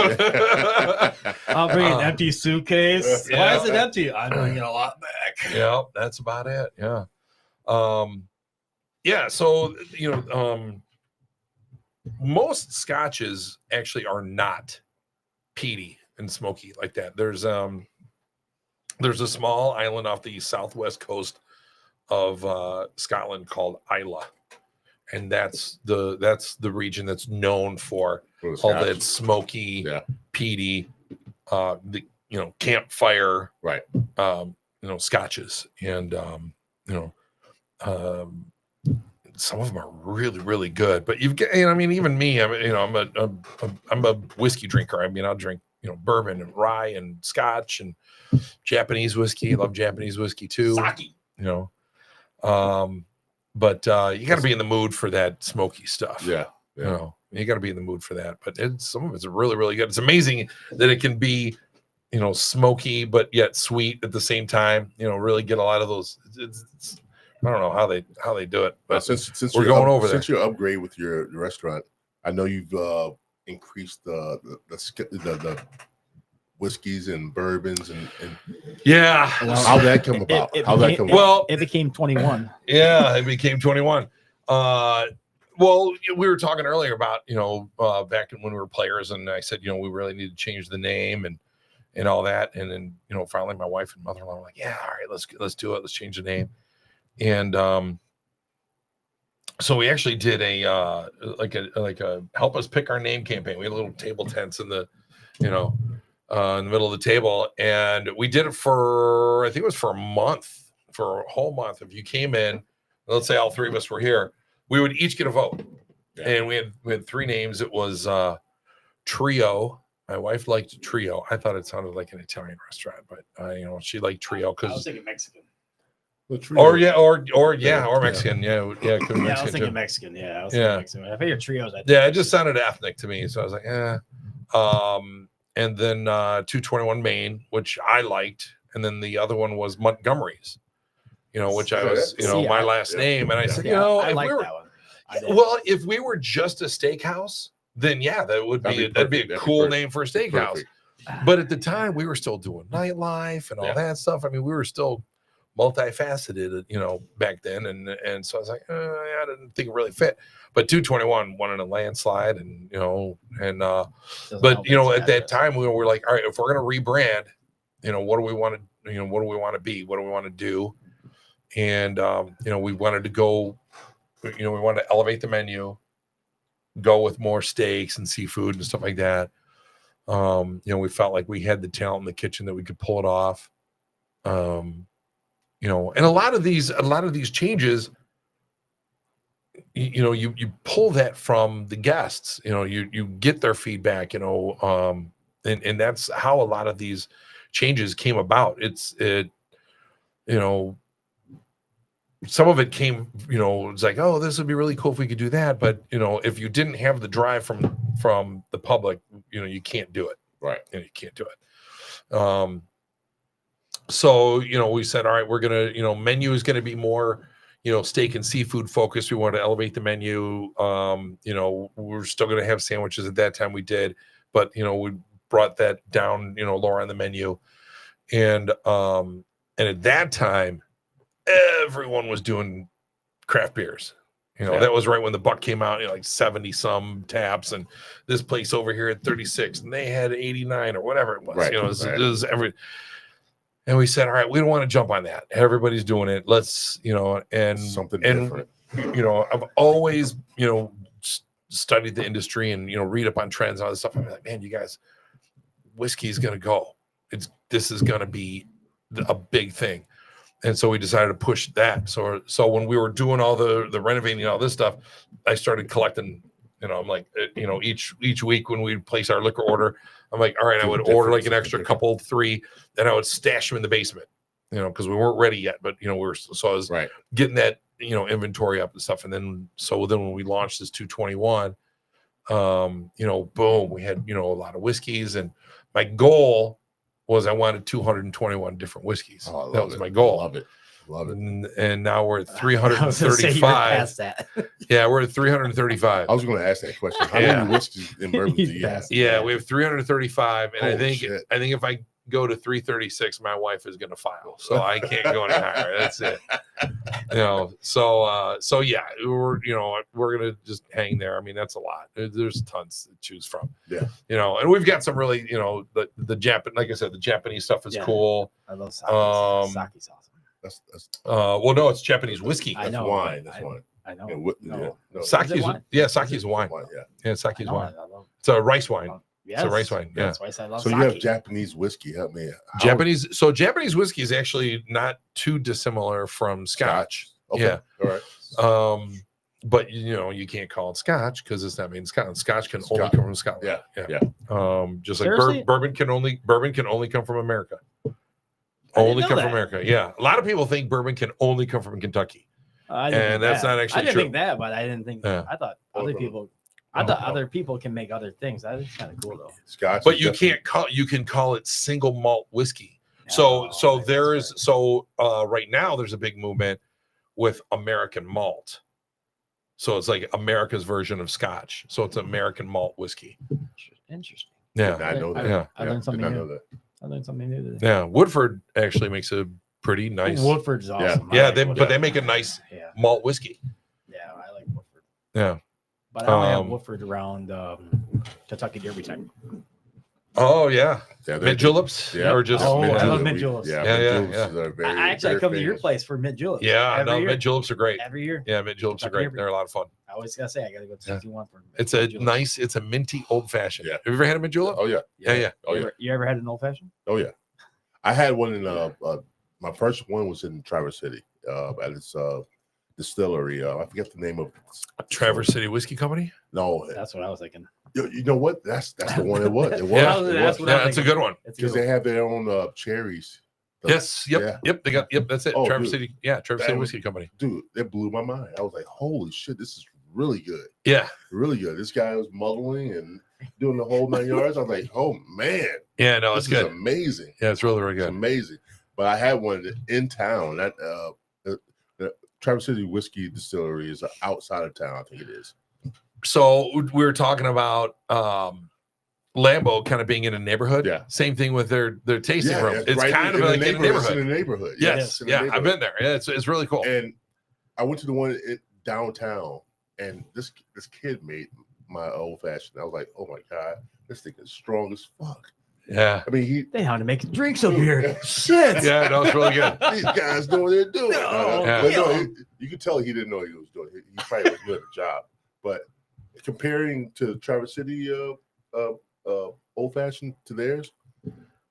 I'll bring an Uh, empty suitcase. yeah. Why is it empty? I'm bringing a lot back. Yeah, that's about it. Yeah. Yeah, so you know, most scotches actually are not peaty and smoky like that. There's a small island off the southwest coast of Scotland called Islay, and that's the region that's known for For the all Scotch? that smoky, Yeah. peaty, the you know, campfire, Right. you know, scotches, and you know, some of them are really, really good. But you've got, I mean, even me, I mean, you know, I'm a whiskey drinker. I mean, I'll drink, you know, bourbon and rye and scotch and Japanese whiskey. I love Japanese whiskey too. Sake. You know, but you got to be in the mood for that smoky stuff. Yeah. You know, you got to be in the mood for that. But some of it's really, really good. It's amazing that it can be, you know, smoky but yet sweet at the same time. You know, really get a lot of those. It's I don't know how they do it, but since we're you're going over there. Since you upgrade with your restaurant, I know you've increased the whiskeys and bourbons and yeah, how'd that come about? How'd that come about? well, It became 21. yeah, it became 21. Well, we were talking earlier about, you know, back when we were players, and I said, you know, we really need to change the name and all that, and then, you know, finally my wife and mother-in-law were like, yeah, all right, let's do it, let's change the name. And so we actually did a like a help us pick our name campaign. We had little table tents in the, you know, in the middle of the table, and we did it for, I think it was for a month, for a whole month. If you came in, let's say all three of us were here, we would each get a vote. Yeah. And we had three names. It was Trio. My wife liked Trio. I thought it sounded like an Italian restaurant, but you know, she liked Trio I was because, thinking Mexican. or Mexican. Yeah, it could be Yeah, I was Mexican thinking too. Mexican. Yeah, I was Yeah. thinking Mexican. I figured trios. Yeah, it just sounded ethnic to me. So I was like, and then 221 Maine, which I liked. And then the other one was Montgomery's, you know, which I was, you know, See, my I- last name. And I said, you Yeah, know, I if like we were, that one. I did. well, if we were just a steakhouse, then yeah, that'd be a That'd be cool perfect. name for a steakhouse. Perfect. But at the time, we were still doing nightlife and all that stuff. I mean, we were still multifaceted, back then. And so I was like, I didn't think it really fit. But 221 won in a landslide, and at that time we were like, all right, if we're gonna rebrand, what do we want to, what do we want to be, what do we want to do, and we wanted to go, we wanted to elevate the menu, go with more steaks and seafood and stuff like that. We felt like we had the talent in the kitchen that we could pull it off. And a lot of these changes, you pull that from the guests, you get their feedback, and that's how a lot of these changes came about. Some of it came, it's like, oh, this would be really cool if we could do that. But, if you didn't have the drive from the public, you can't do it. Right. You can't do it. So, we said, all right, we're going to, menu is going to be more, steak and seafood focused. We want to elevate the menu. We're still going to have sandwiches. At that time we did, but, we brought that down, lower on the menu. And at that time, everyone was doing craft beers. That was right when the Buck came out, like 70 some taps, and this place over here at 36, and they had 89 or whatever it was. Right. It was every. And we said, all right, we don't want to jump on that. Everybody's doing it. Let's, and something different. I've always, studied the industry and, read up on trends and all this stuff. I'm like, man, you guys, whiskey's going to go. This is going to be a big thing. And so we decided to push that. So when we were doing all the renovating and all this stuff, I started collecting, I'm like, each week when we place our liquor order, I'm like, all right, I would order like an extra couple, 3, then I would stash them in the basement, because we weren't ready yet, but I was getting that, inventory up and stuff. And then when we launched this 221, boom, we had, a lot of whiskeys, and my goal was I wanted 221 different whiskeys. Oh, that was my goal. Love it. And now we're at 335. Yeah, we're at 335. I was going to ask that question. How many whiskeys in bourbon do you have? Yeah, we have 335, and Holy I shit. think if I go to 336, my wife is going to file, so I can't go any higher. That's it. So yeah, we're going to just hang there. I mean, that's a lot. There's tons to choose from. Yeah. And we've got some really, the Japan, like I said, the Japanese stuff is cool. I love sake. Sake's awesome. That's Well, no, it's Japanese whiskey. I know. wine. That's wine. I know. No. Sake is wine? sake is wine. Yeah, sake is wine. It's a rice wine. Yes. It's a rice wine. Yeah. That's why I love So sake. you have Japanese whiskey. Help me. Japanese whiskey is actually not too dissimilar from Scotch. Okay. Yeah. All right. But you can't call it Scotch because it's not made in Scotland. Scotch can only come from Scotland. Yeah. Just Seriously? like bourbon can only come from America. I didn't Only know come that. from America. Yeah. A lot of people think bourbon can only come from Kentucky. And that's not actually I didn't true. think that, but I didn't think. Yeah. I thought other people. Other people can make other things. That is kind of cool though. Scotch. But you can call it single malt whiskey. So right now there's a big movement with American malt. So it's like America's version of Scotch. So it's American malt whiskey. Interesting. Yeah. I know that. Yeah. I learned something Did not new. know that. I learned something new today. Yeah. Woodford actually makes a pretty nice. Woodford's awesome. Yeah, I like but they Woodford. make a nice Yeah, malt whiskey. I like Woodford. Yeah. But I only have Woodford around Kentucky Derby time. Oh yeah. Yeah, Mint juleps. Yeah. Or just Oh, mint I love juleps. mint juleps. Yeah. Yeah, mint juleps are very, I very come to your famous. place for mint juleps. Yeah, every no, year. mint juleps are great. Every year. Yeah, mint juleps are great. They're a lot of fun. I always gotta say I gotta go to 61 for. It's a mint juleps. nice, it's a minty old fashioned. Yeah. Have you ever had a mint julep? Oh yeah. Yeah. Oh yeah. You ever had an old fashioned? Oh yeah. I had one in my first one was in Traverse City at its distillery. I forget the name of Traverse City Whiskey Company. No, That's what I was thinking. you know what? That's the one it was. It was. Yeah, that's what Yeah, I'm that's a thinking. good one. It's Because good. they have their own cherries. Yes. Yep. Yeah. They got. Yep. That's it. Oh, Traverse dude. City. Yeah. Traverse That City was- Whiskey Company. Dude, it blew my mind. I was like, holy shit, this is really good. Yeah. Really good. This guy was muddling and doing the whole 9 yards. I was like, oh man, Yeah. No, this it's is good. amazing. Yeah, it's really, really It's good. amazing. But I had one in town. That the Traverse City Whiskey Distillery is outside of town. I think it is. So we were talking about Lambeau kind of being in a neighborhood. Yeah. Same thing with their tasting room. It's right kind of in like the in a neighborhood. It's neighborhood. in the neighborhood. Yes. in the Yeah. I've neighborhood. been there. Yeah, it's really cool. And I went to the one downtown, and this kid made my old fashioned. I was like, oh my God, this thing is strong as fuck. Yeah. I mean, They know how to make drinks up here. Shit. Yeah, no, it's really good. these guys know what they're doing. No, But yeah. no, you could tell he didn't know what he was doing. He probably was good at the job. But comparing to Traverse City old fashioned to theirs,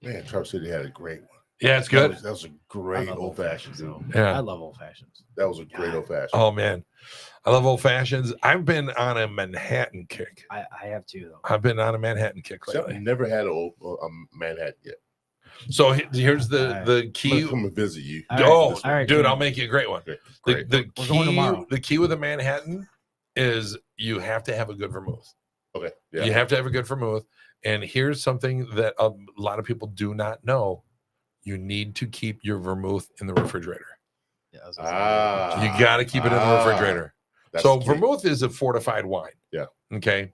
man, Traverse City had a great one. Yeah, it's good. That was a great I love old fashioned, so dude. Yeah. I love old fashions. That was a great old fashioned. Oh man, I love old fashions. I've been on a Manhattan kick. I have two though. I've been on a Manhattan kick Except I lately. never had a Manhattan yet. So here's the Alright. I'm key. gonna come and visit you. All right. Oh, All right, dude, Jimmy. I'll make you a great one. Okay, The, great. the We're going key, tomorrow. the key with a Manhattan is you have to have a good vermouth. Okay. Yeah. You have to have a good vermouth. And here's something that a lot of people do not know: you need to keep your vermouth in the refrigerator. Yeah, I was gonna say, You got to keep it in the refrigerator. That's So the key. vermouth is a fortified wine. Yeah. Okay.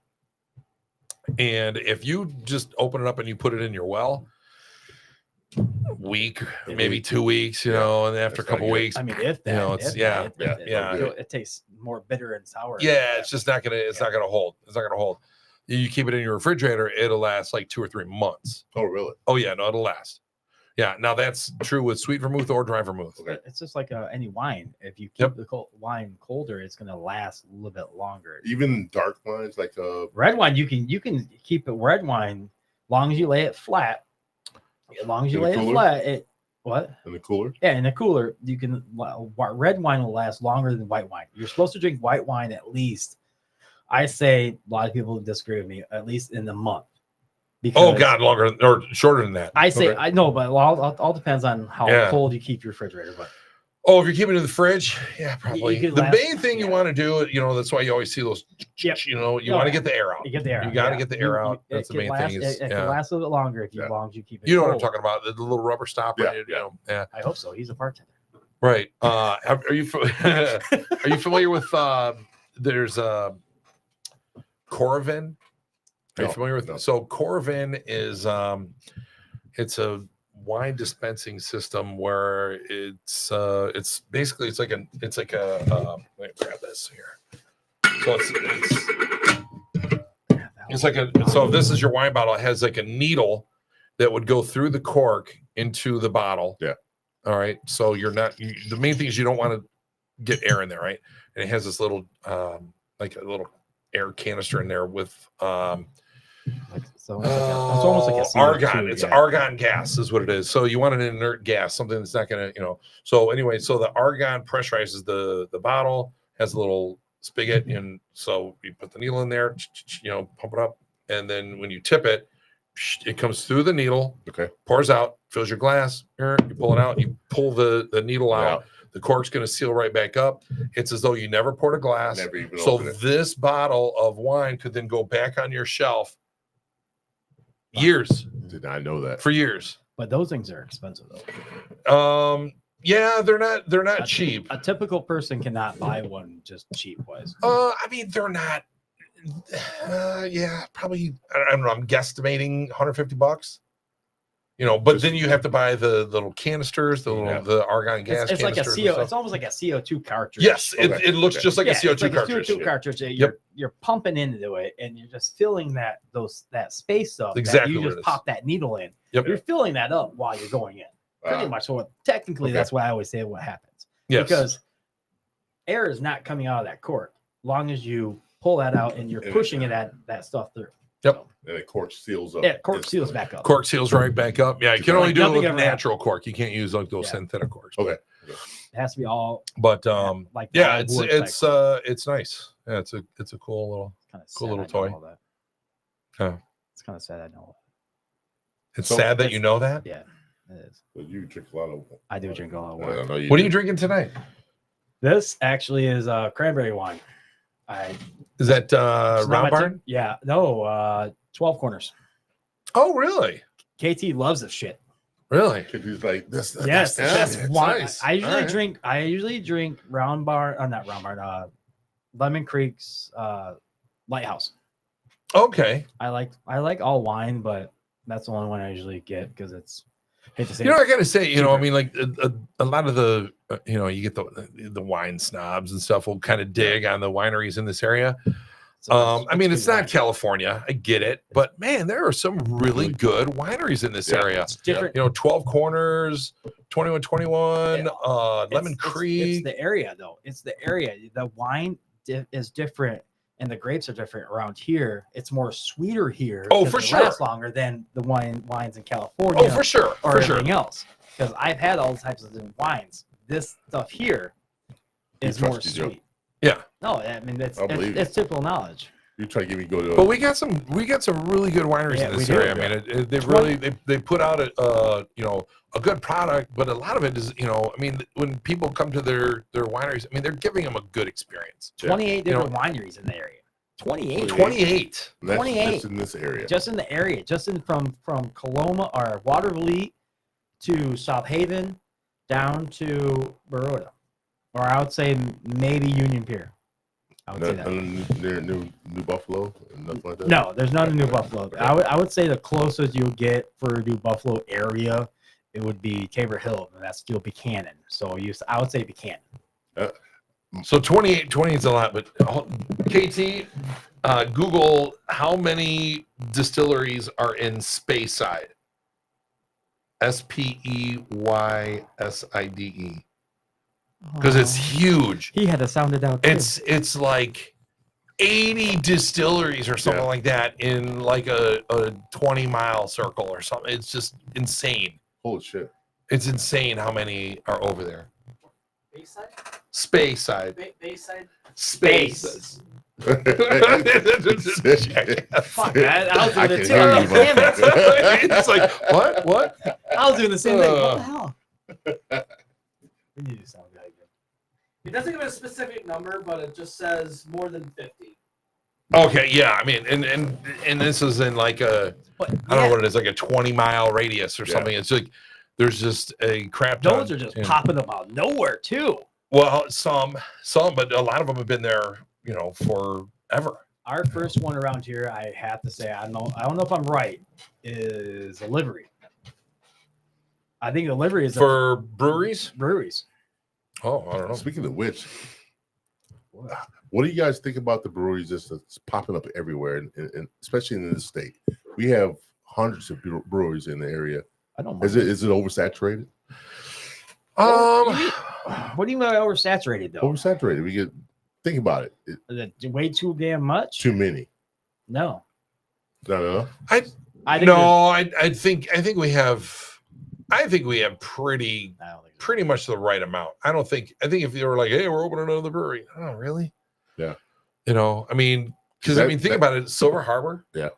And if you just open it up and you put it in your well, week, A maybe week. 2 weeks, you Yeah. know, and after a That's couple not good. weeks, I mean, if that, You know, it's- if yeah, that, if yeah. it tastes more bitter and sour. yeah, it's just not gonna, it's not gonna hold. It's not gonna hold. You keep it in your refrigerator, it'll last like 2 or 3 months. Oh, really? Oh yeah, no, it'll last. Yeah, now that's true with sweet vermouth or dry vermouth. Okay. It's just like any wine. If you keep Yep. the wine colder, it's gonna last a little bit longer. Even dark wines like Red wine, you can keep it red wine long as you lay it flat. As long as you In the lay it cooler? flat, it what? in the cooler. Yeah, in the cooler, you can red wine will last longer than white wine. You're supposed to drink white wine at least. I say a lot of people disagree with me. At least in a month. Oh God, longer or shorter than that. I say Okay. I know, but all depends on how Yeah. cold you keep your refrigerator. But Oh, if you're keeping it in the fridge, yeah, probably. could The last- main thing you yeah. want to do, you know, that's why you always see those. Yep. You know, you No, want to get the air out. you get the air. You out, gotta yeah. get the air out. That's the it can main thing. last- Is, it yeah. can last a little bit longer if you Yeah. as long as you keep it. You know what I'm cold. talking about? The little rubber stopper. Yeah, You know, yeah. I hope so. He's a bartender. Right. Are you are you familiar with? There's Coravin. Are you No, familiar with? no. So Coravin is it's a wine dispensing system where it's basically it's like a let me grab this here. So it's like a so if this is your wine bottle, it has like a needle that would go through the cork into the bottle. Yeah. All right. So you're not the main thing is you don't want to get air in there, right? And it has this little like a little air canister in there with It's almost like a CO2, argon. It's yeah. argon gas is what it is. So you want an inert gas, something that's not gonna, So anyway, so the argon pressurizes the bottle, has a little spigot, and so you put the needle in there, pump it up, and then when you tip it, it comes through the needle, Okay. pours out, fills your glass, you pull it out, you pull the needle out, Yeah. the cork's gonna seal right back up. It's as though you never poured a glass. Never even So opened it. this bottle of wine could then go back on your shelf years Did not know that. for years. But those things are expensive though. Yeah, they're not A- cheap. A typical person cannot buy one just cheap wise. I mean, they're not. Yeah, probably. I don't know. I'm guesstimating $150. But then you have to buy the little canisters, the argon gas. It's like a canisters and CO. stuff. It's almost like a CO2 cartridge. Yes, Okay. it looks Okay. just like a Yeah, CO2 it's like cartridge. A CO2 cartridge. You're pumping into it, and you're just filling that space up. Exactly That what you it just is. pop that needle in. Yep. You're filling that up while you're going in. Pretty much. So technically, Okay. that's why I always say what happens. Yes. Because air is not coming out of that cork. Long as you pull that out and you're pushing it at that stuff through. Yep. And the cork seals up. Yeah, cork seals instantly. back up. Cork seals right back up. Yeah, you can only Like do it nothing with ever natural cork. You can't use like those Yeah. synthetic corks. Okay. It has to be all But like yeah, all it's wood it's type. it's nice. Yeah, it's a cool little. Kinda cool sad little I know toy. all that. Yeah. It's kind of sad I know. It's So sad that that's- you know that. Yeah, it is. So you drink a lot of. I do drink a lot of I wine. know you What are do. you drinking tonight? This actually is cranberry wine. Is that It's not my Round type- Barn? Yeah, no, 12 Corners. Oh, really? KT loves this shit. Really? He's like this. Yes, that's it's wine. nice. I usually All right. drink. I usually drink Round Barn. Not Round Barn. Lemon Creek's Lighthouse. Okay. I like all wine, but that's the only one I usually get because it's. Hate to say You know, it, I gotta say, you know, I cheaper. mean, like a lot of the, you know, you get the wine snobs and stuff will kind of dig on the wineries in this area. so I mean, good it's not wine. California, I get it, but man, there are some really good wineries in this area. It's different. You know, 12 Corners, 2121, Lemon It's Creek. the area though. It's the area. The wine is different, and the grapes are different around here. It's more sweeter here. Oh, 'cause for they sure. last longer than the wines in California. Oh, for sure, or for sure. anything else. Because I've had all types of different wines. This stuff here is trust more you, Joe. sweet. Yeah. No, I mean I believe it's typical knowledge. You try to get me go to. But we got some really good wineries Yeah, in this we do, area. yeah. I mean, they really they put out a you know, a good product, but a lot of it is, you know, I mean, when people come to their wineries, I mean, they're giving them a good experience. 28 You know- different wineries in the area. 28. 28. That's 28. just in this area. Just in the area, just in from Coloma or Watervliet to South Haven down to Baroda, or I would say maybe Union Pier. I would say that. Near New Buffalo and nothing like that. No, there's none in New Buffalo. I would say the closest you'll get for New Buffalo area, it would be Tabor Hill, and that's still Buchanan. So I would say Buchanan. So 28 is a lot, but KT, Google how many distilleries are in Speyside. Speyside. Because it's huge. He had to sound it out. Too. It's like 80 distilleries or something like that in like a 20-mile circle or something. It's just insane. Holy shit. It's insane how many are over there. Bayside? Speyside. Bayside? Spaces. Fuck, man. I was I doing can it too. hear you, Damn it. It's like, what? I was doing the same thing. What the hell? We need to sound good. It doesn't give a specific number, but it just says more than 50. Okay, yeah. I mean, and this is in like a, But, I don't know what it is, like a 20-mile radius or Yeah. something. It's like there's just a crap ton. Those are just Yeah. popping up out of nowhere too. Well, some, but a lot of them have been there, you know, forever. Our first one around here, I have to say, I don't know if I'm right, is a livery. I think the livery is For breweries? breweries. Oh, I don't know. Speaking of which, what do you guys think about the breweries that's popping up everywhere, and especially in this state? We have hundreds of breweries in the area. I don't mind. Is it oversaturated? What do you mean by oversaturated though? Oversaturated. We get think about it. Is it way too damn much? Too many. No. No. I think I think we have pretty I don't think pretty much the right amount. I think if you were like, hey, we're opening another brewery. Oh, really? Yeah. You know, I mean, because think about it, Silver Harbor. Yeah.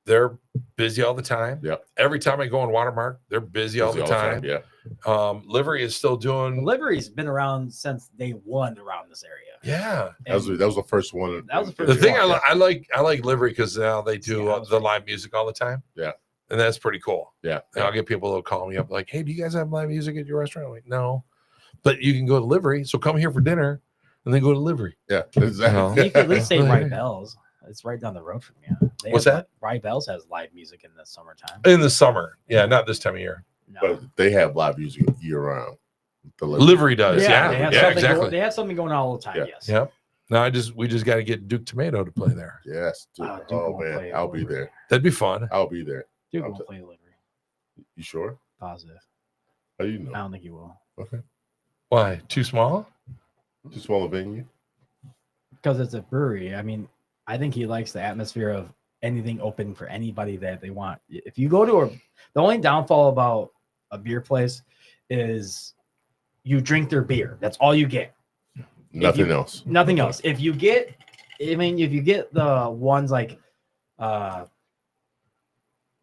They're busy all the time. Yeah. Every time I go in Watermark, they're busy all the time. Yeah. Livery is still doing. livery's been around since day one around this area. Yeah. That was the first one. That was the The first thing one. I like livery because now they do Yeah, the live music all the time. Yeah. And that's pretty cool. Yeah. And I'll get people to call me up like, hey, do you guys have live music at your restaurant? I'm like, no. But you can go to livery. So come here for dinner and then go to livery. Yeah. Exactly. You could at least say Rye Bells. It's right down the road from you. What's that? Rye Bells has live music in the summertime. In the summer. Yeah, not this time of year. No. But they have live music year round. The Livery does. they Yeah. have Yeah, something exactly. they have something going on all the time. Yeah. Yes. Yep. Now we just got to get Duke Tomato to play there. Yes. Dude. Duke Oh won't play man, I'll be livery. there. That'd be fun. I'll be there. Duke I'll won't t- play livery. You sure? Positive. How do you I know? don't think he will. Okay. Why? Too small? Too small a venue. Because it's a brewery. I mean, I think he likes the atmosphere of anything open for anybody that they want. If you go to the only downfall about a beer place is you drink their beer. That's all you get. Nothing else. Nothing else. If you get the ones like,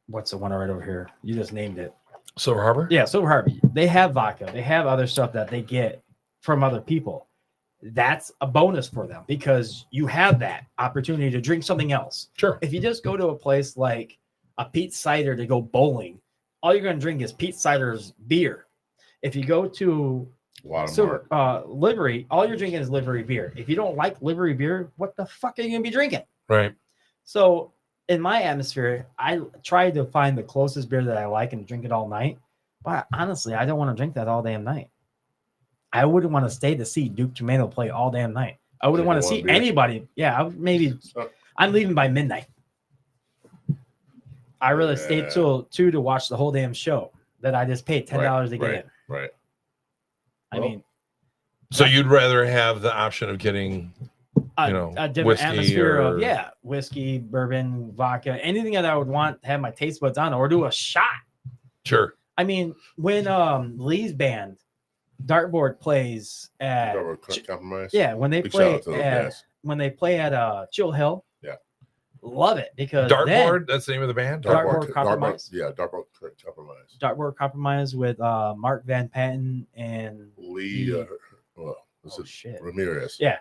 what's the one right over here? You just named it. Silver Harbor? Yeah, Silver Harbor. They have vodka. They have other stuff that they get from other people. That's a bonus for them because you have that opportunity to drink something else. Sure. If you just go to a place like a Pete Cider to go bowling, all you're going to drink is Pete Cider's beer. If you go to Watermark. livery, all you're drinking is livery beer. If you don't like livery beer, what the fuck are you going to be drinking? Right. So in my atmosphere, I try to find the closest beer that I like and drink it all night. But honestly, I don't want to drink that all damn night. I wouldn't want to stay to see Duke Tomato play all damn night. I wouldn't want to see anybody. Yeah, I'm leaving by midnight. I really stayed till 2 to watch the whole damn show that I just paid $10 to get in. Right. I mean, so you'd rather have the option of getting, a different whiskey atmosphere or- of whiskey, bourbon, vodka, anything that I would want to have my taste buds on, or do a shot. Sure. I mean, when Lee's band Dartboard plays at Compromise. when they Big play shout out to those at guys. when they play at Chill Hill, love it because Dartboard, that's the name of the band. Dartboard Compromise. Dartboard Compromise. Dartboard Compromise with Mark Van Patten and Lee. Ramirez. Yeah.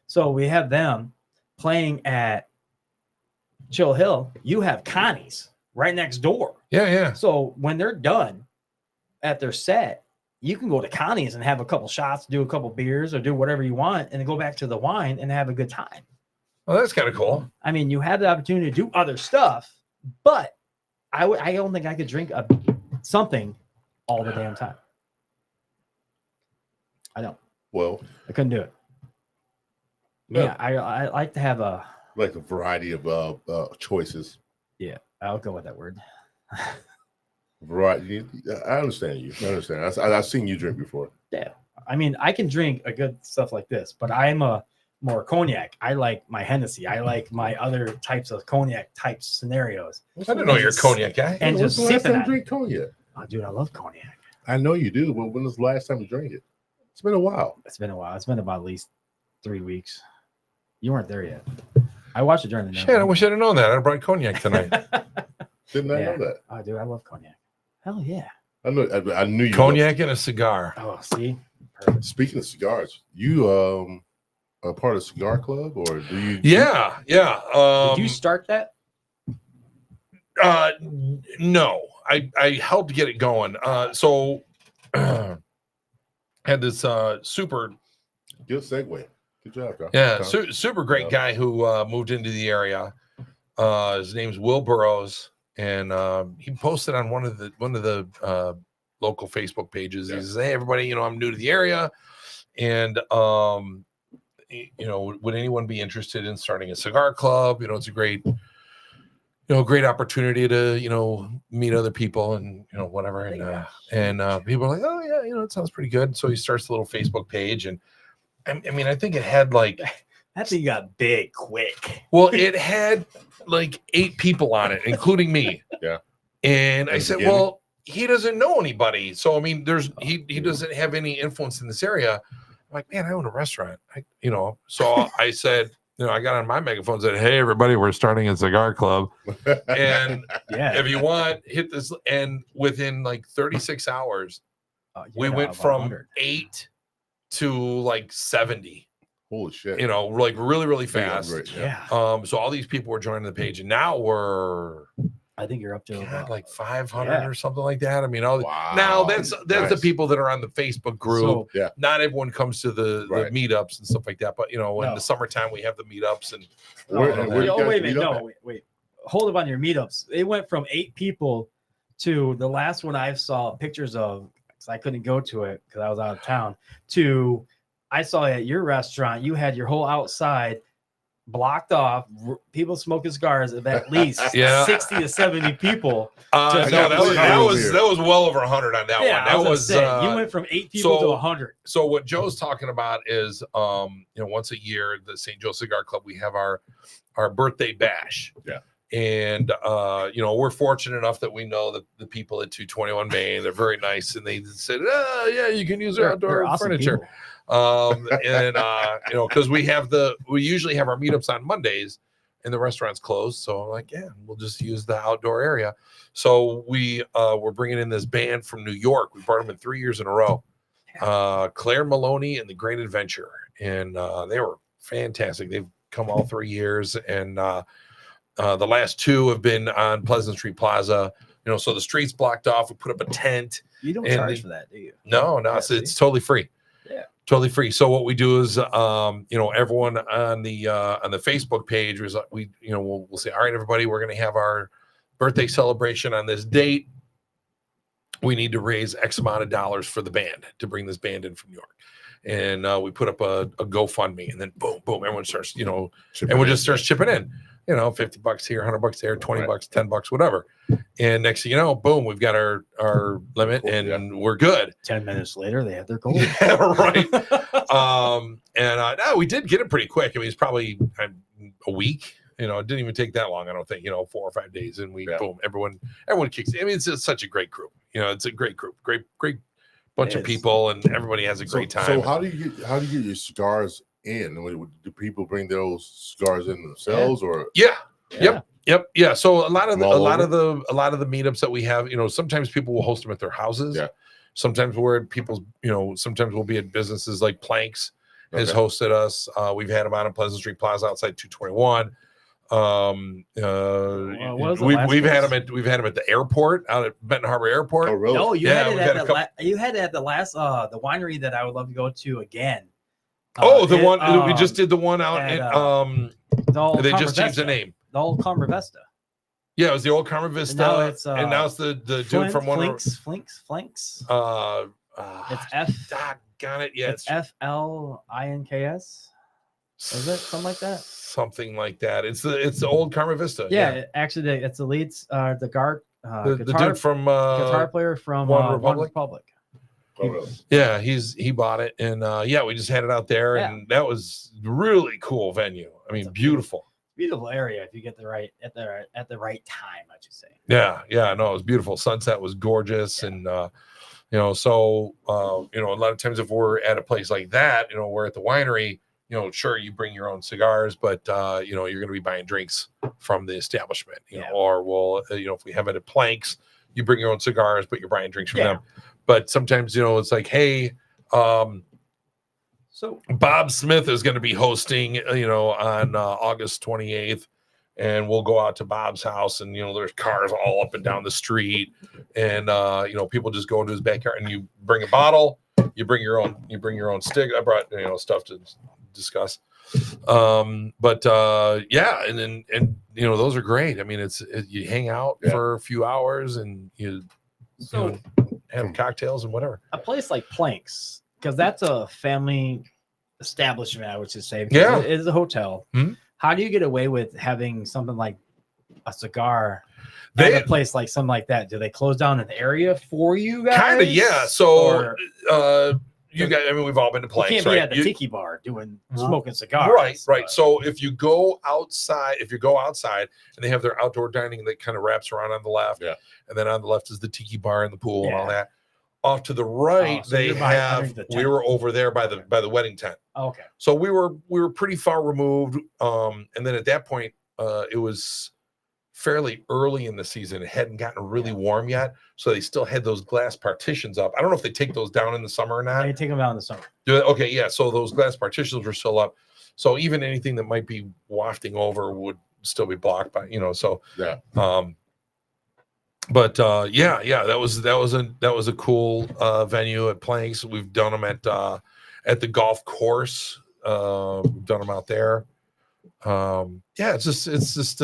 So we have them playing at Chill Hill. You have Connie's right next door. Yeah. So when they're done at their set, you can go to Connie's and have a couple shots, do a couple beers, or do whatever you want, and then go back to the wine and have a good time. Well, that's kind of cool. I mean, you have the opportunity to do other stuff, but I don't think I could drink something all the damn time. I don't. Well, I couldn't do it. no, Yeah, I like to have a like a variety of choices. Yeah, I'll go with that word. Variety. I understand you. I understand. I've seen you drink before. Yeah, I mean, I can drink a good stuff like this, but I'm a more cognac. I like my Hennessy. I like my other types of cognac type scenarios. I didn't know you're a cognac guy. And When's just the last sipping time you at drink cognac? Oh, dude, I love cognac. I know you do, but when was the last time you drank it? It's been a while. It's been a while. It's been about at least 3 weeks. You weren't there yet. I watched it during the night. Shit, I wish I'd have known that. I brought cognac tonight. Didn't I Yeah. know that? Oh, dude, I love cognac. Hell yeah. I know. I knew you. Cognac and a cigar. Oh, see? Perfect. Speaking of cigars, you are part of the cigar club, or do you? Yeah. Did you start that? No, I helped get it going. So had this super Good segue. Good job, Doc. Yeah, super great guy who moved into the area. His name's Will Burrows, and he posted on one of the local Facebook pages. He says, "Hey, everybody, I'm new to the area, and would anyone be interested in starting a cigar club? It's a great, great opportunity to meet other people and whatever." And people are like, "Oh yeah, it sounds pretty good." So he starts a little Facebook page, and I mean, I think it had like That thing got big quick. Well, it had like 8 people on it, including me. Yeah. And I said, well, he doesn't know anybody. So, I mean, he doesn't have any influence in this area. I'm like, man, I own a restaurant. So I said, I got on my megaphone and said, hey, everybody, we're starting a cigar club. And if you want, hit this. And within like 36 hours, we went from 100. 8 to like 70. Holy shit. Like really, really fast. Yeah. So all these people were joining the page, and now we're I think you're up to about like 500 or something like that. I mean, Wow. now that's the people that are on the Facebook group. So, Not everyone comes to the meetups and stuff like that, but in No. the summertime we have the meetups and Where you wait a guys minute. meet up at? Wait. Hold up on your meetups. It went from 8 people to the last one I saw pictures of, because I couldn't go to it because I was out of town, to I saw at your restaurant, you had your whole outside blocked off, people smoking cigars of at least 60 to 70 people. no, that was well over 100 on that one. That was you went from 8 people to 100. So what Joe's talking about is once a year the St. Joe Cigar Club, we have our birthday bash. Yeah. And we're fortunate enough that we know that the people at 221 Main, they're very nice, and they said, yeah, you can use our outdoor awesome furniture. People. Because we usually have our meetups on Mondays and the restaurant's closed. So I'm like, yeah, we'll just use the outdoor area. So we're bringing in this band from New York. We brought them in 3 years in a row. Claire Maloney and the Great Adventure. And they were fantastic. They've come all 3 years. And the last 2 have been on Pleasant Street Plaza. So the street's blocked off. We put up a tent. You don't charge for that, do you? No, it's totally free. Yeah. Totally free. So what we do is, everyone on the Facebook page is we'll say, all right, everybody, we're going to have our birthday celebration on this date. We need to raise X amount of dollars for the band to bring this band in from New York. And we put up a GoFundMe, and then boom, everyone starts, starts chipping in, $50 here, $100 there, $20, $10, whatever. And next thing you know, boom, we've got our limit, and we're good. 10 minutes later, they had their goal. Yeah, right. No, we did get it pretty quick. I mean, it's probably a week. It didn't even take that long. I don't think, 4 or 5 days, and boom, everyone kicks. I mean, it's just such a great group. It's a great group, great bunch of people, and everybody has a great time. So how do you get your cigars in? Do people bring those cigars in themselves, or? Yeah. So a lot of the meetups that we have, sometimes people will host them at their houses. Yeah. Sometimes we're at people's, sometimes we'll be at businesses like Planks has hosted us. We've had them out in Pleasant Street Plaza outside 221. We've had them at the airport, out at Benton Harbor Airport. Oh, really? No, you had it at the last the winery that I would love to go to again. We just did the one out at they just changed the name. The old Calmer Vista. Yeah, it was the old Calmer Vista. And now it's the dude from one of Flinks. It's F. Got it. Yeah, it's FLINKS. Is it something like that? Something like that. It's the old Calmer Vista. Yeah. Actually, it's the leads. The dude from guitar player from One Republic. Yeah, he bought it, and we just had it out there, and that was really cool venue. I mean, beautiful area if you get the right at the right time, I should say. No, it was beautiful. Sunset was gorgeous, and so a lot of times if we're at a place like that, we're at the winery. Sure, you bring your own cigars, but you're going to be buying drinks from the establishment. Or we'll if we have it at Planks, you bring your own cigars, but you're buying drinks from them. But sometimes it's like, hey, so Bob Smith is going to be hosting, on August 28th, and we'll go out to Bob's house, and there's cars all up and down the street, and people just go into his backyard, and you bring a bottle, you bring your own stick. I brought stuff to discuss, and those are great. I mean, you hang out for a few hours, and you have cocktails and whatever. A place like Planks, because that's a family establishment, I would just say. Yeah, it is a hotel. Mm-hmm. How do you get away with having something like a cigar at a place like something like that? Do they close down an area for you guys? Kind of, yeah. So, you guys, I mean, we've all been to Planks. You can't be at the tiki bar smoking cigars. Right. So if you go outside, and they have their outdoor dining that kind of wraps around on the left, and then on the left is the tiki bar and the pool and all that. Off to the right, we were over there by the wedding tent. Okay. So we were pretty far removed. And then at that point, it was fairly early in the season. It hadn't gotten really warm yet, so they still had those glass partitions up. I don't know if they take those down in the summer or not. They take them down in the summer. Okay, yeah. So those glass partitions were still up. So even anything that might be wafting over would still be blocked by, So yeah. That was a cool venue at Planks. We've done them at the golf course. We've done them out there. It's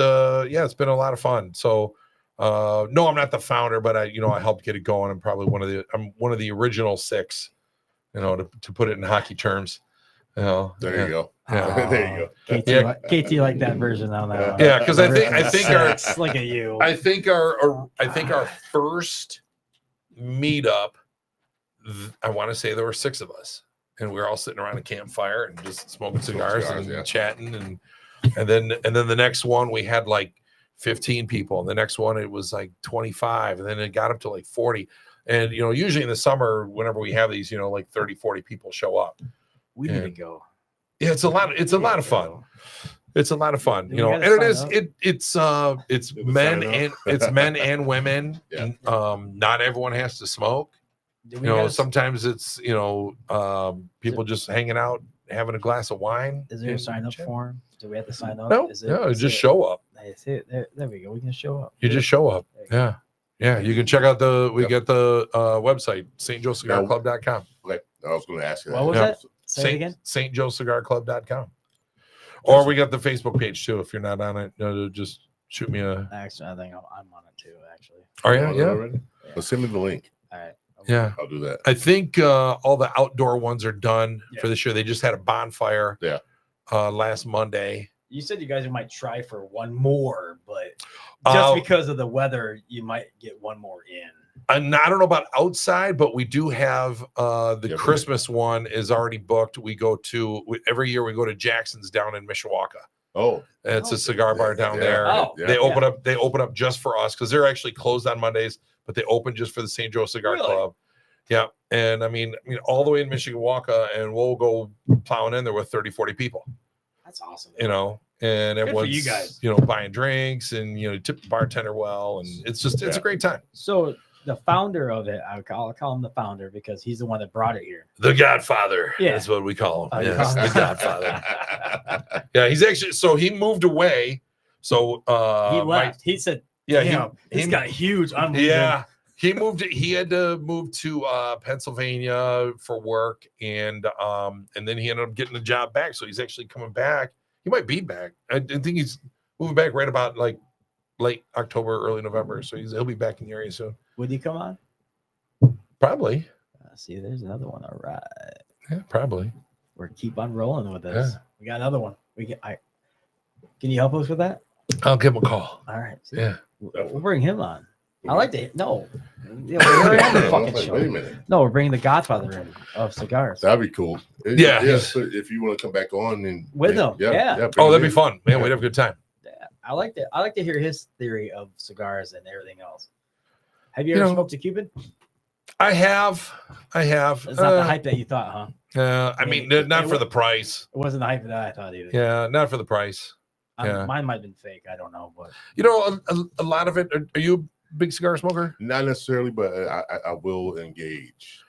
been a lot of fun. So no, I'm not the founder, but I helped get it going. I'm probably I'm one of the original 6, to put it in hockey terms. There you go. Yeah. There you go. KT like that version on that one. Yeah, because I think our look at you. I think our first meetup, I want to say there were 6 of us, and we were all sitting around a campfire and just smoking cigars and chatting, and then the next one we had like 15 people, and the next one it was like 25, and then it got up to like 40. And usually in the summer, whenever we have these, like 30, 40 people show up. We need to go. Yeah, it's a lot of fun. It's a lot of fun, and it's men and women. Yeah. Not everyone has to smoke. Sometimes it's people just hanging out, having a glass of wine. Is there a sign up form? Do we have to sign up? No, show up. I see it. There we go. We can show up. You just show up. Yeah. You can check out we get the website, stjoecigarclub.com. Okay, I was going to ask you that. What was that? Say it again. stjoecigarclub.com. Or we got the Facebook page too. If you're not on it, just shoot me a. Actually, I think I'm on it too. Actually. Oh You yeah, on it yeah, already? Well, send me the link. All right. yeah. I'll do that. I think all the outdoor ones are done Yeah. for this year. They just had a bonfire. Yeah. Last Monday. You said you guys might try for one more, but just because of the weather, you might get one more in. I don't know about outside, but we do have the Yeah, Christmas one is already booked. We go to every year we go to Jackson's down in Mishawaka. Oh, It's Oh, a cigar bar down yeah, there. Oh, yeah. They open up just for us because they're actually closed on Mondays, but they open just for the St. Joe Cigar Really? Club. Yeah. And I mean all the way in Mishawaka, and we'll go plowing in there with 30, 40 people, That's awesome. and for everyone's, you guys. buying drinks and, tip the bartender well. And it's a great time. So the founder of it, I'll call him the founder because he's the one that brought it here. The Godfather. Yeah. That's what we call him. Oh, you Yes, call him the Godfather. Yeah, he's actually, so he moved away. So He left. He said, yeah, "Damn, this he- got huge. I'm leaving." yeah. He had to move to Pennsylvania for work, and then he ended up getting a job back. So he's actually coming back. He might be back. I think he's moving back right about like late October, early November. So he'll be back in the area soon. Would he come on? Probably. See, there's another one. All right. Yeah, probably. We're keep on rolling with this. Yeah. We got another one. Can you help us with that? I'll give him a call. All right. Yeah. We'll bring him on. I like to no. Yeah, we're already on the fucking Wait a show. minute. No, we're bringing the Godfather in of cigars. That'd be cool. Yeah. So if you want to come back on and With them, yeah. bring Oh, him that'd be in. fun. Man, we'd have a good time. Yeah, I like to hear his theory of cigars and everything else. Have you You ever know, smoked a Cuban? I have. It's not the hype that you thought, huh? I mean, it not for wa- the price. It wasn't the hype that I thought either. Yeah, not for the price. yeah. Mine might have been fake. I don't know, but A lot of it. Are you a big cigar smoker? Not necessarily, but I will engage.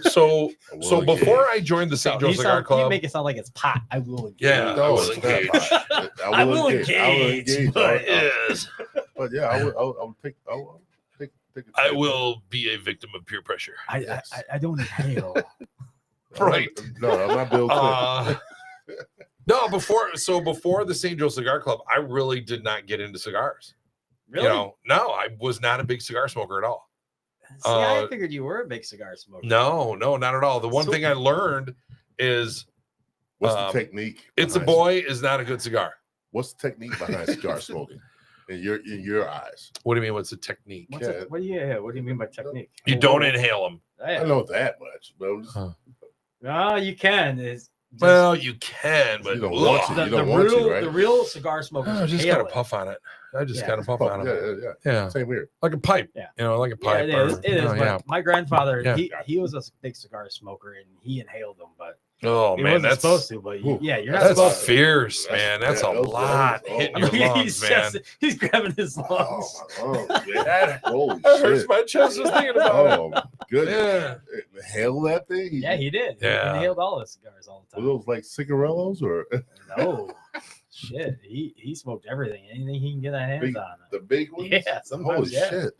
So I will so engage. before I joined the St. Joe Cigar you Club, make it sound like it's pot. I will. Engage. Yeah. No, I will it's not engage. fine. I will engage, but- yes, But yeah, I would take. I'll take. I will be a victim of peer pressure. I don't inhale. Right. No, I'm not Bill Clinton. No, before the St. Joe Cigar Club, I really did not get into cigars. Really? No, I was not a big cigar smoker at all. See, I figured you were a big cigar smoker. No, not at all. The one So- thing I learned is What's the technique? it's a behind- boy is not a good cigar. What's the technique behind cigar smoking in your eyes? What do you mean? What's the technique? What do you mean by technique? You don't inhale them. I don't know that much, but I'm just, No, you can. It's just, Well, you can, but You don't want ugh. to. You don't want to, right? the real cigar smokers. I just inhale gotta it. puff on it. I just Yeah. gotta puff oh, on yeah, it. yeah, yeah. Yeah, Same here. like a pipe. Yeah. Like a Yeah, pipe. it is. It is. Oh, But yeah. my grandfather, Yeah. he was a big cigar smoker and he inhaled them, but Oh he man, wasn't that's supposed to. But Ooh, yeah, you're not that's supposed to. fierce, man. That's a those- lot those- hitting I your mean, lungs, man. he's grabbing his lungs. Oh, my God. Holy That hurts shit. my chest just thinking about it. Oh, my goodness. Yeah. Inhale that thing? Yeah, he did. Yeah. He inhaled all his cigars all the Were time. those like cigarellos or No, shit. He smoked everything. Anything he can get his hands Big- on. the big ones? Yeah, sometimes, Holy yeah. shit.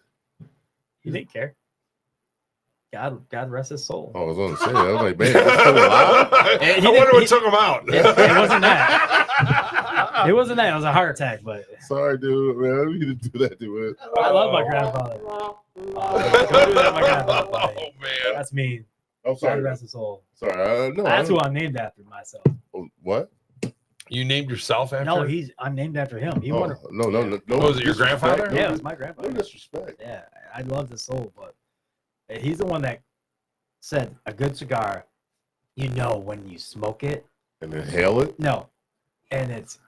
He didn't care. God rest his soul. I was on the say, I was like, man, that's still alive? And he I wonder didn't- what took him out. It wasn't that. It wasn't that. It was a heart attack. But Sorry, dude. Man, I didn't mean to do that to it. I love my grandfather. Don't do that to my grandfather, Oh buddy. man. That's mean. I'm God sorry. rest his soul. Sorry. No, That's I who don't- I'm named after myself. oh, what? You named yourself after? No, I'm named after him. He Oh, wanted. no. Oh, is it your disrespect. grandfather? Yeah, it was my No grandfather. disrespect. Yeah, I love the soul, but he's the one that said a good cigar. You know when you smoke it. And inhale it? No, and it's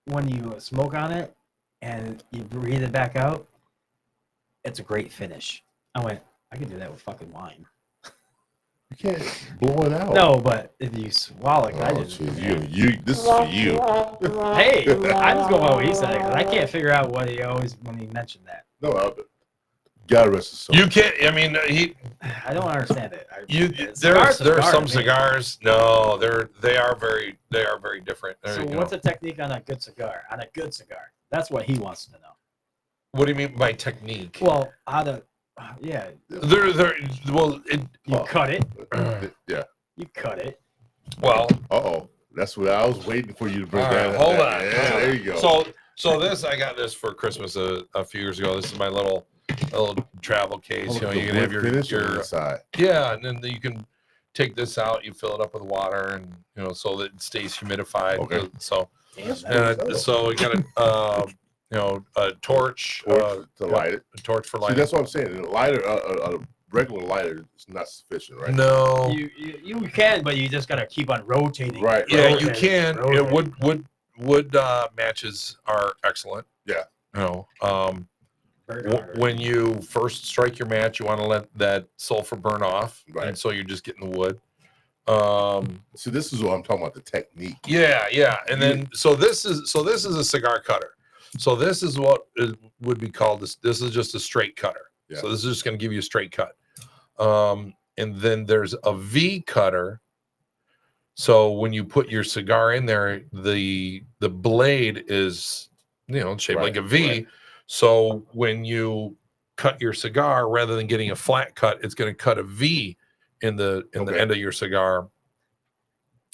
when you smoke on it and you breathe it back out. It's a great finish. I went. I could do that with fucking wine. You can't blow it out. No, but if you swallow it, I Oh, just. jeez. You. This is for you. Hey, I'm just going by what he said because I can't figure out what he always when he mentioned that. No, God rest his soul. You can't. I mean, I don't understand it. there are some man. cigars. No, they are very different. There So you go. what's a technique on a good cigar? On a good cigar, that's what he wants to know. What do you mean by technique? Well, how to, yeah, Well, it, you cut it. Yeah. You cut it. Well, that's what I was waiting for you to bring all that right, up. hold on. Yeah, there you go. So this I got this for Christmas a few years ago. This is my little travel case. You know, you can have your inside. yeah, and then you can take this out. You fill it up with water, and you know, so that it stays humidified. Okay. So so we got a torch To light it. A torch for See, lighting. that's what I'm saying. A lighter, a regular lighter is not sufficient, right? No. You can, but you just gotta keep on rotating. Right. Yeah, right. you can. Rotating. Wood matches are excellent. Yeah. You know, when you first strike your match, you want to let that sulfur burn off, Right. and so you're just getting the wood. So this is what I'm talking about, the technique. Yeah, and then so this is a cigar cutter. So this is what would be called this. This is just a straight cutter. Yeah. So this is just going to give you a straight cut. And then there's a V cutter. So when you put your cigar in there, the blade is shaped like a V. Right. So when you cut your cigar, rather than getting a flat cut, it's going to cut a V in the end of your cigar.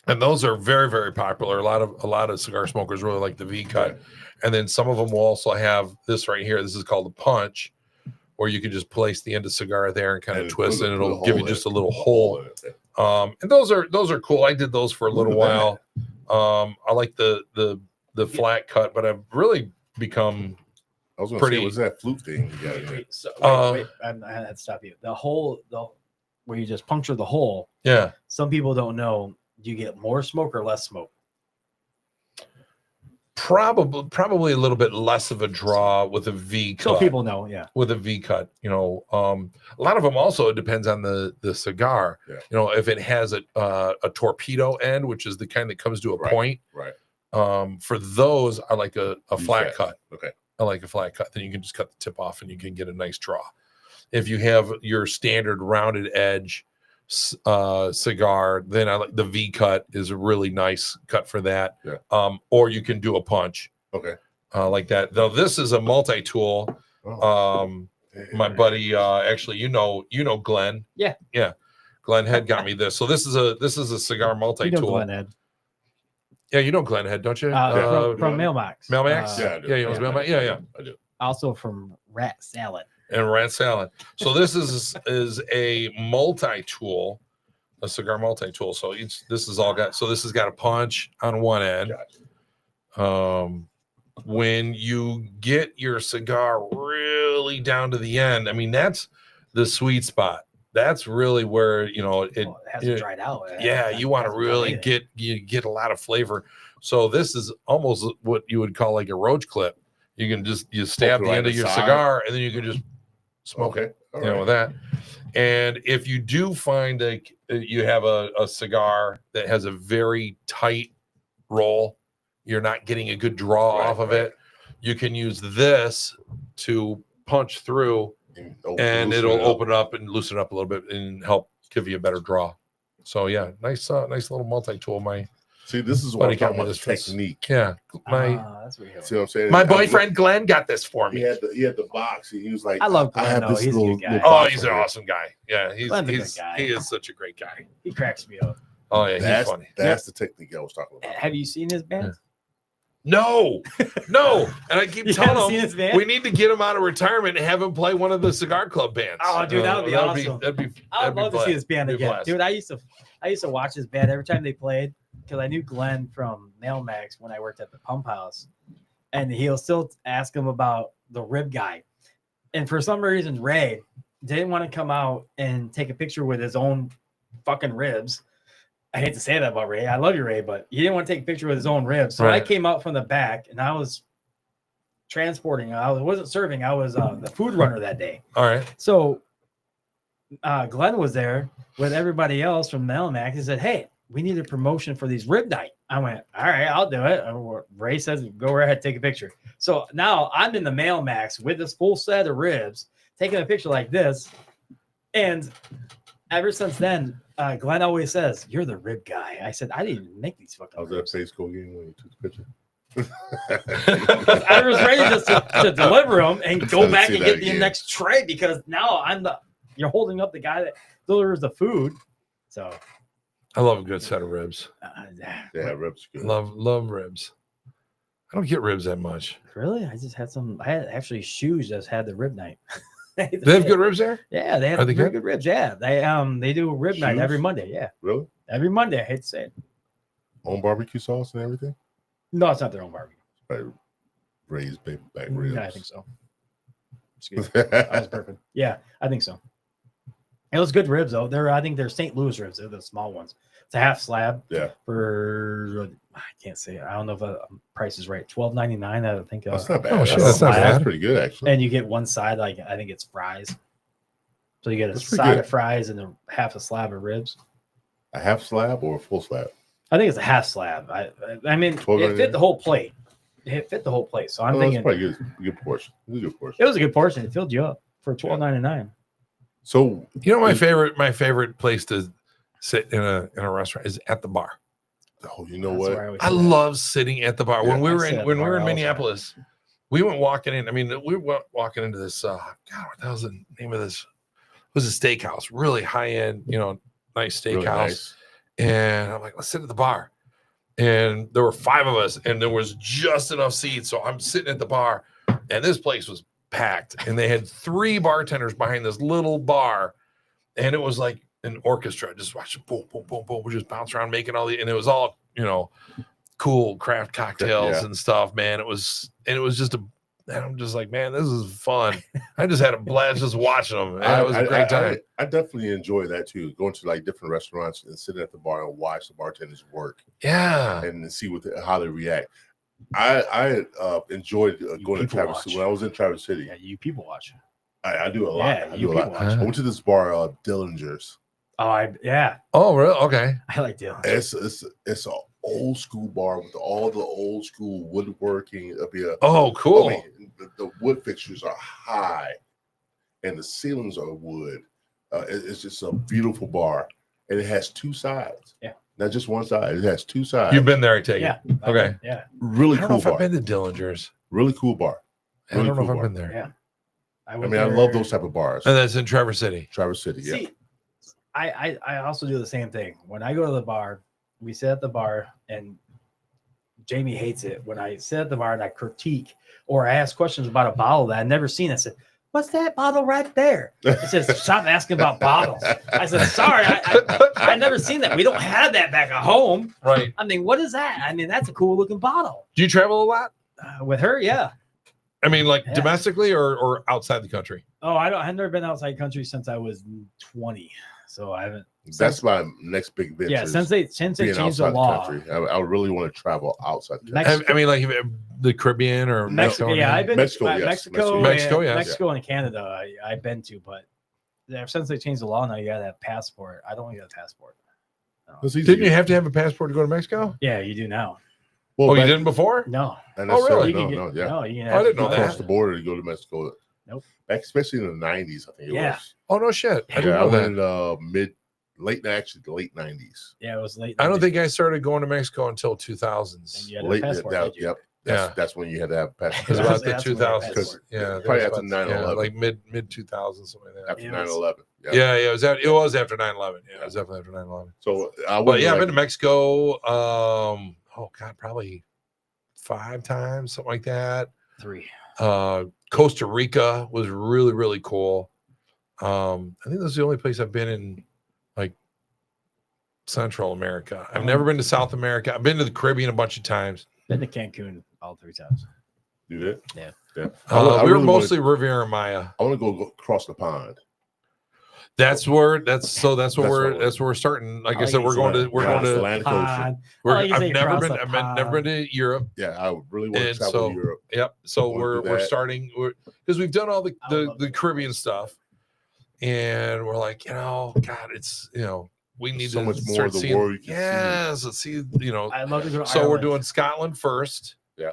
And those are very, very popular. A lot of cigar smokers really like the V cut. Right. And then some of them will also have this right here. This is called the punch, where you can just place the end of cigar there and kind of twist, and it'll give you just a little hole. And those are cool. I did those for a little while. I like the flat cut, but I've really become I was going to pretty. say, what's that flute thing you got in there? Wait, I had to stop you. The hole, where you just puncture the hole. Yeah. Some people don't know. Do you get more smoke or less smoke? Probably a little bit less of a draw with a V cut. So people know, yeah. With a V cut, a lot of them also, it depends on the cigar. Yeah. If it has a torpedo end, which is the kind that comes to a point. Right. For those, I like a flat cut. Okay. I like a flat cut. Then you can just cut the tip off and you can get a nice draw. If you have your standard rounded edge cigar, then I like the V cut is a really nice cut for that. Yeah. Or you can do a punch. Okay. Like that. Though this is a multi-tool. My buddy, actually, Glenn. Yeah. Glenn Head got me this. So this is a cigar multi-tool. Glenn Head. Yeah, you know Glenn Head, don't you? From Mailmax. Mailmax? Yeah, I do. Yeah, he owns Mailmax. Yeah. I do. Also from Rat Salad. And rat salad. So this is a multi-tool, a cigar multi-tool. So this has got a punch on one end. Gotcha. When you get your cigar really down to the end, I mean, that's the sweet spot. That's really where it hasn't dried out. Yeah, you want to really get a lot of flavor. So this is almost what you would call like a roach clip. You can you stab the end of your cigar, and then you can just smoke it, with that. And if you do find you have a cigar that has a very tight roll, you're not getting a good draw off of it, you can use this to punch through, and it'll open up and loosen up a little bit and help give you a better draw. So yeah, nice little multi-tool. See, this is what I'm talking about, this technique. Yeah. That's what See what I'm saying? My boyfriend Glenn got this for me. He had the box. He was like, I love Glenn. I have this he's little, a good guy. Oh, he's an awesome guy. Yeah, he is such a great guy. He cracks me up. Oh yeah, he's funny. That's the technique I was talking about. Have you seen his band? No. And I keep telling him we need to get him out of retirement and have him play one of the cigar club bands. Oh, dude, that would be awesome. I would love to see his band again. Dude, I used to watch his band every time they played, because I knew Glenn from Mailmax when I worked at the Pump House, and he'll still ask him about the rib guy. And for some reason, Ray didn't want to come out and take a picture with his own fucking ribs. I hate to say that about Ray. I love you, Ray, but he didn't want to take a picture with his own ribs. So I came out from the back, and I was transporting. I wasn't serving. I was the food runner that day. All right. So Glenn was there with everybody else from Mailmax. He said, "Hey, we need a promotion for these rib night." I went, "All right, I'll do it." Ray says, "Go right ahead, take a picture." So now I'm in the Mailmax with this full set of ribs, taking a picture like this. And ever since then, Glenn always says, "You're the rib guy." I said, "I didn't even make these fucking ribs." I was at Face School game when you took the picture. I was ready just to deliver them and go back and get the next tray, because now you're holding up the guy that delivers the food. So I love a good set of ribs. Yeah, ribs good. Love ribs. I don't get ribs that much. Really? I just had some. I had actually shoes just had the rib night. They have good ribs there? Yeah, they have Are they very good? good ribs. Yeah, they do a rib night Shoes? every Monday. Yeah, Really? every Monday. I hate to say it. On barbecue sauce and everything? No, it's not their own barbecue. Like raised back ribs. Yeah, I think so. Excuse me. That was perfect. Yeah, I think so. It was good ribs though. I think they're St. Louis ribs. They're the small ones. It's a half slab. Yeah. For I can't say it. I don't know if the price is right. $12.99. I think. That's not bad. Oh, shit, that's not bad. That's pretty good, actually. And you get one side. Like I think it's fries. So you get a That's pretty side good. of fries and half a slab of ribs. A half slab or a full slab? I think it's a half slab. I mean, it $12.99? fit the whole plate. It fit the whole plate. So I'm That's thinking probably good portion. It was a good portion. it was a good portion. It filled you up for $12.99. So You know, my favorite place to sit in a restaurant is at the bar. you know That's what? where always I sit at. love sitting at the bar. Yeah, When we I were sit in at the bar all the time. Minneapolis, we went walking in. I mean, we were walking into this. God, what the hell's the name of this? It was a steakhouse, really high end, nice steakhouse. Really nice. And I'm like, let's sit at the bar. And there were 5 of us, and there was just enough seats. So I'm sitting at the bar, and this place was packed. And they had 3 bartenders behind this little bar, and it was like an orchestra, just watching boom, boom, boom, boom. We just bounce around making all and it was all cool craft cocktails and stuff, man. It was just and I'm just like, man, this is fun. I just had a blast just watching them. Man. It was a great time. I definitely enjoy that too. Going to like different restaurants and sitting at the bar and watch the bartenders work Yeah. and see how they react. I enjoyed going to people Traverse watch. City. When I was in Traverse City, Yeah, you people watch. I do a lot. Yeah, I you do a lot. people watch. I went to this bar, Dillinger's. Oh, yeah, Oh, really? Okay. I like Dylan. It's an old school bar with all the old school woodworking. It'll be Oh, cool. I mean, the wood fixtures are high, and the ceilings are wood. It's just a beautiful bar, and it has 2 sides. Yeah. Not just one side. It has 2 sides. You've been there, I take Yeah. it. Okay. Yeah. Really I don't cool know if I've bar. been to Dillinger's. Really cool bar. I don't know Really if cool I've been there. Yeah. I mean, I love those type of bars. And that's in Traverse City. Traverse City. Yeah. See, I also do the same thing. When I go to the bar, we sit at the bar, and Jamie hates it when I sit at the bar and I critique or I ask questions about a bottle that I've never seen. I said, "What's that bottle right there?" It says, "Stop asking about bottles." I said, "Sorry, I never seen that. We don't have that back at home." Right. I mean, what is that? I mean, that's a cool looking bottle. Do you travel a lot? With her, yeah. I mean, like Yeah. domestically or outside the country? Oh, I've never been outside country since I was 20, so I haven't. That's my next big venture. Yeah, since they being changed the outside law. country. I really want to travel outside the country. Mexico- I mean, like the Caribbean or Mexico, yeah, I've been Mexico, to yes. Mexico, Mexico, yes. Mexico and Canada. I've been to, but since they changed the law, now you gotta have passport. I don't get a passport. No. It's easy. Didn't you have to have a passport to go to Mexico? Yeah, you do now. Well, Oh, you back- didn't before? No, not Oh, necessarily, really? you can No, get, yeah. no, you can. I didn't know Across that. the border to go to Mexico. Nope. Back, especially in the 90s, I think it Yeah. was. Oh, no shit. I didn't Yeah, I know went that. in late 90s. Yeah, it was late. I don't think I started going to Mexico until 2000s. And you had a Late, passport. yeah, did you? yep. Yeah. That's when you had to have a It was passport. about the That's when I had 2000s. passport. Yeah, that Probably was after about- 9/11. yeah, like mid 2000s, something like that. After It was- 9/11. Yeah. Yeah, it was after 9/11. Yeah, it was definitely after 9/11. So I But went yeah, I've like, been to Mexico. Oh God, probably 5 times, something like that. 3. Costa Rica was really, really cool. I think that's the only place I've been in, like Central America. I've never been to South America. I've been to the Caribbean a bunch of times. Been to Cancun all 3 times. do that. Yeah. Yeah. We were really mostly Riviera Maya. I want to go across the pond. That's where That's where we're starting. Like I like said, it. we're going to Atlantic Ocean. Pond. we're, I like to say I've never across been the I've never been to Europe. Yeah, I really want to And travel so- to Europe. Yep. So Wanna we're do that. starting because we've done all the I would love the to. Caribbean stuff, and we're like, God, it's we need So to much more start of the seeing. world you can see. Yes, let's see. I'd love to go to So we're Ireland. doing Scotland first. Yeah.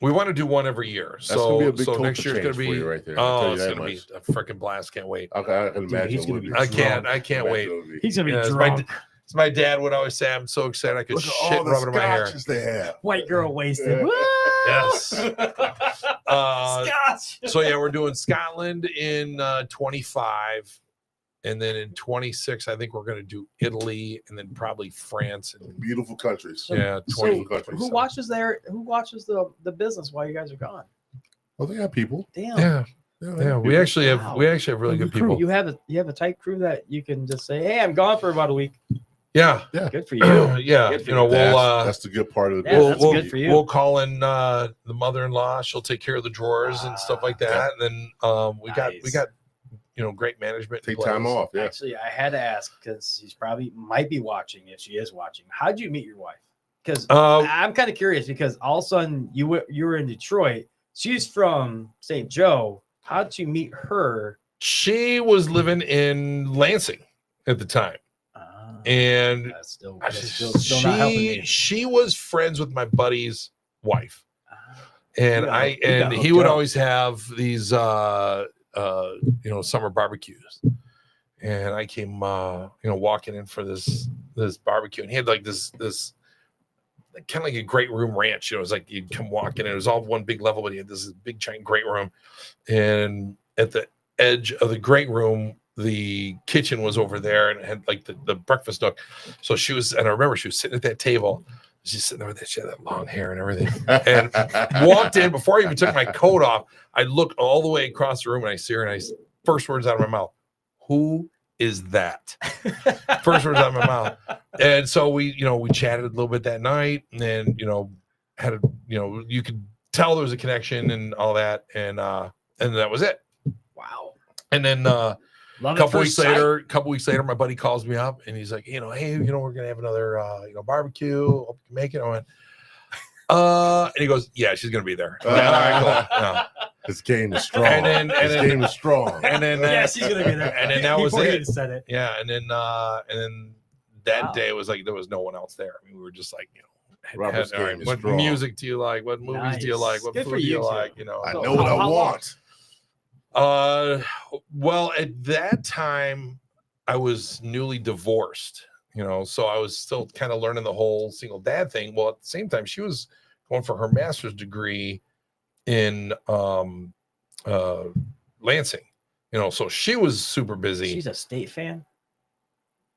We want to do one every year. That's gonna be a big So culture next year's change gonna for be you right there. I'll tell Oh, you it's that gonna be much. a freaking blast. Can't wait. Okay, I can Dude, imagine. he's it gonna would be be. I drunk. can't wait. He's gonna be Yeah, it's drunk. As my dad would always say, I'm so excited I could Look at shit all the rubbing in my hair. scotches they have. White girl wasted. Yeah. Woo! Yes. Scotch. So yeah, we're doing Scotland in 25, And then in 26, I think we're going to do Italy and then probably France. And Beautiful countries. yeah, So 20 countries. who watches the business while you guys are gone? Well, they got people. Damn. Yeah. they Yeah. got We people. actually have Wow. really good Crew. people. You have a tight crew that you can just say, "Hey, I'm gone for about a week." Yeah. Good for you. Yeah. Good for You know, you. That's the good part of the Yeah, business. that's good for you. We'll call in the mother-in-law. She'll take care of the drawers and stuff like that. And then we got great management. in Take time place. off. Yeah. Actually, I had to ask because she's probably might be watching if she is watching. How'd you meet your wife? Because I'm kind of curious because all of a sudden you were in Detroit. She's from St. Joe. How'd you meet her? She was living in Lansing at the time. And That's still not helping me. she was friends with my buddy's wife. And You got he hooked would up. always have these summer barbecues. And I came walking in for this barbecue, and he had like this kind of like a great room ranch. It was like you'd come walking, and it was all one big level, but he had this big giant great room. And at the edge of the great room, the kitchen was over there, and it had like the breakfast nook. So I remember she was sitting at that table. She's sitting there with she had that long hair and everything. And walked in before I even took my coat off. I looked all the way across the room, and I see her, and first words out of my mouth, "Who is that?" First words out of my mouth. And so we chatted a little bit that night, and then had you could tell there was a connection and all that, and that was it. Wow. And then Love a couple weeks later, my buddy calls me up, and he's like, hey, we're gonna have another barbecue. Hope you can make it. I went, and he goes, yeah, she's gonna be there. All right, cool. Yeah. This game is strong. This game is strong. And then Yeah, she's gonna be there. And then that was Before you it. said it. Yeah, and then that day was like there was no one else there. I mean, we were just like, Robert's game is what strong. music do you like? What movies do you Nice. like? What Good for food do you you like? two. I So know what I how want. Well, at that time, I was newly divorced, so I was still kind of learning the whole single dad thing. Well, at the same time, she was going for her master's degree in Lansing, so she was super busy. She's a State fan.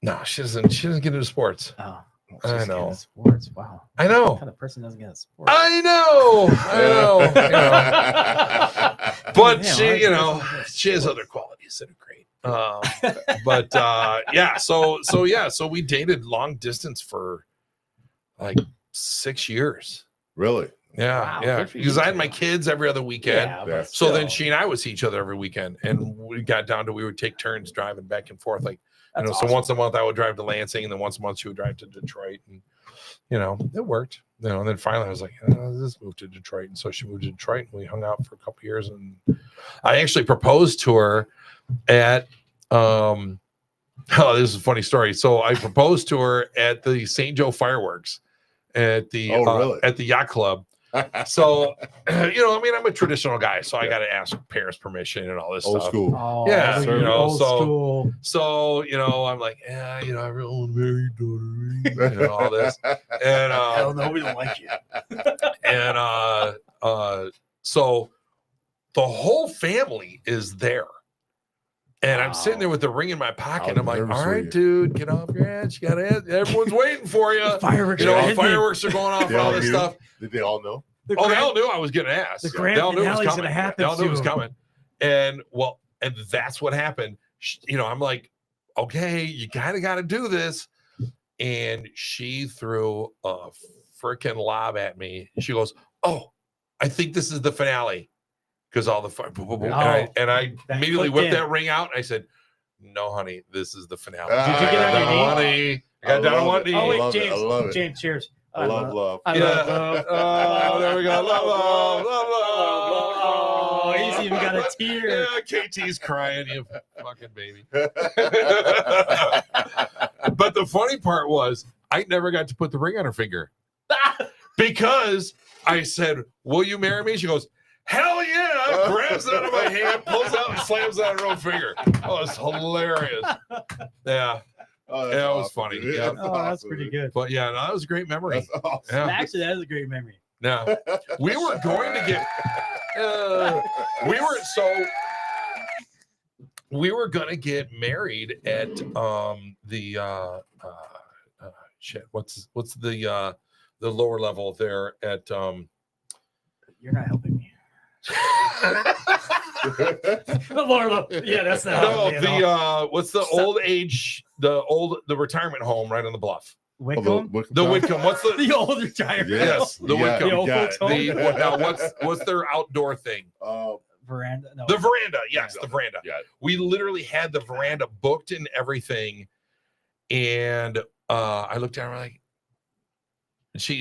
No, she doesn't get into sports. Oh, I she's know. into sports. Wow. I know. What kind of person doesn't get into sports? I know. But Yeah, she, why is it she has sports? other qualities that are great. So we dated long distance for like 6 years. Really? Yeah, Wow, yeah. good for you Because I had two. my kids every other weekend. Yeah, Yeah. but So then still. she and I would see each other every weekend, and we got down to we would take turns driving back and forth. Like, That's so awesome. once a month I would drive to Lansing, and then once a month she would drive to Detroit, and it worked. And then finally I was like, let's move to Detroit, and so she moved to Detroit, and we hung out for a couple years, and I actually proposed to her at this is a funny story. So I proposed to her at the St. Joe fireworks at the really? at the yacht club. So, I'm a traditional guy, so I got to ask parents' permission and all this Old stuff. school. Oh, Yeah, old school. So, I'm like, I really want to marry your daughter, all this. And, Hell no, we don't like you. and, so the whole family is there. And I'm sitting there with the ring in my pocket. And I'm like, nervous all for right, you. dude, get off your ass. You got to, everyone's waiting for you. Fireworks. Fireworks are going off and all this stuff. Did they all know? The They grand- all knew I was getting asked. the They grand all knew it was finale's coming. gonna happen They all knew it was soon. coming. And that's what happened. I'm like, okay, you kind of got to do this. And she threw a freaking lob at me. She goes, "Oh, I think this is the finale." Because all the fire, and I That immediately clicked whipped in. that ring out. And I said, "No, honey, this is the finale." Did you get on your knee? One knee. I got down on one knee. Oh wait, love it. James. I love it. James, cheers. I love. I Yeah. love. Oh, there we go. Love. Oh, he's even got a tear. Yeah, KT's crying, you fucking baby. But the funny part was, I never got to put the ring on her finger because I said, "Will you marry me?" She goes, "Hell yeah!" Grabs it out of my hand, pulls out, and slams it on her own finger. Oh, it's hilarious. Yeah, Oh, Yeah, it was funny. dude. Yeah. Oh, that's pretty good. but yeah, no, that was a great memory. That's awesome. Yeah. Actually, that is a great memory. Now we were going to get. we were gonna get married at the shit. What's the lower level there at You're not helping me. Yeah, that's not. no, the what's the old age, the retirement home right on the bluff. Wickham? The Whitcomb. What's the The old retirement. yes, the Whitcomb. The old folks home. Now what's their outdoor thing? Veranda. No. The veranda. Yes, the veranda. Yeah. We literally had the veranda booked and everything. And I looked at her like, she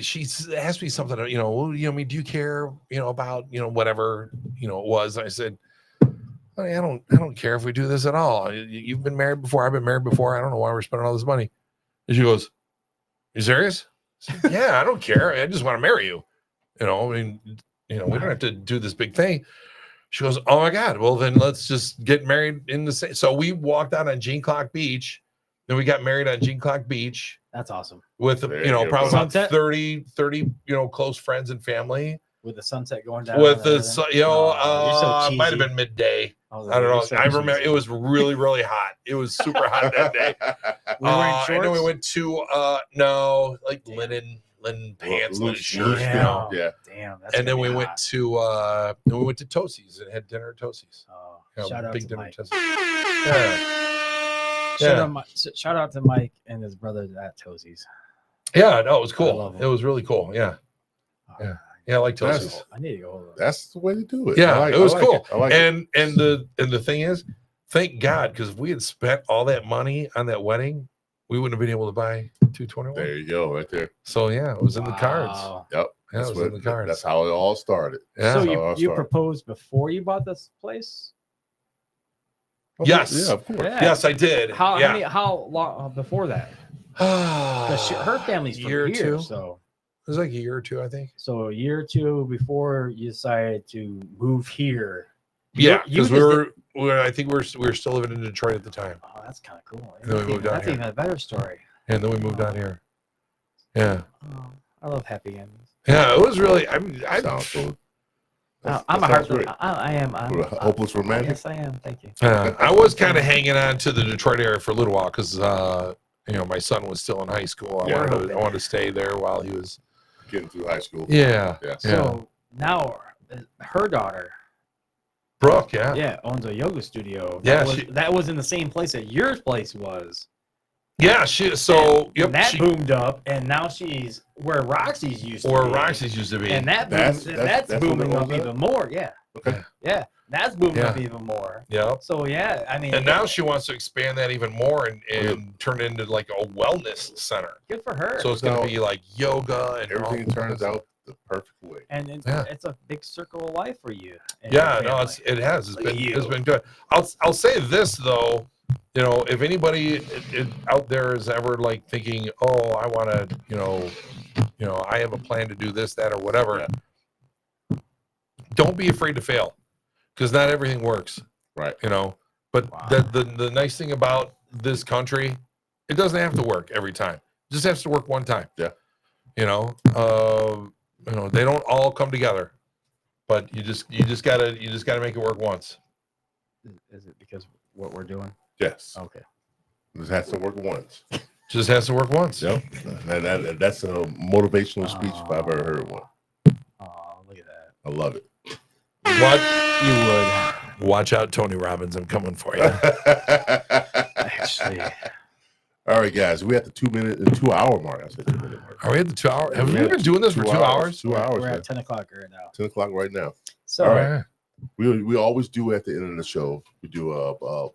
asked me something, I mean, do you care, about, whatever, it was. I said, I don't care if we do this at all. You've been married before. I've been married before. I don't know why we're spending all this money. And she goes, you serious? I said, yeah, I don't care. I just want to marry you. I mean, we don't have to do this big thing. She goes, oh my God. Well, then let's just get married in the same. So we walked out on Jean Clock Beach. Then we got married on Jean Clock Beach. That's awesome. With, probably about Sunset? 30, close friends and family. With the sunset going down. With the, so it might have been midday. I don't know. I remember it was really, really hot. It was super hot that day. We were in I know we went to linen pants, linen shirts, Yeah. Damn. And then we went to Tosi's and had dinner at Tosi's. Oh, shout out to Mike. Yeah. Shout out to Mike and his brother at Tosi's. Yeah, no, it was I cool. love 'em. It was really cool. Yeah. Oh, Yeah, I like Tosi's. I need to go over there. That's the way to do it. Yeah, it was cool. I like and the thing is, thank God, because if we had spent all that money on that wedding, we wouldn't have been able to buy 221. There you go, right there. So yeah, it was in the cards. Wow. Yep. Yeah, it was in the cards. That's how it all started. Yeah. So That's how it all you started. proposed before you bought this place? Yes. Yeah, of course. Yeah. Yes, I did. How long before that? Because her family's from Year or here, two. so It was like a year or two, I think. a year or two before you decided to move here. Yeah, You because I think we were still living in Detroit at the time, Oh, that's kind of cool. And then we moved down That's here. even a better story. and then we moved down here. Yeah, Oh, I love happy endings. yeah, it was really. I mean, Sounds cool. I'm a that sounds heart. great. I am. I'm What, a hopeless romantic? Yes, I am. Thank you. I was kind of hanging on to the Detroit area for a little while because my son was still in high school. Yeah, I wanted to stay there while he was. Getting through high school. Yeah, Yeah. So now her daughter, Brooke. Yeah, owns a yoga studio. Yeah, that was in the same place that your place was. yeah. So And that boomed up, and now she's where Roxy's used to Where be. Roxy's used to be. And that's That's booming what up it was even more. Yeah. Okay. Yeah. That's booming Yeah. up even more. Yeah. So yeah, I mean, And now she wants to expand that even more and turn it into like a wellness center. good for her. So it's going to be like yoga and Everything all turns this. out the perfect way. and it's, Yeah. it's a big circle of life for you. and Yeah, your no, family. it has. Look at you. It's been good. I'll say this though, if anybody out there is ever like thinking, oh, I want to, I have a plan to do this, that, or whatever. Don't be afraid to fail, because not everything works. Right. But Wow. the nice thing about this country, it doesn't have to work every time. It just has to work one time. Yeah. They don't all come together, but you just gotta make it work once. Is it because what we're doing? Yes. Okay. This has to work once. Just has to work once. Yep. That's a motivational speech if I've ever heard one. Oh, look at that. I love it. What? You would Watch out, Tony Robbins. I'm coming for you. actually. All right, guys. We at the 2 hour mark. I said 2 minute mark. Are we at the 2 hour? Have we Yeah, been doing this for 2 hours? 2 hours. We're man. at 10 o'clock right now. 10 o'clock right now. So All right. We always do at the end of the show. We do a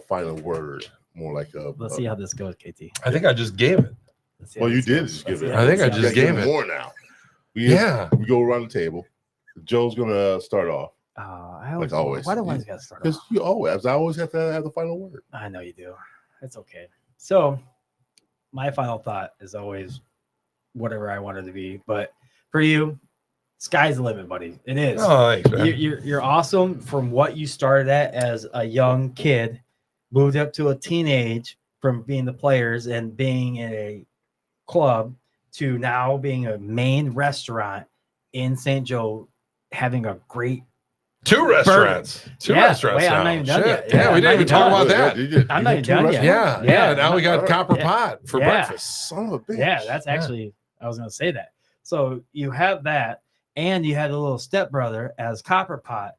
final word, more like a. let's see how this goes, KT. I think I just gave it. Let's see Well, how you this did goes. just give Let's it. see I how think this I goes. just You gotta gave give it. more now. Yeah. We go around the table. Joe's gonna start off I always, like always. Why do I always got to start because off? I always have to have the final word. I know you do. It's okay. So, my final thought is always whatever I want it to be. But for you, sky's the limit, buddy. It is. Oh, thanks, man. You're awesome from what you started at as a young kid, moved up to a teenage from being the players and being in a club to now being a main restaurant in St. Joe, having a great Two restaurants. Two Yeah, restaurants. wait, I'm now. not even done Shit. yet. Yeah, Yeah, we I'm didn't not even even talk done. about that. I'm not even done yet. Yeah. Now we got Yeah. Copper Yeah. Pot for Yeah. breakfast. Son of a bitch. Yeah, that's actually I was going to say that. So you have that, and you had a little stepbrother as Copper Pot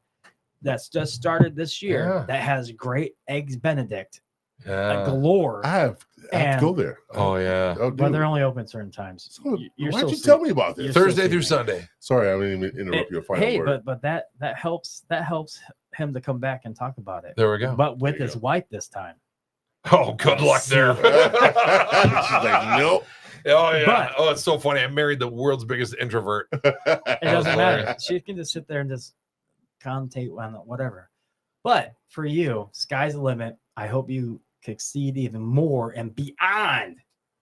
that's just started this year Yeah. that has great eggs Benedict Yeah. galore. I have to go there. Oh, yeah. Oh, But they're dude. only open certain times. So, You're why'd so you sweet. tell me about You're this? so Thursday sweet, through man. Sunday. Sorry, I didn't even interrupt your final Hey, word. but that helps him to come back and talk about it. There we go. But with There you his go. wife this time. Oh, good luck there. She's like, nope. Oh, yeah. But- Oh, it's so funny. I married the world's biggest introvert. It was doesn't matter. hilarious. She can just sit there and just commentate on whatever. But for you, sky's the limit. I hope you succeed even more and beyond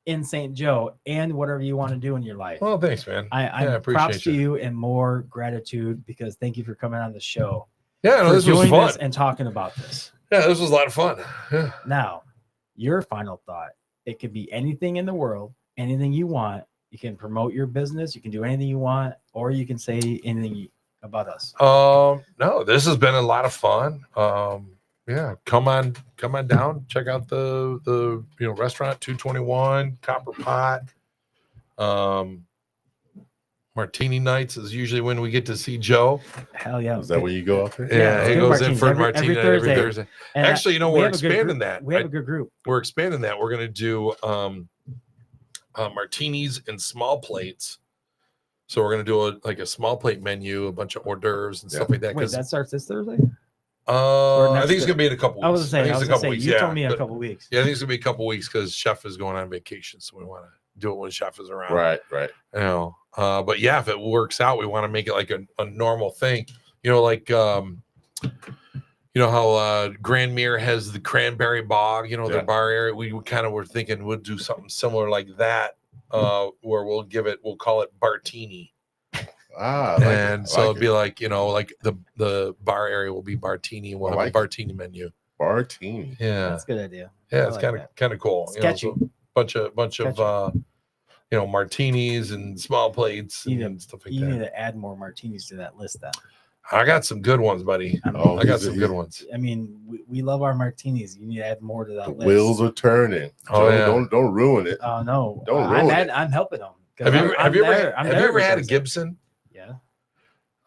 in St. Joe and whatever you want to do in your life. Well, thanks, man. I'm appreciate props to you and more gratitude because thank you for coming on the show. Yeah, no, for this was doing fun. this and talking about this. Yeah, this was a lot of fun. Yeah. Now, your final thought. It could be anything in the world, anything you want. You can promote your business, you can do anything you want, or you can say anything about us. No, this has been a lot of fun. Yeah, come on down, check out the restaurant 221 Copper Pot. Martini nights is usually when we get to see Joe. Hell yeah. Is that when you go out there? Yeah, he do goes in martinis for a every martini night Thursday. every Thursday. And Actually, you know, we we're have a good expanding group. that. We have a good group. We're expanding that. We're going to do martinis in small plates. So we're going to do a small plate menu, a bunch of hors d'oeuvres and stuff like that. Wait, that starts this Thursday? I think it's going to be in a couple weeks. I was gonna say, think it's a couple weeks. you Yeah, told me in a but- couple weeks. Yeah, I think it's going to be a couple weeks because Chef is going on vacation. So we want to do it when Chef is around. Right. You know, but yeah, if it works out, we want to make it like a normal thing. You know, like you know how Grand Mere has the Cranberry Bog, you know, their Yeah. bar area. We kind of were thinking we'll do something similar like that, where we'll call it Bartini. Ah, I like And it. I so like it'd be like, you know, like the bar area will be Bartini, and we'll I have like a it. Bartini menu. Bartini. Yeah. That's a good idea. Yeah, I it's like kind of cool. Sketchy. You know, so bunch of Sketchy. you know, martinis and small plates You and stuff like You need that. to add more martinis to that list then. I got some good ones, buddy. I mean, Oh, I got he's- some he's- good ones. I mean, we love our martinis. You need to add more to that The list. wheels are turning. Oh, Joe, yeah. don't ruin it. Oh no! Don't I'm ruin it. I'm helping them. Have you ever had a Thursday. Gibson? Yeah.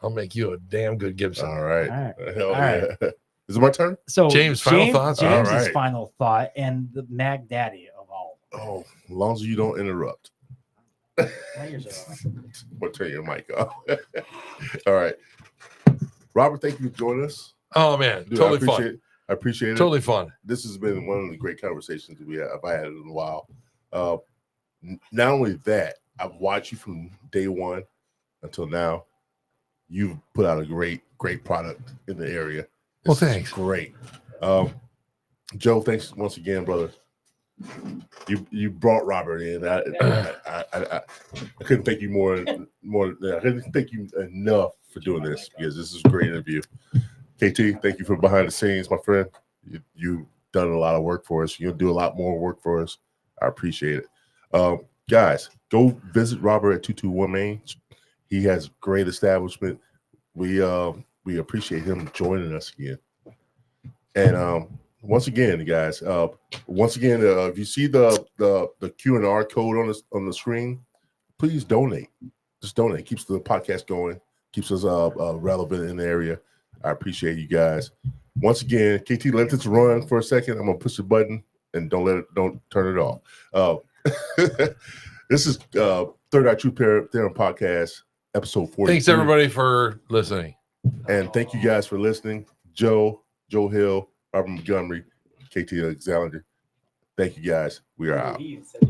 I'll make you a damn good Gibson. All right. All right. Hell All right. yeah. Is it my turn? So James, final thoughts? James's All right. final thought and the Mac Daddy of all. Oh, as long as you don't interrupt. Now yours are on. We'll turn your mic off. All right. Robert, thank you for joining us. Oh man, Dude, totally I appreciate fun. I appreciate it. Totally fun. This has been one of the great conversations I've had in a while. Not only that, I've watched you from day one until now. You've put out a great product in the area. Well, This is thanks. Great. Joe, thanks once again, brother. You brought Robert in. I couldn't thank you more. I couldn't thank you enough for doing this because this is a great interview. KT, thank you for behind the scenes, my friend. You've done a lot of work for us. You'll do a lot more work for us. I appreciate it. Guys, go visit Robert at 221 Main. He has great establishment. We appreciate him joining us again. And once again, guys, if you see the Q&R code on the screen, please donate. Just donate. Keeps the podcast going. Keeps us relevant in the area. I appreciate you guys. Once again, KT, let this run for a second. I'm gonna push the button and don't turn it off. This is Third Eye True Theorem Podcast, episode 40. Thanks everybody for listening. And thank you guys for listening. Joe Hill, Robert Montgomery, KT Alexander. Thank you guys. We are out. He said